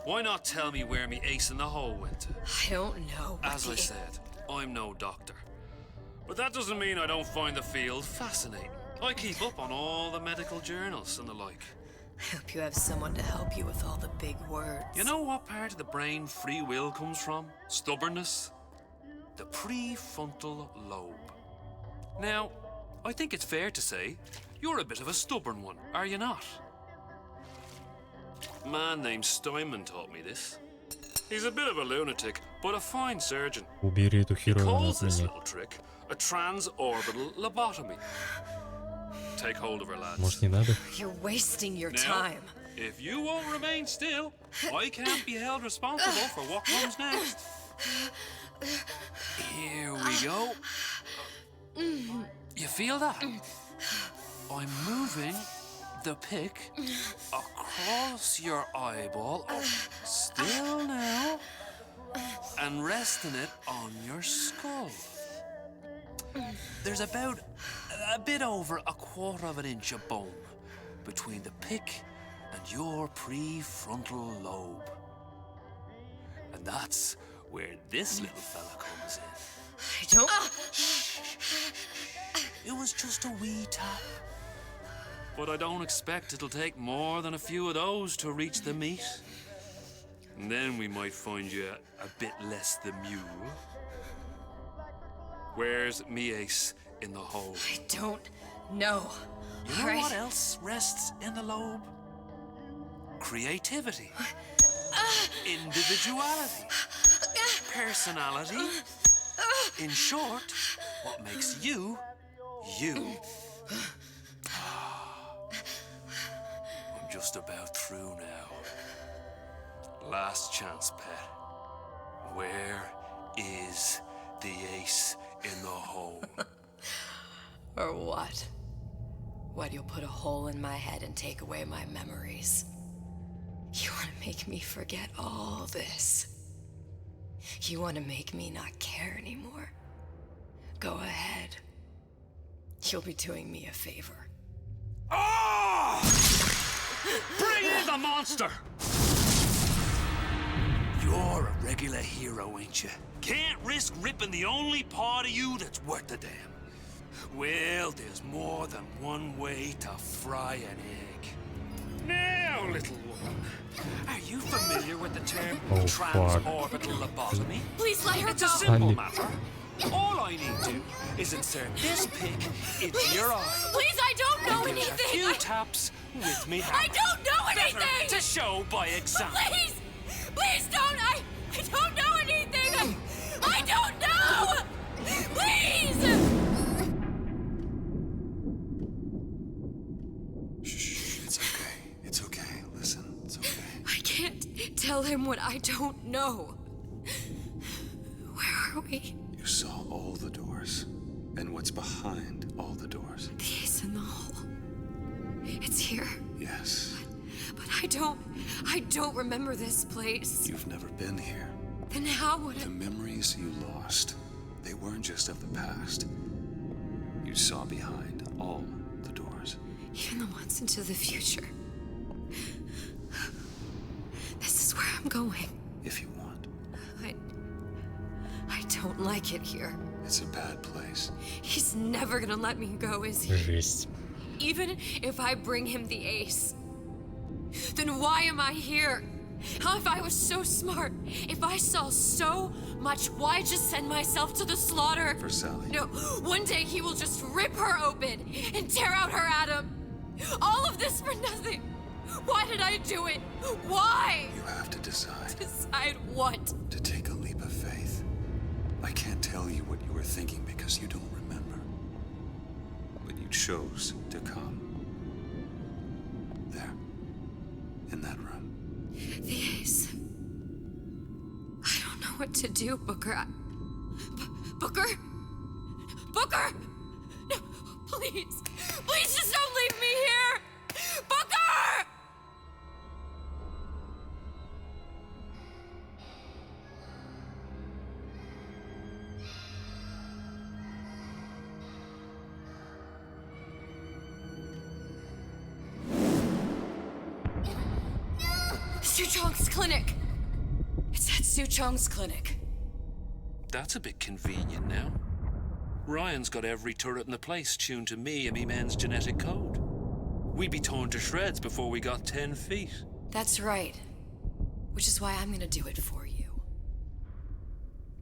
Why not tell me where me ace in the hole went to? I don't know. As I said, I'm no doctor. But that doesn't mean I don't find the field fascinating. I keep up on all the medical journals and the like. I hope you have someone to help you with all the big words. You know what part of the brain free will comes from? Stubbornness? The prefrontal lobe. Now, I think it's fair to say you're a bit of a stubborn one, are you not? A man named Steinman taught me this. He's a bit of a lunatic, but a fine surgeon. Убери эту He херовину calls от this меня. little trick a transorbital lobotomy. Take hold of her, lads. Может, не надо? You're wasting your Now, time. if you won't remain still, I can't be held responsible for what comes next. Here we go. You feel that? I'm moving the pick across your eyeball, still now, and resting it on your skull. There's about a bit over a quarter of an inch of bone between the pick and your prefrontal lobe. And that's where this little fella comes in. I don't... It was just a wee tap. But I don't expect it'll take more than a few of those to reach the meat. And then we might find you a bit less the mule. Where's me ace in the hole? I don't know. You know what else rests in the lobe? Creativity. Individuality. Personality. In short, what makes you, you. I'm just about through now. Last chance, pet. Where is the ace in the hole? Or what? What, you'll put a hole in my head and take away my memories? You want to make me forget all this? You want to make me not care anymore? Go ahead. You'll be doing me a favor. Oh! Bring in the monster! You're a regular hero, ain't you? Can't risk ripping the only part of you that's worth a damn. Well, there's more than one way to fry an egg. Now, little one, are you familiar with the term transorbital lobotomy? Please let her It's go. a simple matter. All I need to is insert this pick into your eye. Please, I don't know And give it anything. a few taps with me hand. I don't know Better anything. to show by example. Please, please don't. I don't know anything. I don't know. Please. It's okay. It's okay. Listen, it's okay. I can't tell him what I don't know. Where are we? You saw all the doors, and what's behind all the doors. The ace in the hole. It's here. Yes. But I don't remember this place. You've never been here. Then how would The memories you lost, they weren't just of the past. You saw behind all the doors. even the ones into the future? This is where I'm going. If you want. I don't like it here. It's a bad place. He's never gonna let me go, is he? Жесть. Even if I bring him the ace, then why am I here? How if I was so smart? If I saw so much, why just send myself to the slaughter? For Sally. No, one day he will just rip her open and tear out her atom. All of this for nothing. Why did I do it? Why? You have to decide. Decide what? To take a leap of faith. I can't tell you what you were thinking because you don't remember. But you chose to come. There. In that room. The ace. I don't know what to do, Booker. Booker? Booker! No, please. Please just don't leave me here! Booker! Suchong's clinic! It's at Suchong's clinic. That's a bit convenient now. Ryan's got every turret in the place tuned to me and me men's genetic code. We'd be torn to shreds before we got 10 feet. That's right. Which is why I'm gonna do it for you.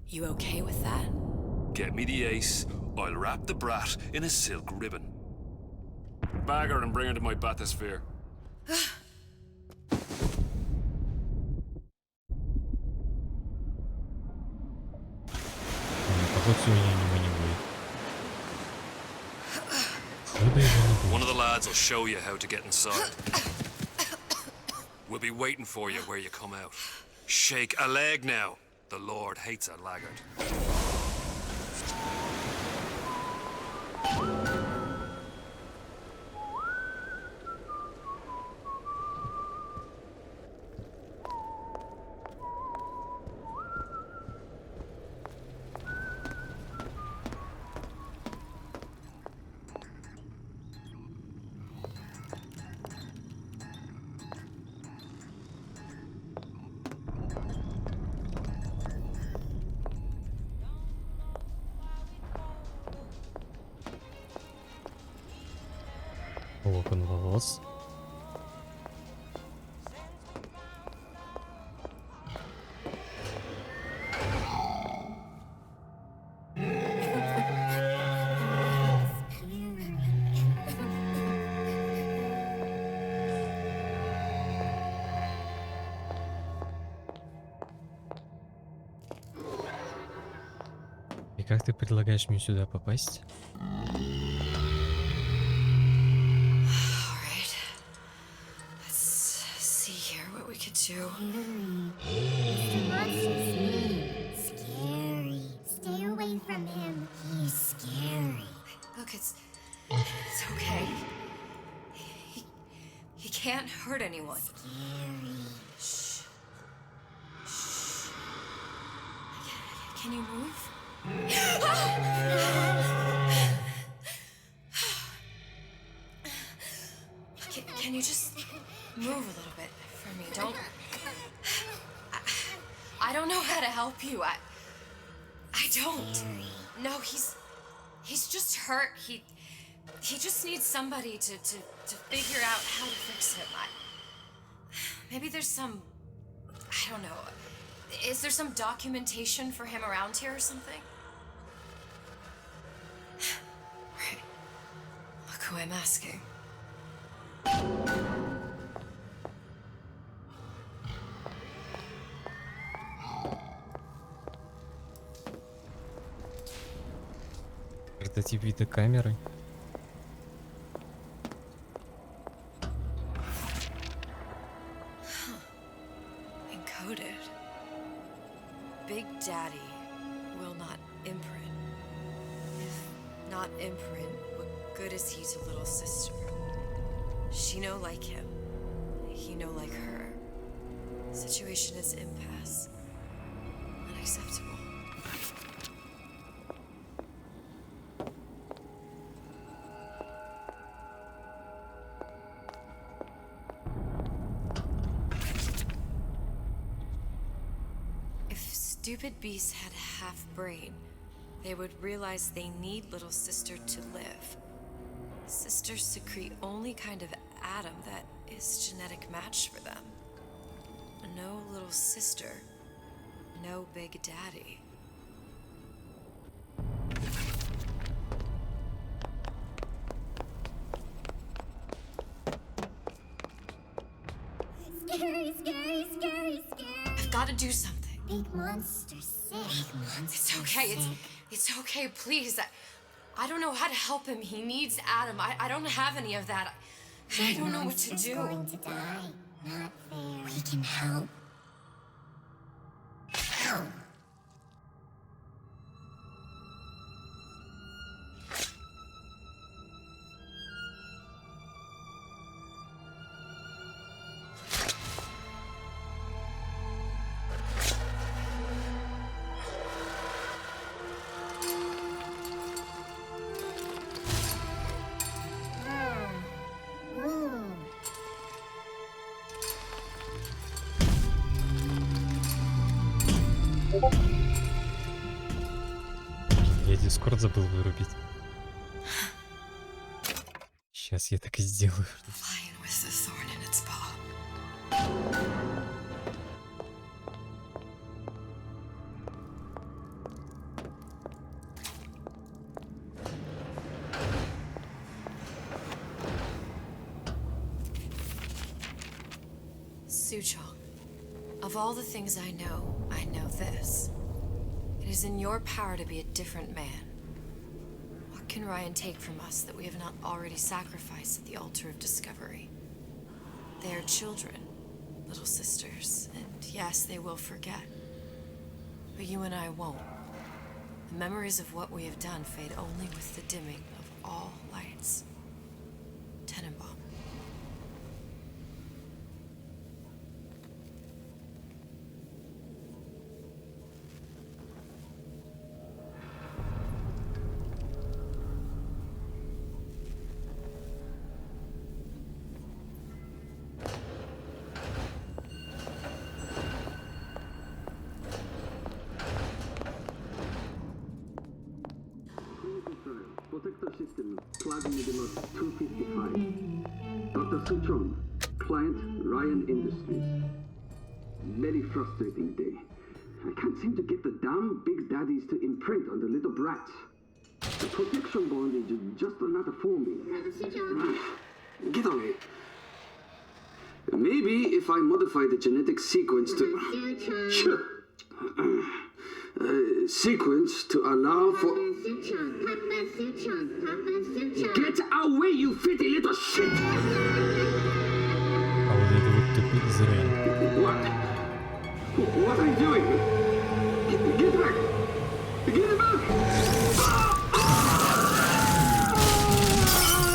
You okay with that? Get me the ace, I'll wrap the brat in a silk ribbon. Bag her and bring her to my bathysphere. Поход сегодня аниме не будет. One of the lads will show you how to get inside. We'll be waiting for you where you come out. Shake a leg now. The Lord hates a laggard. Локон волос. И как ты предлагаешь мне сюда попасть? Mr. Monster's mean. Scary. Stay away from him. He's scary. Look, it's okay. He can't hurt anyone. Scary. Shh. Shh. Can you move? Can you just move a little bit for me? Don't. I don't know how to help you. I don't. No, he's just hurt. He just needs somebody to figure out how to fix him. Maybe there's some, I don't know. Is there some documentation for him around here or something? Right. Look who I'm asking. Прототип вида камеры. Encoded. Big Daddy will not imprint. If not imprint, what good is he to little sister? She no like him. He no like her. Situation is impasse. Unacceptable. Stupid beasts had half brain. They would realize they need little sister to live. Sisters secrete only kind of atom that is genetic match for them. No little sister, no big daddy. Scary, scary, scary, scary. I've got to do something. Big monster sick. Big monster It's okay. sick. It's okay. Please. I don't know how to help him. He needs Adam. I don't have any of that. I don't know what to Monster's do. going to die. Not fair. We can help. Help. Я Дискорд забыл вырубить. Сейчас я так и сделаю. Suchong, of all the things I know this. It is in your power to be a different man. What can Ryan take from us that we have not already sacrificed at the altar of discovery? They are children, little sisters, and yes, they will forget. But you and I won't. The memories of what we have done fade only with the dimming of all lights. Tenenbaum. Protector system, Plasma Modular 255. Dr. Suchong, client Ryan Industries. Very frustrating day. I can't seem to get the damn big daddies to imprint on the little brats. The protection bond is just another forming. Get away. Maybe if I modify the genetic sequence to... sequence to allow for... Get away, you filthy little shit! А вот это вот тупик зря. What are you doing? Get back! Get back!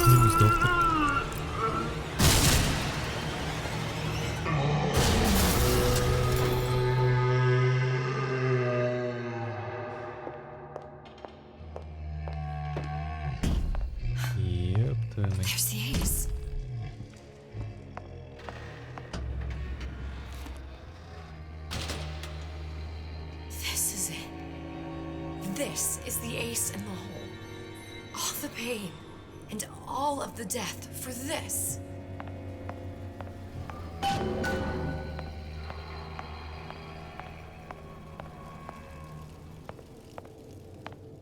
Минус доктор. There's the ace. This is it. This is the ace in the hole. All the pain and all of the death for this.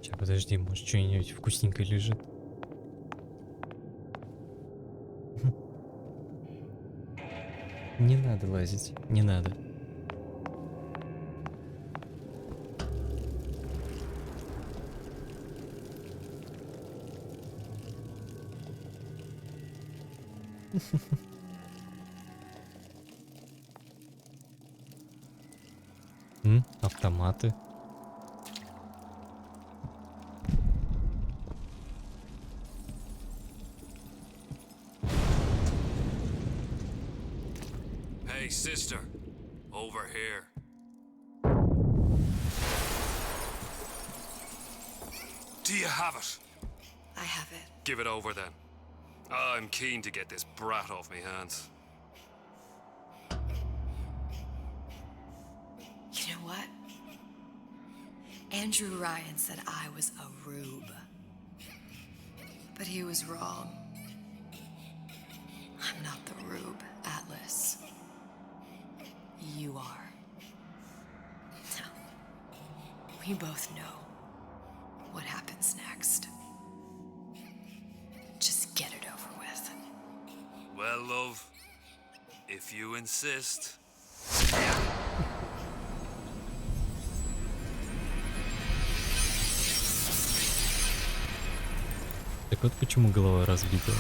Сейчас, подожди, может что-нибудь вкусненькое лежит? Не надо лазить, не надо. Автоматы. Hey, sister. Over here. Do you have it? I have it. Give it over then. I'm keen to get this brat off me hands. You know what? Andrew Ryan said I was a rube. But he was wrong. I'm not the rube, Atlas. You are. No. We both know what happens next. Just get it over with. Well, love, if you insist. Так вот почему голова разбита.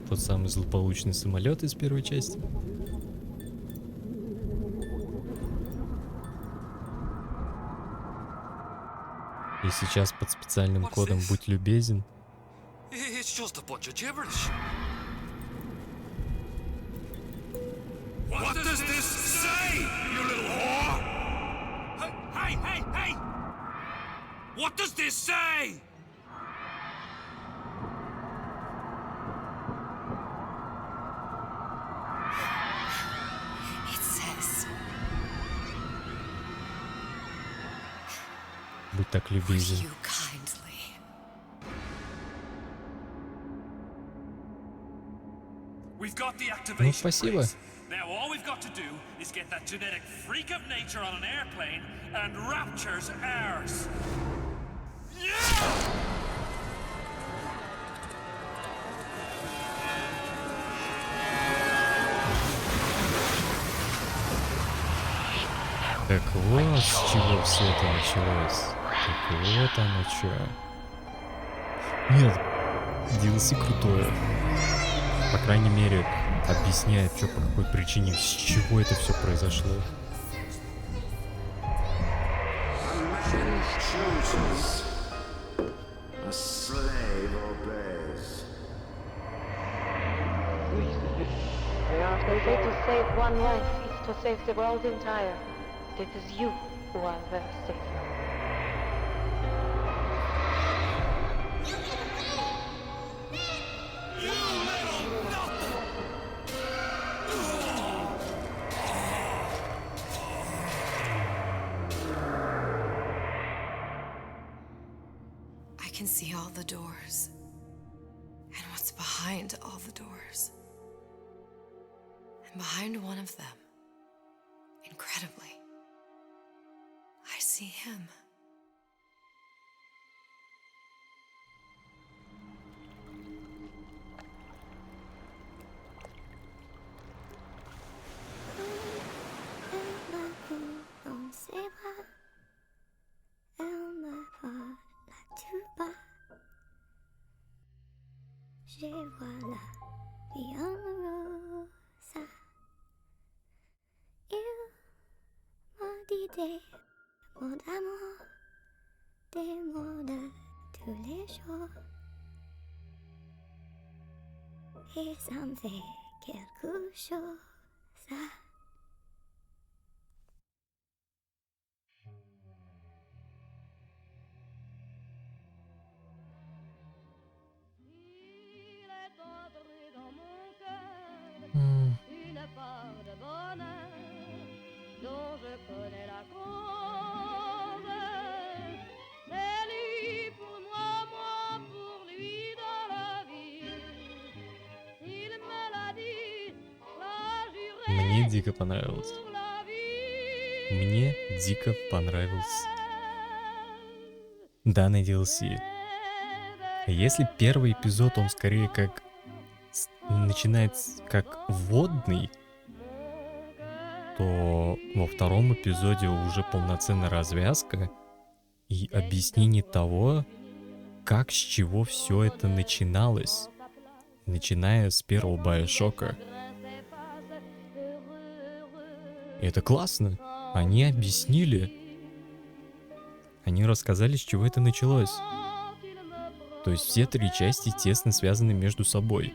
Тот самый злополучный самолет из первой части. И сейчас под специальным кодом «Будь любезен». It's just a bunch of gibberish. What does this say, you little whore? Hey! What does this say? Будь так любезен. Ну, спасибо. Now all we've got to do is get that genetic freak of nature on an airplane, and Rapture's ours. Так вот с чего все это началось. Так вот оно чё. Нет, DLC крутое. По крайней мере, объясняет, что по какой причине, с чего это все произошло. They say to save one life is to save the world entire. It is you who are their savior. I can see all the doors. And what's behind all the doors. And behind one of them, incredibly, I see him. Dans ses bras, elle me parle tout bas. Je vois la vie en rose. Il m'a dit des mots d'amour, des mots de tous les jours. Et ça me fait quelque chose. Une part de bonheur dont je connais la cause. C'est lui pour moi, moi pour lui dans la vie. S'il me l'a dit, la juré. Мне дико понравилось. Мне дико понравился данный DLC. Если первый эпизод, он скорее как начинается как вводный, то во втором эпизоде уже полноценная развязка и объяснение того, как, с чего все это начиналось, начиная с первого BioShock. И это классно. Они объяснили. Они рассказали, с чего это началось. То есть все три части тесно связаны между собой.